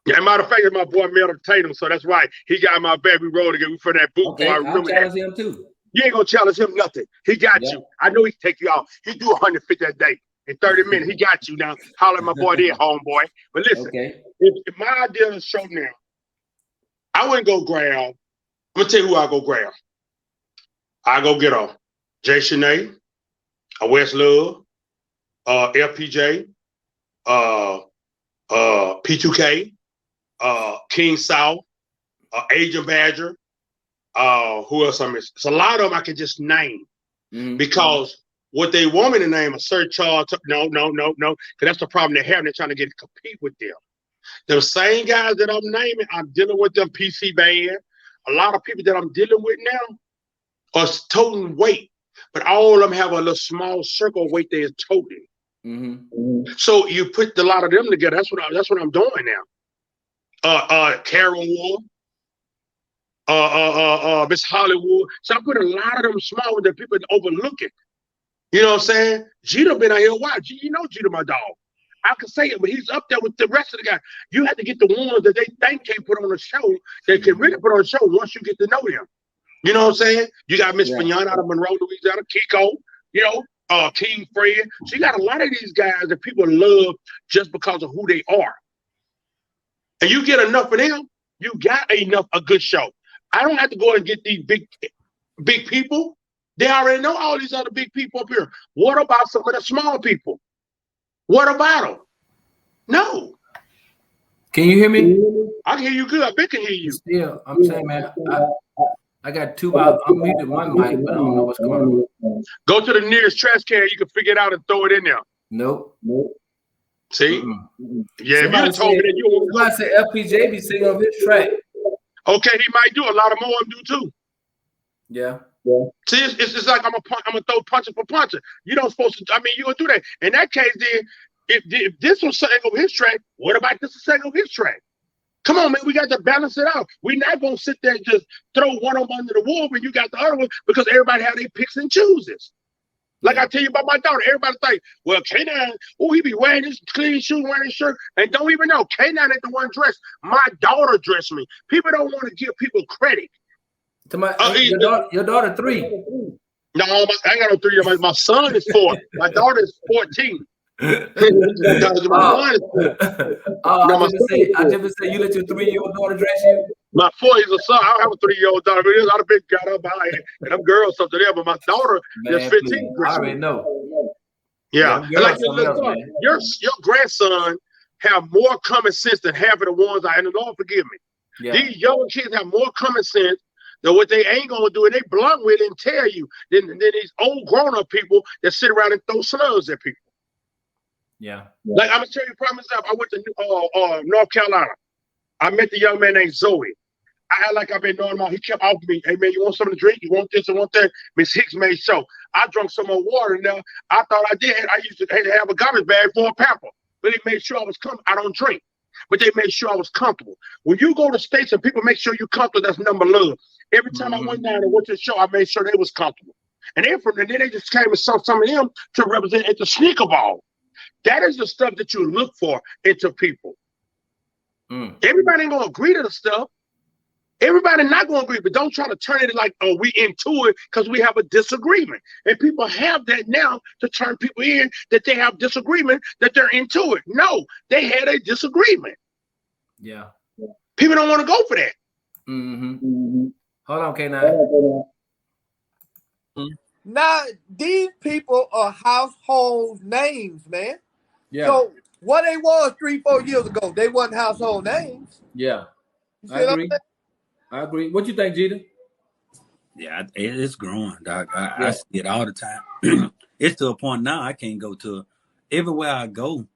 Yeah, matter of fact, it's my boy Melvin Tatum, so that's right. He got my back. We rolled together for that boot. Okay, I'll challenge him too. You ain't gonna challenge him nothing. He got you. I know he can take you out. He do 150 a day in 30 minutes. He got you now. Holler at my boy there, homeboy. But listen, if my idea is show now, I wouldn't go grab. I'm gonna tell you who I go grab. I go get a Jay Shanae, a Westlove, LPJ, P2K, King South, Agent Badger. Who else I miss? It's a lot of them I can just name because what they want me to name a surcharge. No. Because that's the problem they're having. They're trying to get to compete with them. The same guys that I'm naming, I'm dealing with them. PC Band. A lot of people that I'm dealing with now are toting weight, but all of them have a little small circle of weight they're toting. So you put a lot of them together. That's what I'm doing now. Carol Ward, Miss Hollywood. So I put a lot of them small that people overlooking. You know what I'm saying? Jeter been out here a while. You know Jeter, my dog. I can say it, but he's up there with the rest of the guys. You have to get the ones that they think can put on the show. They can really put on the show once you get to know them. You know what I'm saying? You got Miss Fagnon out of Monroe, Louisiana, Kiko, you know, King Fred. So you got a lot of these guys that people love just because of who they are. And you get enough of them, you got a good show. I don't have to go and get these big people. They already know all these other big people up here. What about some of the small people? What about them? No. Can you hear me? I can hear you good. I can hear you. Still, I'm saying, man, I got two out. I'm muted my mic, but I don't know what's going on. Go to the nearest trash can. You can figure it out and throw it in there. Nope. See? Yeah, if you told me that you were. I said FPJ be singing on his track. Okay, he might do. A lot of more of them do too. Yeah. See, it's like I'm gonna throw puncher for puncher. You don't supposed to. I mean, you gonna do that. In that case, then, if this was something over his track, what about this was something over his track? Come on, man, we got to balance it out. We're not gonna sit there and just throw one of them under the wall when you got the other one because everybody have their picks and chooses. Like I tell you about my daughter, everybody think, well, K9, he be wearing his clean shoes, wearing his shirt, and don't even know K9 ain't the one dressed. My daughter dressed me. People don't want to give people credit. To my your daughter 3. No, I ain't got no 3 years. My son is 4. My daughter is 14. My son is 4. I just say you let your 3-year-old daughter dress you. My 4 is a son. I don't have a 3-year-old daughter. But I'd have been got up behind it. And them girls something there. But my daughter is 15. I already know. Yeah. Like your grandson have more common sense than half of the ones and the Lord forgive me. Yeah. These young kids have more common sense than what they ain't gonna do, and they blunt with it and tell you than these old grown-up people that sit around and throw slugs at people. Yeah. Like I'm gonna tell you, promise up. I went to North Carolina. I met the young man named Zoe. I had like I've been knowing him. He kept offering me, hey man, you want something to drink? You want this and want that? Miss Hicks made sure. I drank some more water now. I thought I did. I used to have a garbage bag for a pamper. But they made sure I was comfortable. I don't drink, but they made sure I was comfortable. When you go to states and people make sure you're comfortable, that's number love. Every time I went down and went to the show, I made sure they was comfortable. And then they just came and saw some of them to represent at the sneaker ball. That is the stuff that you look for into people. Everybody ain't gonna agree to the stuff. Everybody not gonna agree, but don't try to turn it like, oh, we into it because we have a disagreement. And people have that now to turn people in that they have disagreement, that they're into it. No, they had a disagreement. Yeah. People don't want to go for that. Hold on, K9. Now, these people are household names, man. Yeah. So what they was 3-4 years ago, they wasn't household names. Yeah. You see I agree. I agree. What you think, Jeter? Yeah, it's growing, dog. I see it all the time. It's to a point now I can't go to everywhere I go.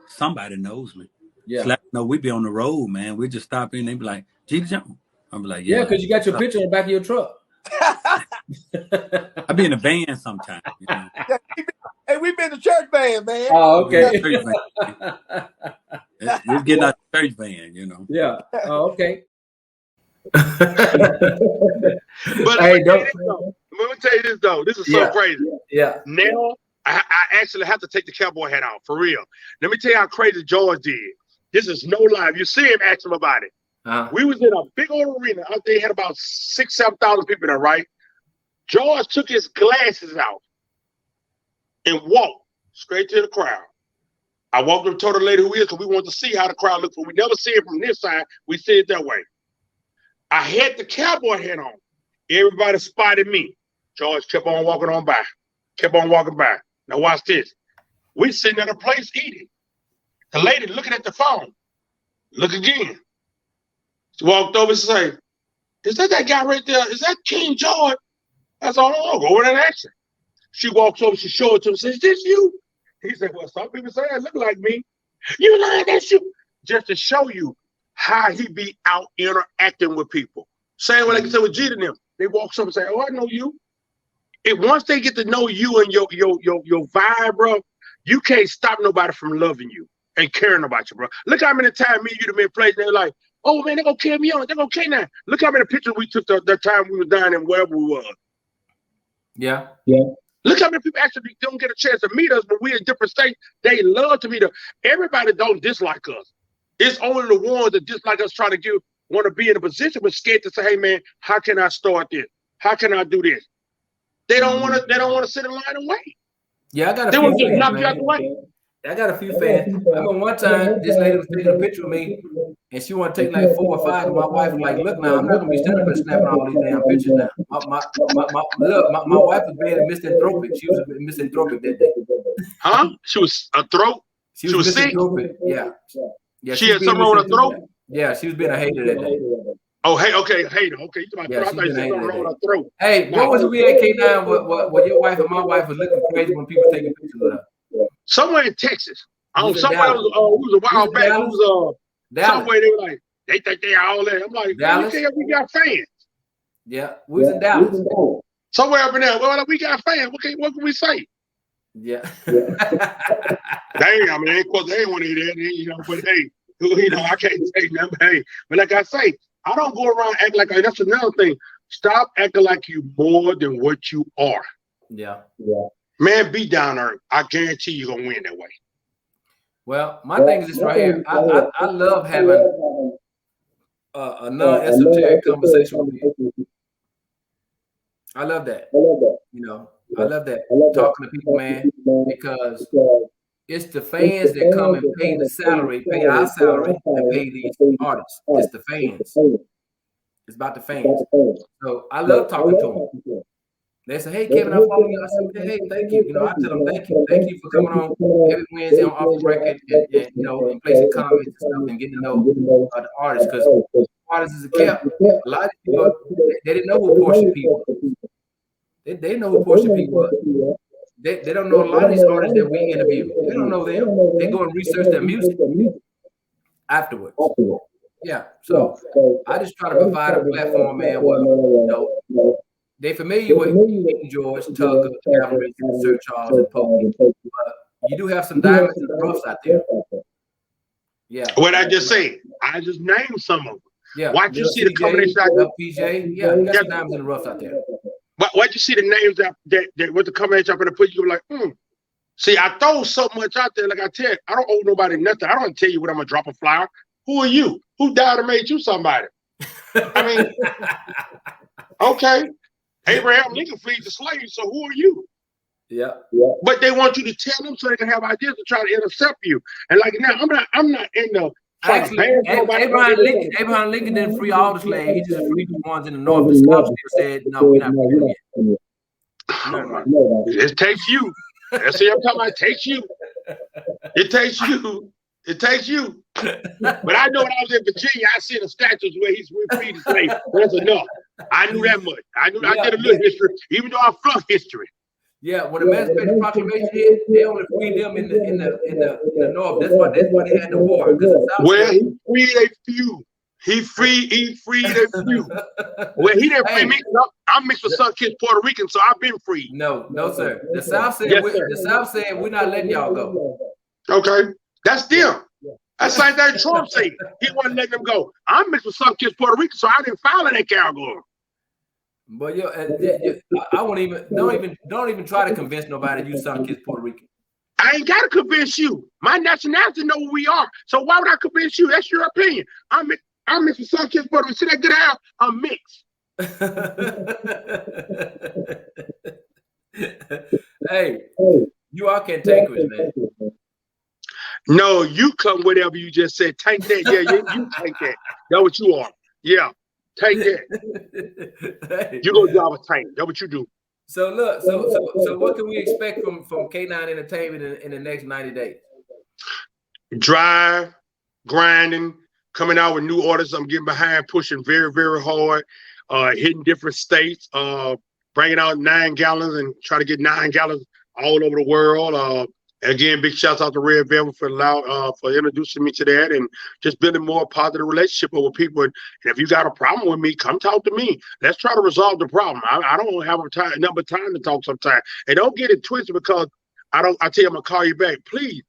Somebody knows me. Yeah. Like, no, we be on the road, man. We just stop in. They be like, Jeter Jones. I'm like, yeah, because you got your picture on the back of your truck. I be in a band sometimes. You know? Hey, we been the church band, man. Oh, okay. We're getting out the church van, you know. Yeah. Oh, okay. But hey, let me tell you this though. This is so crazy. Yeah. Now I actually have to take the cowboy hat off for real. Let me tell you how crazy George did. This is no lie. You see him, ask him about it. We was in a big old arena. Out there had about 6,000-7,000 people there, right? George took his glasses out and walked straight to the crowd. I walked up and told the lady who he is because we wanted to see how the crowd looked. We never see it from this side. We see it that way. I had the cowboy hat on. Everybody spotted me. George kept on walking on by. Kept on walking by. Now watch this. We sitting at a place eating. The lady looking at the phone. Look again. She walked over and said, is that guy right there? Is that King George? That's all I know. Go over there and ask her. She walks over, she showed it to him, says, is this you? He said, well, some people say I look like me. You lying, that's you. Just to show you how he be out interacting with people. Same way like I said with Jeter and them. They walk up and say, oh, I know you. And once they get to know you and your vibe, bro, you can't stop nobody from loving you and caring about you, bro. Look how many times me and you have been playing, they're like, oh man, they're gonna kill me on. They're gonna kill now. Look how many pictures we took that time we were down in wherever we were. Yeah. Look how many people actually don't get a chance to meet us, but we're in different states. They love to meet us. Everybody don't dislike us. It's only the ones that dislike us trying to want to be in a position but scared to say, hey man, how can I start this? How can I do this? They don't want to. They don't want to sit in line and wait. Yeah, I got a they few want to fans, just knock man. you out the way. I got a few fans. I remember one time this lady was taking a picture of me, and she wanted to take like 4 or 5. And my wife was like, "Look now, I'm not gonna be standing up and snapping all these damn pictures now." My wife was being misanthropic. She was misanthropic that day. Huh? She was a throat. She was sick. Yeah. She had something wrong with her throat. Yeah, she was being a hater that day. Oh, hey, okay, hater. Okay, you talking about throat. I thought you said something wrong with her throat. Hey, what was we at K9? What your wife and my wife was looking crazy when people taking pictures of her? Somewhere in Texas. Somewhere it was a while back. It was somewhere they were like, they think they all there. I'm like, we got fans. Yeah, we was in Dallas. Somewhere up in there. Well, we got fans. What can we say? Yeah. Dang, I mean, of course they ain't want to hear that, you know, but hey, you know, I can't say nothing. Hey, but like I say, I don't go around acting like that's another thing. Stop acting like you more than what you are. Yeah. Man, be down there. I guarantee you're gonna win that way. Well, my thing is this right here. I love having a non-esoteric conversation with you. I love that. You know, I love that. Talking to people, man, because it's the fans that come and pay the salary, pay our salary, and pay these artists. It's the fans. It's about the fans. So I love talking to them. They say, "Hey, Kevin, I follow you." I say, "Hey, thank you." You know, I tell them, "Thank you for coming on every Wednesday on Off the Record, and you know, and placing comments and stuff, and getting to know the artists, because artists is a cap. A lot of people they didn't know who Portia P was. They know who Portia P was. They don't know a lot of these artists that we interview. They don't know them. They go and research their music afterwards. Yeah. So I just try to provide a platform, man, where you know they familiar with George, Tucker, Calvin, Sir Charles, and Pokey. But you do have some diamonds in the roughs out there. Yeah. What I just said, I just named some of them. Yeah. Why'd you see the combination? PJ. Yeah, you got some diamonds in the roughs out there. Why'd you see the names that with the combination I'm gonna put you like, See, I throw so much out there, like I tell you, I don't owe nobody nothing. I don't tell you what I'm gonna drop a flower. Who are you? Who died and made you somebody? I mean, okay. Abraham Lincoln freed the slaves, so who are you? Yeah. But they want you to tell them so they can have ideas to try to intercept you. And like now, I'm not in the actually Abraham Lincoln didn't free all the slaves. He just freed the ones in the north. The scholars said, "No, we're not free yet." It takes you. That's what I'm talking about. It takes you. It takes you. It takes you. But I know when I was in Virginia, I seen the statues where he's freed the slaves. That's enough. I knew that much. I did a little history, even though I flunked history. Yeah, when the Emancipation Proclamation hit, they only freed them in the north. That's why they had the war. Well, he freed a few. He freed a few. Well, he didn't free me. I'm mixed with some kids Puerto Rican, so I've been free. No, sir. The South said we're not letting y'all go. Okay, that's them. That's the same thing Trump said. He wasn't letting them go. I'm mixed with some kids Puerto Rican, so I didn't file in that category. But I won't even don't even try to convince nobody you some kids Puerto Rican. I ain't gotta convince you. My nationality know who we are. So why would I convince you? That's your opinion. I'm mixed with some kids Puerto Rican. See that good hair? I'm mixed. Hey, you are cantankerous, man. No, you come whatever you just said. Take that. Yeah, you take that. That's what you are. Yeah, take that. Hey, You go drive a tank. That's what you do. So look, so what can we expect from K9 Entertainment in the next 90 days? Drive, grinding, coming out with new orders. I'm getting behind, pushing very, very hard, hitting different states, bringing out 9 gallons and try to get 9 gallons all over the world. Again, big shouts out to Red Velvet for introducing me to that and just building more positive relationship with people. And if you got a problem with me, come talk to me. Let's try to resolve the problem. I don't have enough time to talk sometimes. And don't get it twisted because I tell you I'm gonna call you back. Please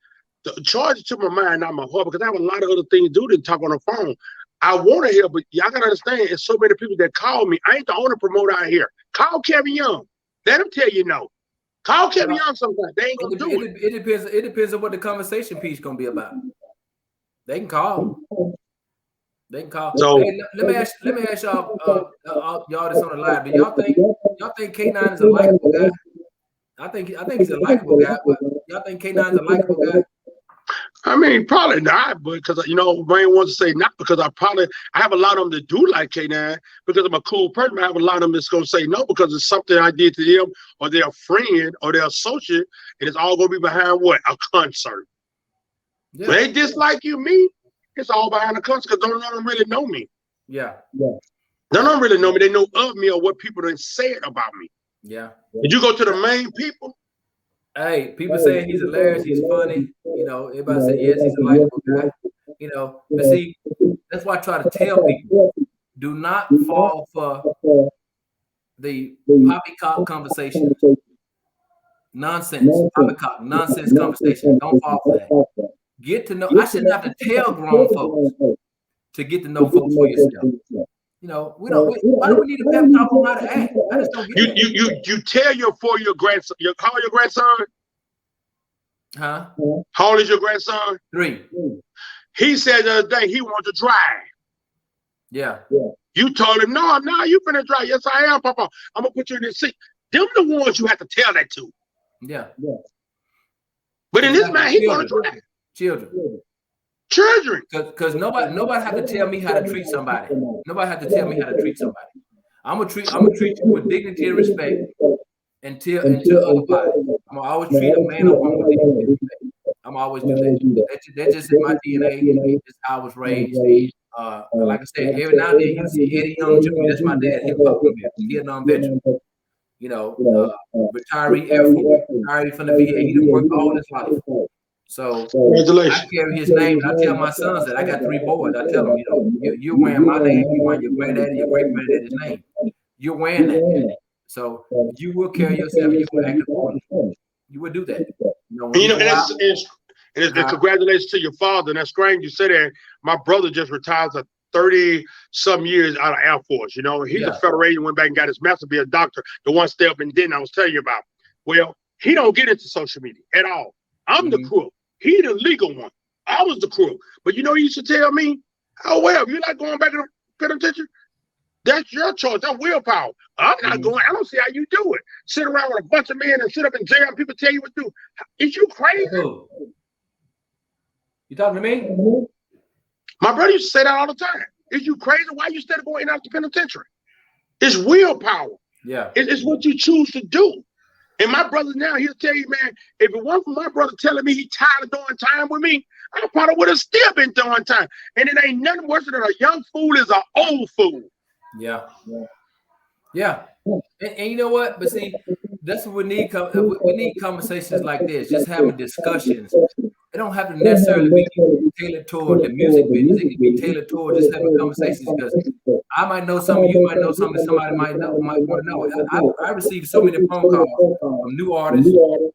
charge it to my mind, not my heart, because I have a lot of other things to do than talk on the phone. I want to hear, but y'all gotta understand, it's so many people that call me. I ain't the only promoter out here. Call Kevin Young. Let him tell you no. Call Kevin Young sometimes. They ain't gonna do it. It depends on what the conversation piece gonna be about. They can call. So hey, let me ask y'all, y'all that's on the live. Do y'all think K9 is a likable guy? I think he's a likable guy, but y'all think K9 is a likable guy? I mean, probably not, but because Wayne wants to say not because I have a lot of them that do like K9 because I'm a cool person. I have a lot of them that's gonna say no because it's something I did to them or their friend or their associate, and it's all gonna be behind what? A concert. Yeah. When they dislike me, it's all behind a concert because none of them really know me. Yeah. None of them really know me. They know of me or what people have said about me. Yeah. Did you go to the main people? Hey, people saying he's hilarious, he's funny. You know, everybody say yes, he's a likable guy. You know, but see, that's why I try to tell people: do not fall for the poppycock conversation, nonsense, poppycock, nonsense conversation. Don't fall for that. Get to know. I shouldn't have to tell grown folks to get to know folks for yourself. You know, we don't. Why do we need a pep talk on how to act? I just don't get it. You tell your 4-year grandson. How old your grandson? Huh? How old is your grandson? 3. He said the other day he wanted to drive. Yeah. You You told him, no, you finna drive. Yes, I am, Papa. I'm gonna put you in this seat. Them the ones you have to tell that to. Yeah. But in this man, he gonna drive. Children. Because nobody have to tell me how to treat somebody. Nobody have to tell me how to treat somebody. I'm gonna treat you with dignity and respect until otherwise. I'm gonna always treat a man or woman with dignity and respect. I'm always do that. That's just in my DNA. It's how I was raised. Like I said, every now and then you see Eddie Young Jr. That's my dad, hip hop Vietnam veteran. You know, retiree Air Force, retiree from the VA. He done worked all his life. So I carry his name, and I tell my sons that I got 3 boys. I tell them, you know, you're wearing my name, you're wearing your granddaddy, your great granddaddy's name. You're wearing that. So you will carry yourself, and you will act accordingly. You would do that. And congratulations to your father. And that's great. You said that my brother just retired at 30-some years out of Air Force. You know, he's a federal agent, went back and got his master, be a doctor. The one step and didn't I was telling you about. Well, he don't get into social media at all. I'm the crook. He the legal one. I was the crook. But you know, he used to tell me, oh, well, you're not going back to the penitentiary. That's your choice. That's willpower. I'm not going. I don't see how you do it. Sit around with a bunch of men and sit up in jail and people tell you what to do. Is you crazy? You talking to me? My brother used to say that all the time. Is you crazy? Why you instead of going out the penitentiary? It's willpower. Yeah. It's what you choose to do. And my brother now, he'll tell you, man, if it wasn't for my brother telling me he tired of doing time with me, I probably would have still been doing time. And it ain't nothing worse than a young fool is an old fool. Yeah. And you know what? But see, that's what we need. We need conversations like this, just having discussions. It don't have to necessarily be tailored toward the music business. It can be tailored toward just having conversations, because I might know something, you might know something, somebody might want to know. I received so many phone calls from new artists,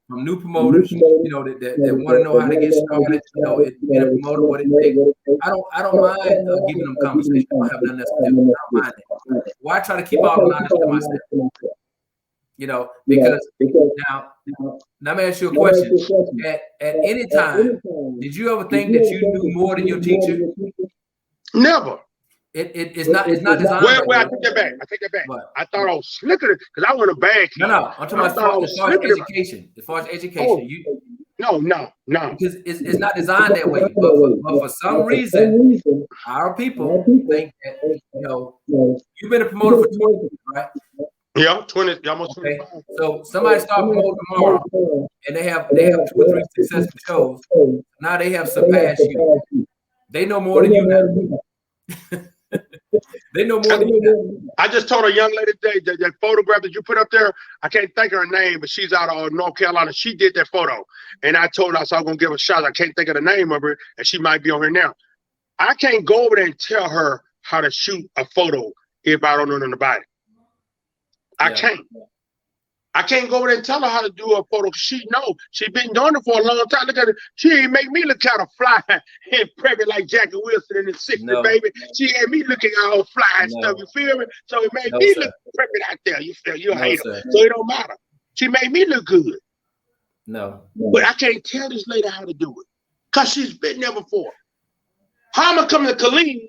from new promoters, you know, that want to know how to get started, you know, being a promoter, what it takes. I don't mind giving them conversations. I don't have nothing else to do. I don't mind it. Well, I try to keep all the knowledge to myself. You know, because now let me ask you a question. At any time, did you ever think that you knew more than your teacher? Never. It's not designed. Well, I take that back. What? I thought I was slicker because I went a bad kid. No. I'm talking about as far as education. As far as education, No. Because it's not designed that way. But for some reason, our people think that, you know, you've been a promoter for 20 years, right? Yeah, 20, almost 20. Okay. So somebody start promoting tomorrow, and they have 2 or 3 successful shows. Now they have surpassed you. They know more than you now. They know more than you now. I just told a young lady today that photograph that you put up there, I can't think of her name, but she's out of North Carolina. She did that photo. And I told her, so I'm going to give her a shot. I can't think of the name of her, and she might be on here now. I can't go over there and tell her how to shoot a photo if I don't know nothing about it. I can't go over there and tell her how to do a photo. She been doing it for a long time. Look at it. She ain't make me look kind of fly and pregnant like Jackie Wilson in the 60s, baby. She had me looking all fly and stuff. You feel me? So it made me look pregnant out there. You feel? You hate her. So it don't matter. She made me look good. No. But I can't tell this lady how to do it because she's been there before. How am I coming to Killeen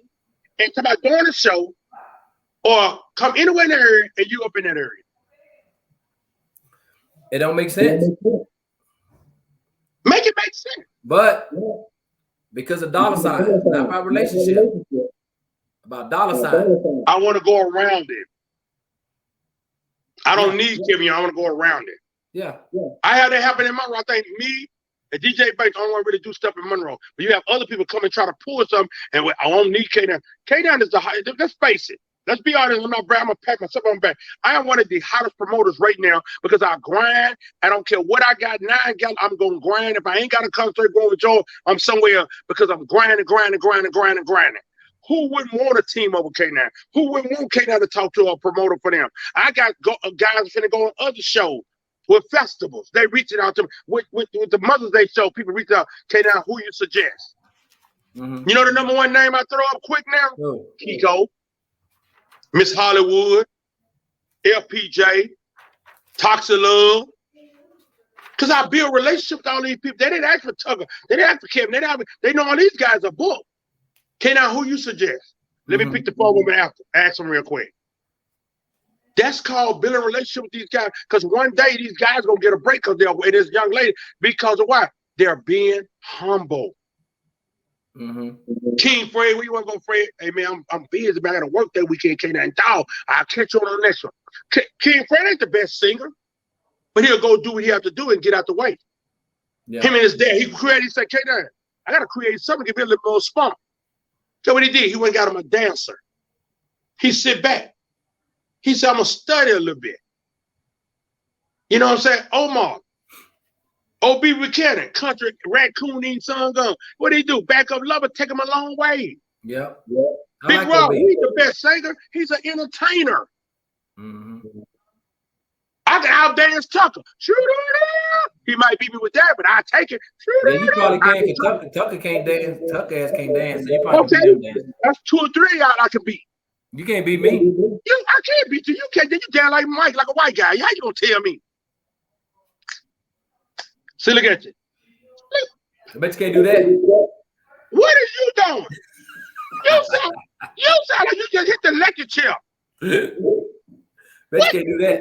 and come out doing a show, or come anywhere in the area and you up in that area? It don't make sense. Make it make sense. But because of dollar signs, not about relationship, about dollar signs. I want to go around it. I don't need Kevin. I want to go around it. Yeah. I had that happen in Monroe. I think me and DJ Banks don't want to really do stuff in Monroe. But you have other people come and try to pull something, and I don't need K-Down. K-Down is the high. Let's face it. Let's be honest. I'm not brand. I'm gonna pack myself on back. I am one of the hottest promoters right now because I grind. I don't care what I got. Now I'm gonna grind. If I ain't got to concentrate going with Joe, I'm somewhere because I'm grinding. Who wouldn't want a team over K-Down? Who wouldn't want K-Down to talk to a promoter for them? I got guys finna go on other shows with festivals. They reaching out to me with the Mother's Day show. People reach out. K-Down, who you suggest? Mm-hmm. You know the number one name I throw up quick now? Kiko. Miss Hollywood, LPJ, Toxic Love. Because I build relationships with all these people. They didn't ask for Tugger. They didn't ask for Kevin. They know all these guys are booked. K-Now, who you suggest? Let me pick the phone woman after. Ask them real quick. That's called building a relationship with these guys. Because one day these guys gonna get a break because they're with this young lady. Because of why? They're being humble. King Fred, where you want to go, Fred? Hey man, I'm busy, but I gotta work that weekend. Can't dog. I'll catch you on the next one. King Fred ain't the best singer, but he'll go do what he have to do and get out the way. Yeah. Him and his dad, he said, K9, I gotta create something to give me a little more spunk. So what he did, he went and got him a dancer. He sit back. He said, I'm gonna study a little bit. You know what I'm saying? Omar, O.B. Buchanan, country raccoon eating son gun. What did he do? Back up lover, take him a long way. Yeah. Big like Rob, he's the best singer. He's an entertainer. I can outdance Tucker. He might beat me with that, but I take it. Yeah, you probably can't. Tucker can't dance. Tucker ass can't dance. So you probably okay. That's 2 or 3 out I can beat. You can't beat me. I can't beat you. You can't. Then you down like Mike, like a white guy. How you gonna tell me? See, look at you. I bet you can't do that. What are you doing? You sound like you just hit the electric chair. Bet you can't do that.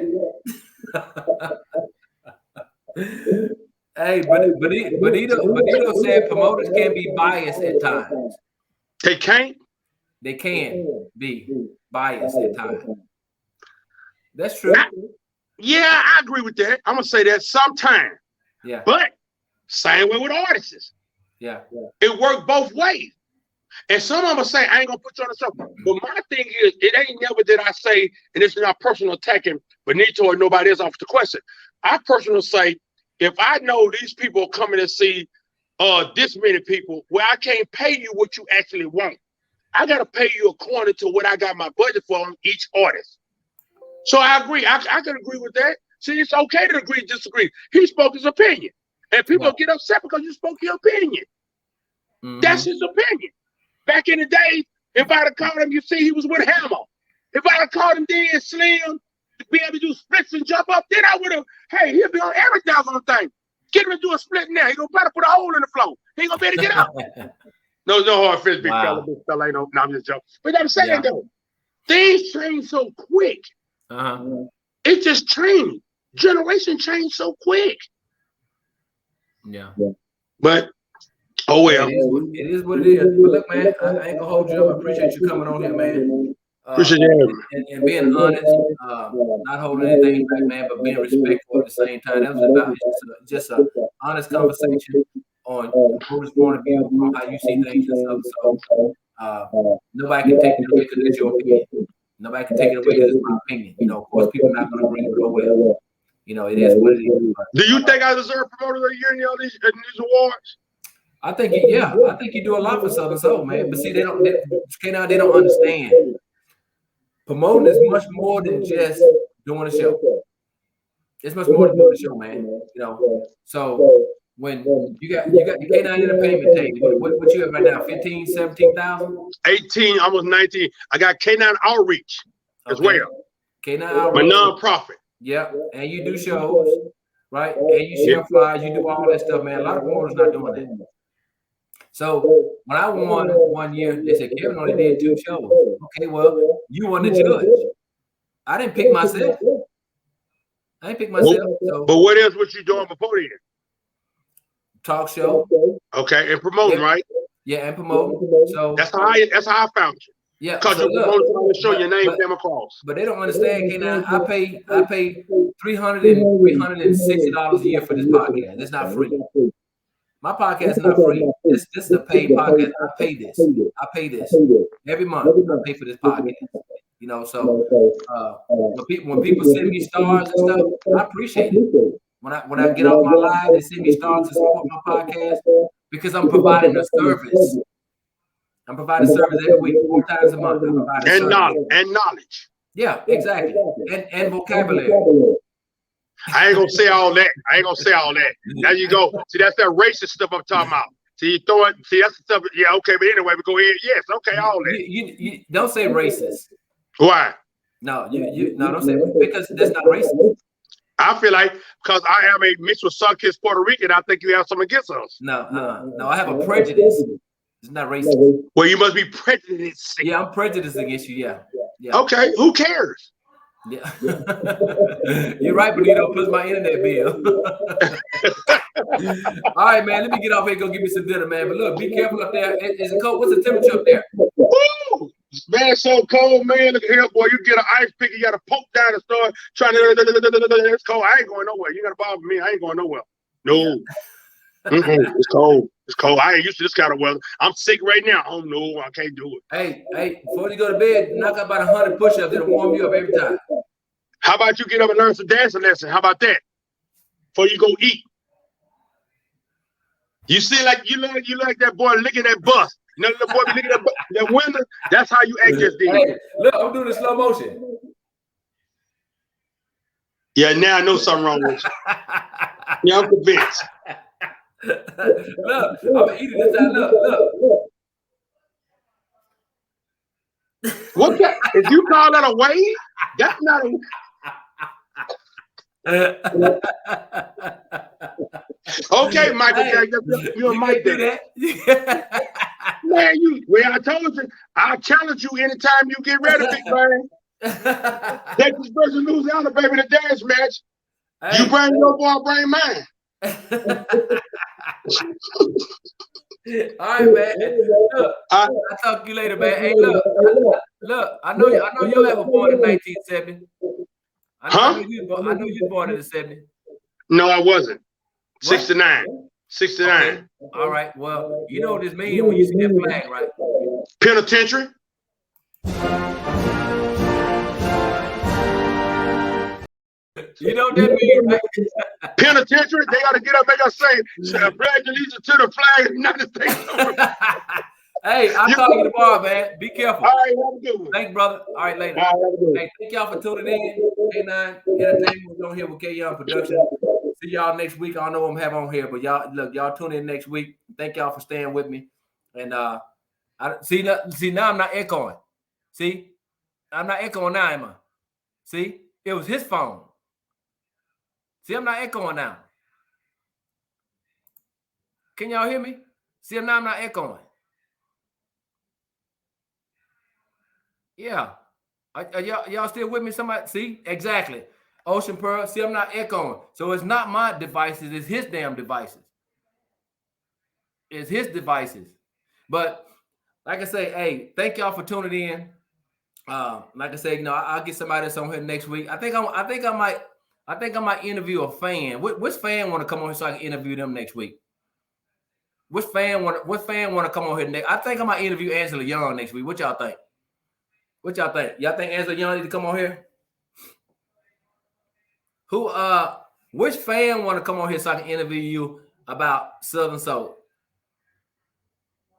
Hey, Benito said promoters can be biased at times. They can't? They can be biased at times. That's true. Yeah, I agree with that. I'm gonna say that sometime. Yeah. But same way with artists. Yeah. It worked both ways. And some of them say, I ain't gonna put you on the show. But my thing is, it ain't never did I say, and it's not personal attacking Benito or nobody else off the question. I personally say, if I know these people are coming to see this many people, where I can't pay you what you actually want, I gotta pay you according to what I got my budget for on each artist. So I agree. I can agree with that. See, it's okay to agree, disagree. He spoke his opinion. And people get upset because you spoke your opinion. That's his opinion. Back in the day, if I'd have called him, you see he was with Hammer. If I'd have called him then Slim to be able to do splits and jump up, then I would have, hey, he'll be on every doggone thing. Get him to do a split now. He gonna better put a hole in the floor. He ain't gonna be able to get out. No hard feelings, big fella. Big fella ain't no, I'm just joking. But I'm saying though, things change so quick. It just changed. Generation changed so quick. Yeah. But oh well. It is what it is. But look, man, I ain't gonna hold you up. I appreciate you coming on here, man. Appreciate you. And being honest, not holding anything back, man, but being respectful at the same time. That was about just an honest conversation on who's point of view, on how you see things and stuff. So nobody can take it away because it's your opinion. Nobody can take it away because it's my opinion. You know, of course, people are not gonna agree with it. Oh well. You know, it is what it is. Do you think I deserve Promoter of the Year in all these awards? I think you do a lot for Southern Soul, man. But see, they don't understand. Promoting is much more than just doing a show. It's much more than doing a show, man. You know, so when you got your K9 Entertainment table, what you have right now? 15, 17,000? 18, almost 19. I got K9 Outreach as well. K9 Outreach. My nonprofit. Yeah, and you do shows, right? And you share flyers, you do all that stuff, man. A lot of promoters not doing that. So when I won one year, they said Kevin only did 2 shows. Okay, well, you won the judge. I didn't pick myself. So, but what else was you doing before then? Talk show. Okay, and promoting, right? Yeah, and promoting. So that's how I found you. Yeah, because you're promoting to show your name came across. But they don't understand, K9. I pay $360 a year for this podcast. It's not free. My podcast is not free. This is a paid podcast. I pay this every month. I pay for this podcast. You know, so when people send me stars and stuff, I appreciate it. When I get off my live, they send me stars to support my podcast because I'm providing a service. I'm providing service every week, 4 times a month. And knowledge. Yeah, exactly. And vocabulary. I ain't gonna say all that. Now you go. See, that's that racist stuff I'm talking about. See, you throw it. See, that's the stuff. Yeah, okay, but anyway, we go ahead. Yes, okay, all that. You don't say racist. Why? No, no, don't say it, because that's not racist. I feel like because I am a mixed with Sunkist Puerto Rican, I think you have something against us. No, I have a prejudice. It's not racist. Well, you must be prejudiced. Yeah, I'm prejudiced against you. Yeah. Okay, who cares? Yeah. You're right, Benito. Plus my internet bill. All right, man. Let me get off here and go get me some dinner, man. But look, be careful up there. Is it cold? What's the temperature up there? Woo! Man, it's so cold, man. Look at here, boy. You get an ice pick, you got to poke down and start trying to. It's cold. I ain't going nowhere. You got to bother me. I ain't going nowhere. No. It's cold. It's cold. I ain't used to this kind of weather. I'm sick right now. Oh no, I can't do it. Hey, before you go to bed, knock out about 100 push-ups. It'll warm you up every time. How about you get up and learn some dancing lesson? How about that? Before you go eat. You see, like you like that boy licking that bus. You know the boy be licking that window. That's how you act just then. Hey, look, I'm doing the slow motion. Yeah, now I know something wrong with you. Yeah, I'm convinced. Look, I'm gonna eat it this time. Look. What that? If you call that a wave, that's not a. Okay, Michael, Hey, you're a Mike do there. that. Man, I told you, I'll challenge you anytime you get ready, big man. Texas versus Louisiana, baby, the dance match. Hey. You bring your boy, bring mine. All right, man. Look, I'll talk to you later, man. Hey, look. I know you ever born in 1970. I know you were born in the 70s. No, I wasn't. What? 69. 69. Okay. All right. Well, you know what this means when you see that flag, right? Penitentiary. You know what that means, right? Penitentiary. They got to get up, make us say, pledge allegiance to the flag of the United States. Hey, I'll call you tomorrow, man. Be careful. All right, have a good one. Thanks, brother. All right, later. All right, have a good one. Hey, thank y'all for tuning in. K9 Entertainment was on here with K Young Production. See y'all next week. I don't know what I'm having on here, but y'all tune in next week. Thank y'all for staying with me. And I see now I'm not echoing. See, I'm not echoing now, am I? See, it was his phone. See, I'm not echoing now. Can y'all hear me? See, now I'm not echoing. Yeah. Are y'all still with me? Somebody see? Exactly. Ocean Pearl. See, I'm not echoing. So it's not my devices, it's his damn devices. It's his devices. But like I say, hey, thank y'all for tuning in. Like I say, I'll get somebody that's on here next week. I think I might interview a fan. Which fan want to come on here so I can interview them next week? Which fan want to come on here next? I think I might interview Angela Young next week. What y'all think? What y'all think? Y'all think Angela Young need to come on here? Which fan want to come on here so I can interview you about Southern Soul?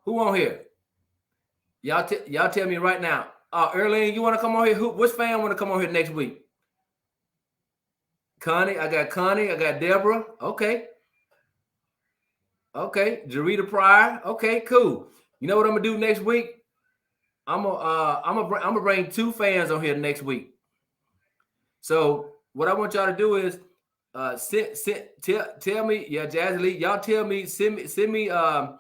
Who on here? Y'all tell me right now. Earlier, you want to come on here? Which fan want to come on here next week? Connie, I got Deborah. Okay. Jarita Pryor. Okay, cool. You know what I'm gonna do next week? I'm gonna bring two fans on here next week. So what I want y'all to do is tell me, Jazzy Lee, y'all tell me, send me a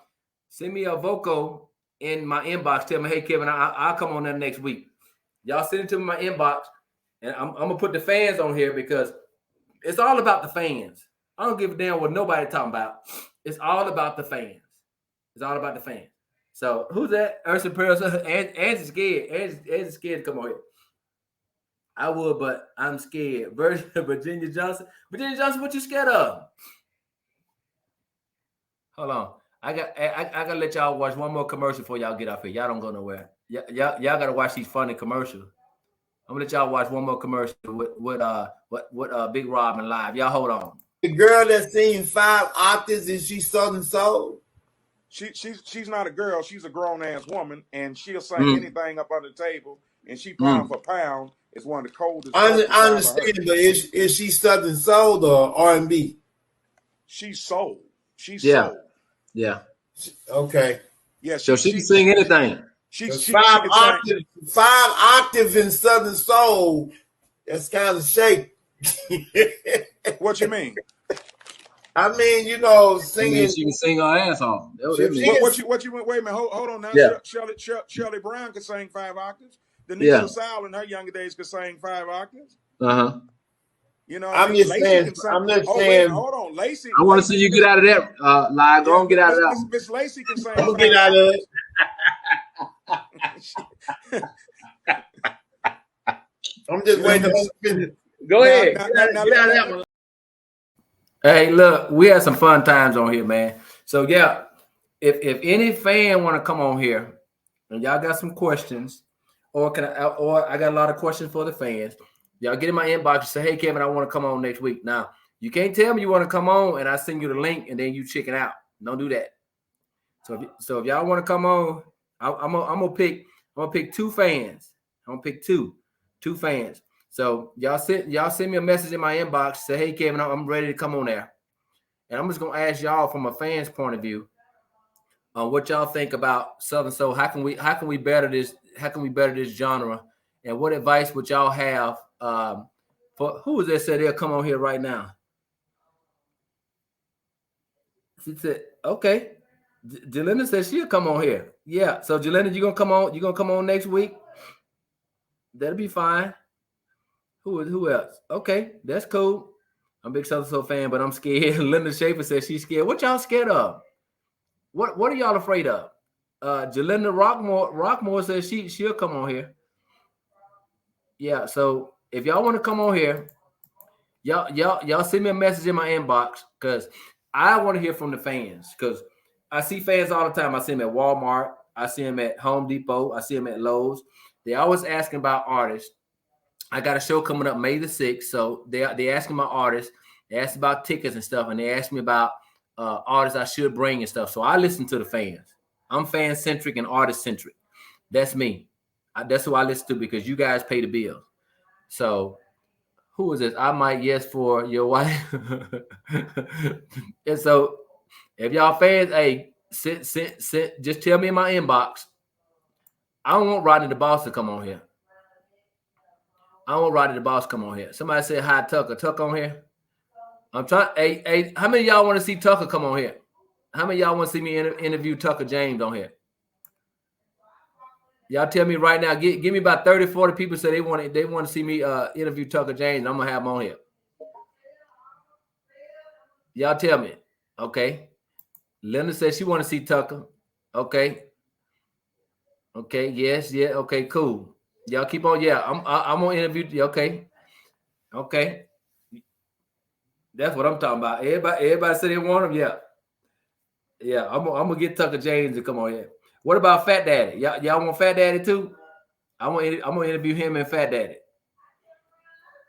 vocal in my inbox. Tell me, hey Kevin, I'll come on there next week. Y'all send it to me in my inbox, and I'm gonna put the fans on here because it's all about the fans. I don't give a damn what nobody talking about. It's all about the fans. It's all about the fans. So who's that? Ursa Pearl. Angie's scared. Angie's scared to come on here. I would, but I'm scared. Virginia Johnson. Virginia Johnson, what you scared of? Hold on. I gotta let y'all watch one more commercial before y'all get off here. Y'all don't go nowhere. Y'all gotta watch these funny commercials. I'm gonna let y'all watch one more commercial with Big Robin live. Y'all hold on. The girl that sings 5 octaves, is she Southern Soul? She's not a girl. She's a grown ass woman, and she'll sing anything up on the table. And she pound for pound is one of the coldest. I understand, but is she Southern Soul or R&B? She's soul. She's soul. Yeah. Okay. Yeah. So she can sing anything. She's 5 octaves in Southern Soul. That's kind of shaky. What you mean? I mean, you know, singing. She can sing her ass off. What you went? Wait a minute. Hold on now. Yeah. Shirley Brown could sing 5 octaves. Denise LaSalle in her younger days could sing 5 octaves. You know, I'm just saying. Hold on, Lacey. I want to see you get out of that. Live, go and get out of that. Miss Lacey can sing. I'm gonna get out of it. I'm just waiting. Go ahead. Get out of that one. Hey, look, we had some fun times on here, man. So yeah, if any fan want to come on here, and y'all got some questions, or I got a lot of questions for the fans. Y'all get in my inbox and say, hey, Kevin, I want to come on next week. Now, you can't tell me you want to come on and I send you the link and then you chicken out. Don't do that. So if y'all want to come on, I'm gonna pick 2 fans. I'm gonna pick two fans. So y'all send me a message in my inbox. Say, hey, Kevin, I'm ready to come on there. And I'm just gonna ask y'all from a fan's point of view on what y'all think about Southern Soul. How can we better this? How can we better this genre? And what advice would y'all have for who is that said they'll come on here right now? She said, okay. Jelena said she'll come on here. Yeah. So Jelena, you gonna come on? You gonna come on next week? That'll be fine. Who else? Okay, that's cool. I'm a big Southern Soul fan, but I'm scared. Linda Schaefer says she's scared. What y'all scared of? What are y'all afraid of? Jelena Rockmore says she'll come on here. Yeah, so if y'all want to come on here, y'all send me a message in my inbox because I want to hear from the fans because I see fans all the time. I see them at Walmart. I see them at Home Depot. I see them at Lowe's. They always asking about artists. I got a show coming up May the 6th. So they asking about artists. They ask about tickets and stuff. And they ask me about artists I should bring and stuff. So I listen to the fans. I'm fan-centric and artist-centric. That's me. That's who I listen to because you guys pay the bills. So who is this? I might yes for your wife. And so if y'all fans, hey, just tell me in my inbox. I don't want Rodney the Boss to come on here. I don't want Rodney the Boss to come on here. Somebody said hi, Tucker. Tucker on here. I'm trying. Hey, how many of y'all want to see Tucker come on here? How many of y'all want to see me interview Tucker James on here? Y'all tell me right now. Give me about 30, 40 people say they want to see me interview Tucker James. I'm gonna have him on here. Y'all tell me. Okay. Linda says she want to see Tucker. Okay. Okay. Yes. Yeah. Okay. Cool. Y'all keep on. Yeah. I'm gonna interview. Okay. Okay. That's what I'm talking about. Everybody said they want him. Yeah. Yeah. I'm gonna get Tucker James to come on here. What about Fat Daddy? Y'all want Fat Daddy too? I'm gonna interview him and Fat Daddy.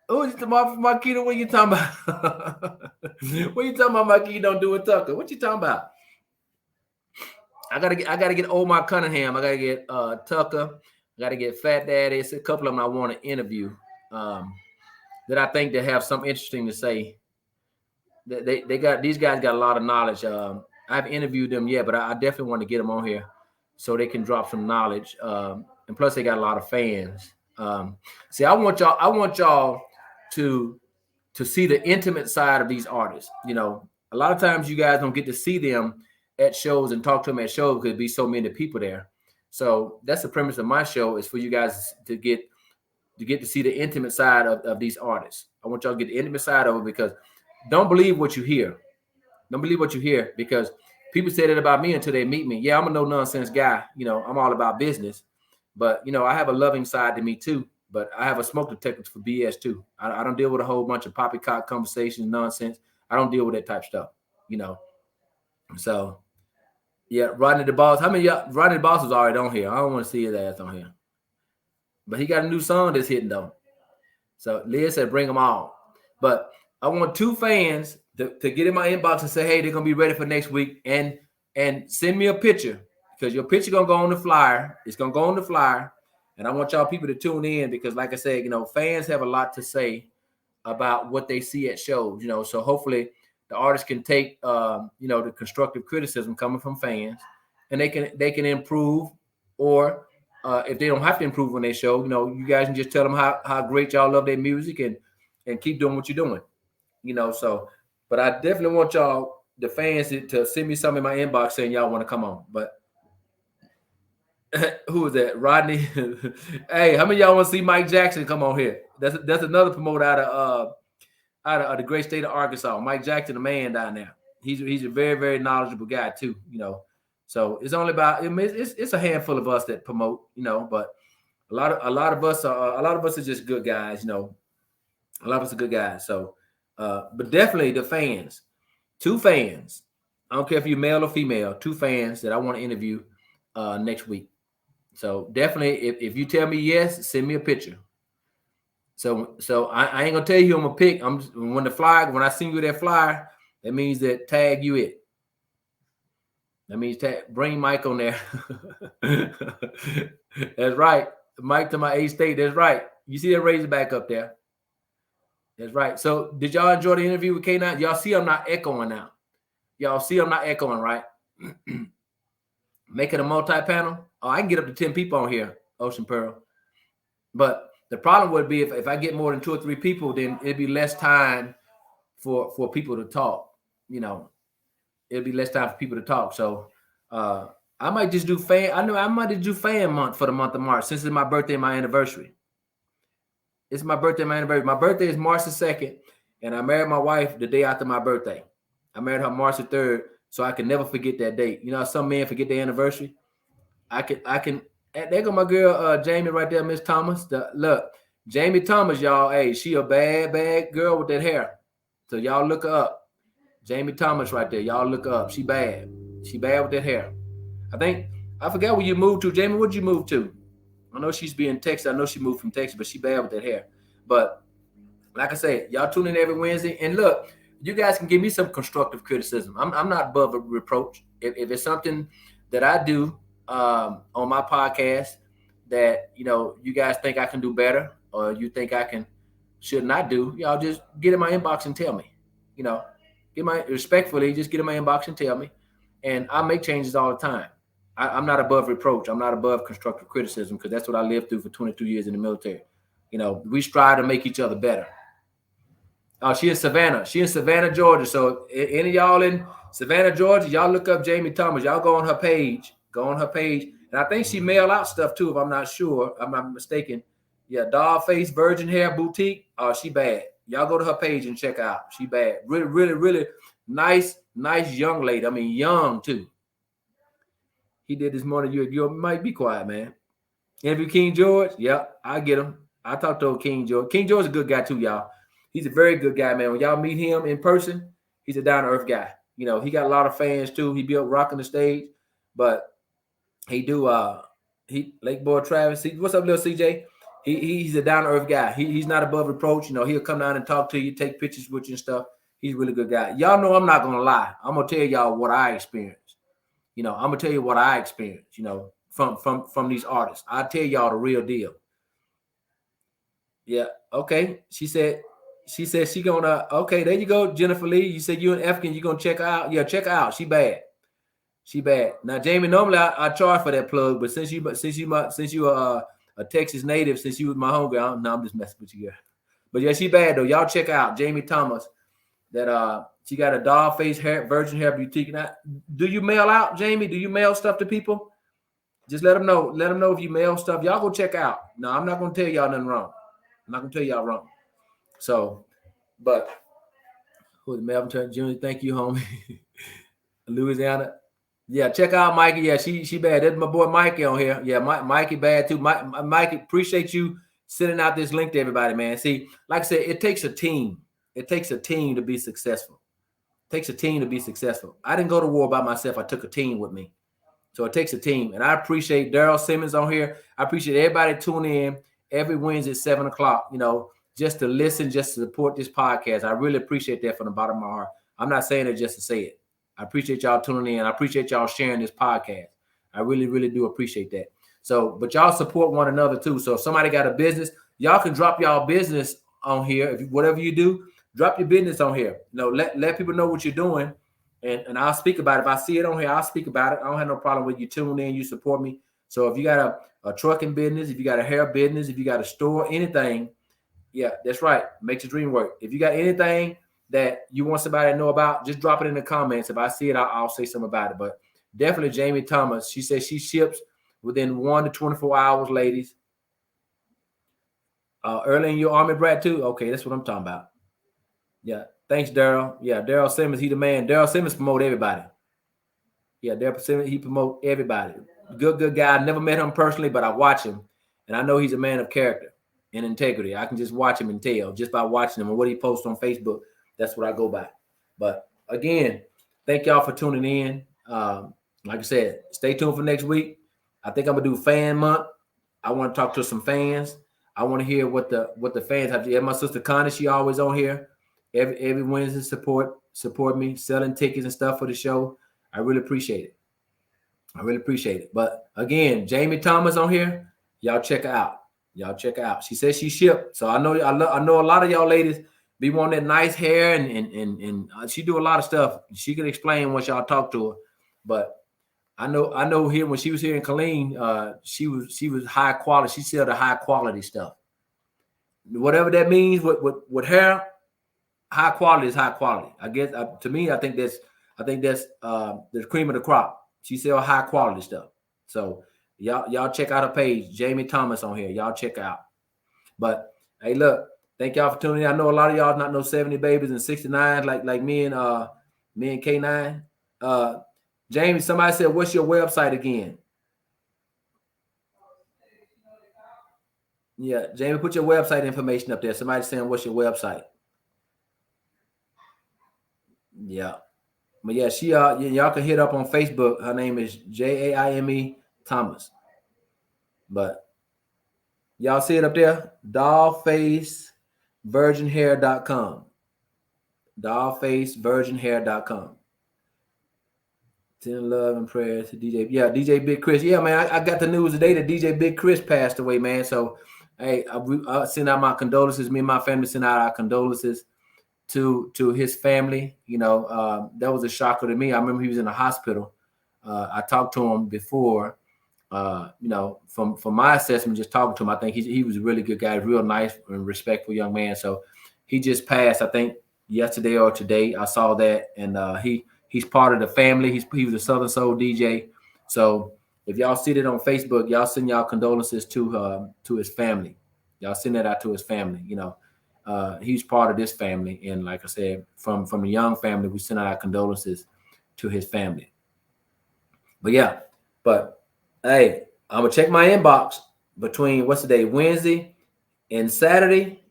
Oh, it's Marquita. What you talking about? What you talking about, Marquita? Don't do it, Tucker. What you talking about? I gotta get Omar Cunningham. I gotta get Tucker. I gotta get Fat Daddy. It's a couple of them I want to interview that I think they have something interesting to say. These guys got a lot of knowledge. I haven't interviewed them yet, but I definitely want to get them on here so they can drop some knowledge. And plus, they got a lot of fans. See, I want y'all to see the intimate side of these artists. You know, a lot of times you guys don't get to see them at shows and talk to them at shows because there'd be so many people there. So that's the premise of my show is for you guys to get to see the intimate side of these artists. I want y'all to get the intimate side of it because don't believe what you hear. Don't believe what you hear because people say that about me until they meet me. Yeah, I'm a no-nonsense guy. You know, I'm all about business. But, you know, I have a loving side to me too. But I have a smoke detector for BS too. I don't deal with a whole bunch of poppycock conversations, nonsense. I don't deal with that type of stuff, you know. So, yeah, Rodney the Boss. How many y'all? Rodney the Boss was already on here. I don't want to see his ass on here. But he got a new song that's hitting though. So Liz said bring them all. But I want 2 fans to get in my inbox and say, hey, they're going to be ready for next week. And send me a picture because your picture going to go on the flyer. It's going to go on the flyer. And I want y'all people to tune in because, like I said, you know, fans have a lot to say about what they see at shows, you know. So hopefully the artists can take, you know, the constructive criticism coming from fans and they can improve or if they don't have to improve on their show, you know, you guys can just tell them how great y'all love their music and keep doing what you're doing, you know. So But I definitely want y'all, the fans, to send me something in my inbox saying y'all want to come on. But who is that? Rodney. Hey, how many of y'all want to see Mike Jackson come on here? That's another promoter out of the great state of Arkansas. Mike Jackson, the man down there. He's a very, very knowledgeable guy too, you know. So it's only about, I mean, it's a handful of us that promote, you know, but a lot of us are just good guys, you know. A lot of us are good guys. So but definitely the fans, 2 fans. I don't care if you're male or female, 2 fans that I want to interview next week. So definitely, if you tell me yes, send me a picture. So I ain't gonna tell you who I'm gonna pick. When I send you that flyer, that means that tag you it. That means bring Mike on there. That's right. Mike to my A-State. That's right. You see that Razorback up there. That's right. So did y'all enjoy the interview with K9? Y'all see I'm not echoing now. Y'all see I'm not echoing, right? Make it a multi-panel. Oh, I can get up to 10 people on here, Ocean Pearl. But the problem would be if I get more than 2 or 3 people, then it'd be less time for people to talk. You know, it'd be less time for people to talk. So I might just do fan. I might just do fan month for the month of March, since it's my birthday and my anniversary. It's my birthday and my anniversary. My birthday is March the 2nd, and I married my wife the day after my birthday. I married her March the 3rd, so I can never forget that date. You know, some men forget their anniversary. I can. There go my girl Jamie right there, Miss Thomas. Look, Jamie Thomas, y'all. Hey, she a bad girl with that hair. So y'all look her up. Jamie Thomas right there. Y'all look her up. She bad. She bad with that hair. I forgot where you moved to. Jamie, where'd you move to? I know she's being Texas. I know she moved from Texas, but she bad with that hair. But like I said, y'all tune in every Wednesday. And look, you guys can give me some constructive criticism. I'm not above a reproach. If it's something that I do on my podcast that, you know, you guys think I can do better, or you think I should not do, y'all just get in my inbox and tell me. You know, respectfully, just get in my inbox and tell me. And I make changes all the time. I'm not above reproach. I'm not above constructive criticism, because that's what I lived through for 22 years in the military. You know, we strive to make each other better. Oh, she in Savannah. She in Savannah, Georgia. So any of y'all in Savannah, Georgia, y'all look up Jamie Thomas. Y'all go on her page. And I think she mail out stuff too, if I'm not sure. I'm not mistaken. Yeah, Doll Face Virgin Hair Boutique. Oh, she bad. Y'all go to her page and check out. She bad. Really, really, really nice young lady. I mean, young too. He did this morning. You might be quiet, man. Interview King George. Yep, I get him. I talked to King George. King George is a good guy too, y'all. He's a very good guy, man. When y'all meet him in person, he's a down-to-earth guy. You know, he got a lot of fans too. He be up rocking the stage, but he Lake Boy Travis. What's up, little CJ? He's a down-to-earth guy. He's not above reproach. You know, he'll come down and talk to you, take pictures with you and stuff. He's a really good guy. Y'all know I'm not gonna lie. I'm gonna tell y'all what I experienced. You know, I'm gonna tell you what I experienced, you know, from these artists. I'll tell y'all the real deal. Yeah, okay. She said she gonna, okay, there you go, Jennifer Lee. You said you and Efkin, you gonna check her out. Yeah, check her out. She bad. Now, Jamie, normally I charge for that plug, but since you are a Texas native, since you was my homegirl, no, I'm just messing with you, girl. But yeah, she bad though. Y'all check out Jamie Thomas. That she got a Doll Face hair, Virgin Hair Boutique. Now, do you mail out, Jamie? Do you mail stuff to people? Just let them know. Let them know if you mail stuff. Y'all go check out. No, I'm not gonna tell y'all nothing wrong. I'm not gonna tell y'all wrong. So, but who's Melvin Turner Jr.? Thank you, homie. Louisiana. Yeah, check out Mikey. Yeah, she bad. That's my boy Mikey on here. Yeah, Mikey bad too. Mikey, appreciate you sending out this link to everybody, man. See, like I said, it takes a team. It takes a team to be successful. I didn't go to war by myself. I took a team with me. So it takes a team. And I appreciate Daryl Simmons on here. I appreciate everybody tuning in every Wednesday at 7 o'clock, you know, just to listen, just to support this podcast. I really appreciate that from the bottom of my heart. I'm not saying it just to say it. I appreciate y'all tuning in. I appreciate y'all sharing this podcast. I really, really do appreciate that. So, but y'all support one another too. So if somebody got a business, y'all can drop y'all business on here. If whatever you do, drop your business on here. You know, let people know what you're doing, and I'll speak about it. If I see it on here, I'll speak about it. I don't have no problem with you tuning in. You support me. So if you got a trucking business, if you got a hair business, if you got a store, anything, yeah, that's right. Make your dream work. If you got anything that you want somebody to know about, just drop it in the comments. If I see it, I'll say something about it. But definitely Jamie Thomas. She says she ships within 1 to 24 hours, ladies. Early in your army, Brad, too? Okay, that's what I'm talking about. Yeah. Thanks, Daryl. Yeah, Daryl Simmons, he the man. Daryl Simmons promote everybody. Yeah, Daryl Simmons, he promote everybody. Good guy. I never met him personally, but I watch him, and I know he's a man of character and integrity. I can just watch him and tell just by watching him and what he posts on Facebook. That's what I go by. But again, thank y'all for tuning in. Like I said, stay tuned for next week. I think I'm gonna do fan month. I want to talk to some fans. I want to hear what the fans have to. Yeah, my sister Connie, she always on here. Every Wednesday support me, selling tickets and stuff for the show. I really appreciate it. I really appreciate it. But again, Jamie Thomas on here. Y'all check her out. Y'all check her out. She says she shipped. So I know a lot of y'all ladies be wanting that nice hair and she do a lot of stuff. She can explain once y'all talk to her. But I know here when she was here in Killeen, she was high quality. She sell the high quality stuff. Whatever that means with hair, high quality is high quality. I guess to me, I think that's the cream of the crop. She sell high quality stuff. So y'all check out her page, Jamie Thomas on here. Y'all check out. But hey, look, thank y'all for tuning in. I know a lot of y'all not know 70 babies and 69 like me and K9. Jamie, somebody said, what's your website again? Yeah, Jamie, put your website information up there. Somebody's saying, what's your website? Yeah. But yeah, she y'all can hit up on Facebook. Her name is Jaime Thomas. But y'all see it up there? Dollfacevirginhair.com. Dollfacevirginhair.com. Send love and prayers to DJ. Yeah, DJ Big Chris. Yeah, man, I got the news today that DJ Big Chris passed away, man. So, hey, I send out my condolences. Me and my family send out our condolences to his family. You know, that was a shocker to me. I remember he was in the hospital. I talked to him before. You know, from my assessment, just talking to him, I think he was a really good guy, real nice and respectful young man. So he just passed, I think, yesterday or today. I saw that, and he's part of the family. He was a Southern Soul DJ. So if y'all see that on Facebook, y'all send y'all condolences to his family. Y'all send that out to his family. You know, he's part of this family, and like I said, from the young family, we send out our condolences to his family. But yeah, hey, I'm gonna check my inbox between what's the day, Wednesday and Saturday.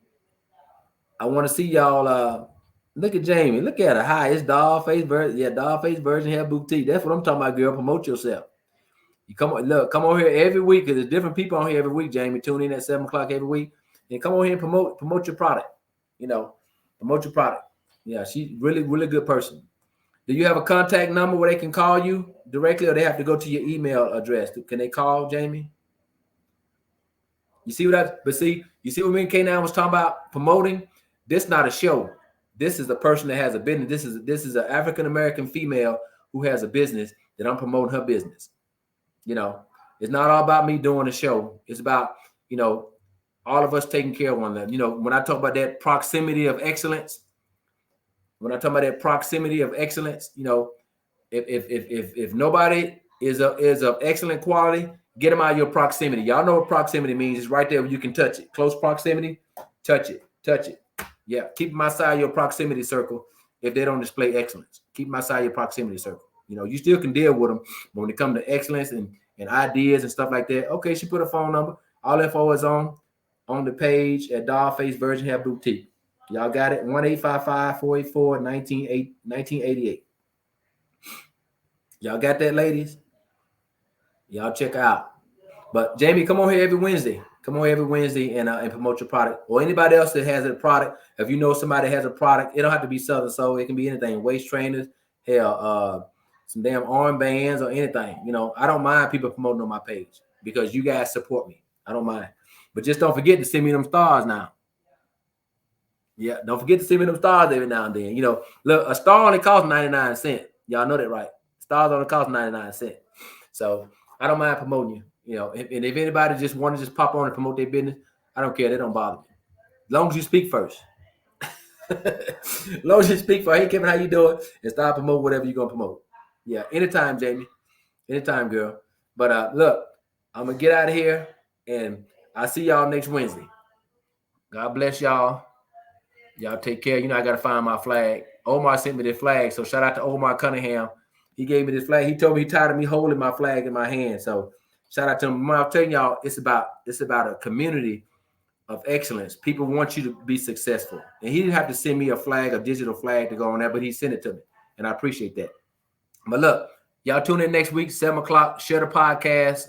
I want to see y'all. Look at Jamie. Look at her. Hi, it's Dollface Virgin. Yeah, Dollface Virgin Hair Boutique. That's what I'm talking about, girl. Promote yourself. You come on here every week because there's different people on here every week. Jamie, tune in at 7 o'clock every week, and come on here and promote your product. You know, promote your product. Yeah, she's really good person. Do you have a contact number where they can call you directly, or they have to go to your email address? Can they call Jamie? You see what you see what me and K9 was talking about promoting? This is not a show. This is a person that has a business. This is an African-American female who has a business that I'm promoting her business. You know, it's not all about me doing a show. It's about, you know, all of us taking care of one another. You know, when I talk about that proximity of excellence, you know, if nobody is of excellent quality, get them out of your proximity. Y'all know what proximity means. It's right there where you can touch it. Close proximity, touch it. Yeah, keep them outside your proximity circle if they don't display excellence. Keep them outside your proximity circle. You know, you still can deal with them, but when it comes to excellence and ideas and stuff like that, okay, she put a phone number. All info is on the page at Dollface Virgin Hair Boutique. Y'all got it? 1-855-484-1988. Y'all got that, ladies? Y'all check out. But Jamie, come on here every Wednesday. Come on every Wednesday and promote your product, or anybody else that has a product. If you know somebody has a product, it don't have to be Southern Soul. It can be anything. Waist trainers, hell, some damn armbands or anything. You know, I don't mind people promoting on my page because you guys support me. I don't mind. But just don't forget to send me them stars now. Yeah, don't forget to send me them stars every now and then. You know, look, a star only costs 99 cents. Y'all know that, right? Stars only cost 99 cents. So I don't mind promoting you. You know, and if anybody just want to just pop on and promote their business, I don't care. They don't bother me. As long as you speak first. As long as you speak for, hey, Kevin, how you doing? And start promote whatever you're going to promote. Yeah, anytime, Jamie. Anytime, girl. But look, I'm going to get out of here, and I'll see y'all next Wednesday. God bless y'all. Y'all take care. You know, I got to find my flag. Omar sent me this flag, so shout out to Omar Cunningham. He gave me this flag. He told me he tired of me holding my flag in my hand. So shout out to him. I'm telling y'all, it's about a community of excellence. People want you to be successful. And he didn't have to send me a flag, a digital flag to go on there, but he sent it to me. And I appreciate that. But look, y'all tune in next week, 7 o'clock. Share the podcast.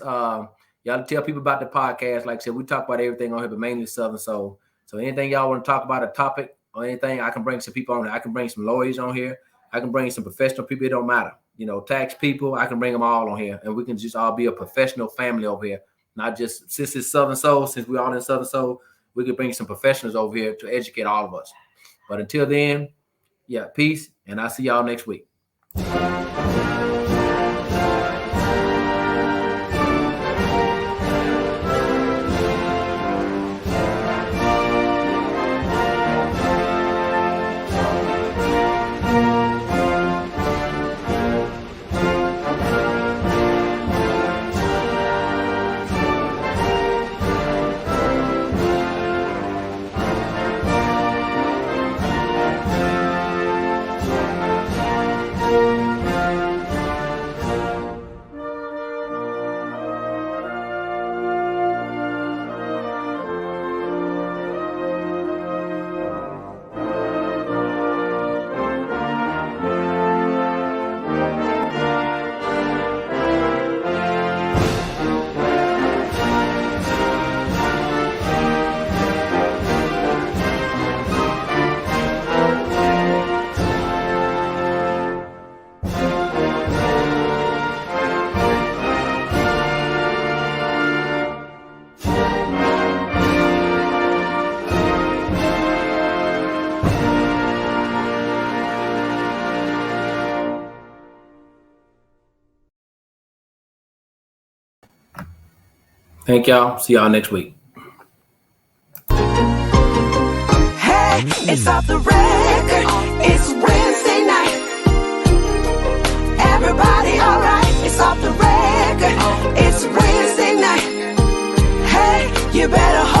Y'all tell people about the podcast. Like I said, we talk about everything on here, but mainly Southern Soul. So anything y'all want to talk about, a topic or anything, I can bring some people on here. I can bring some lawyers on here. I can bring some professional people. It don't matter. You know, tax people, I can bring them all on here. And we can just all be a professional family over here. Not just, since it's Southern Soul, since we're all in Southern Soul, we can bring some professionals over here to educate all of us. But until then, yeah, peace. And I'll see y'all next week. Thank y'all. See y'all next week. Hey, it's off the record. It's Wednesday night. Everybody alright? It's off the record. It's Wednesday night. Hey, you better hold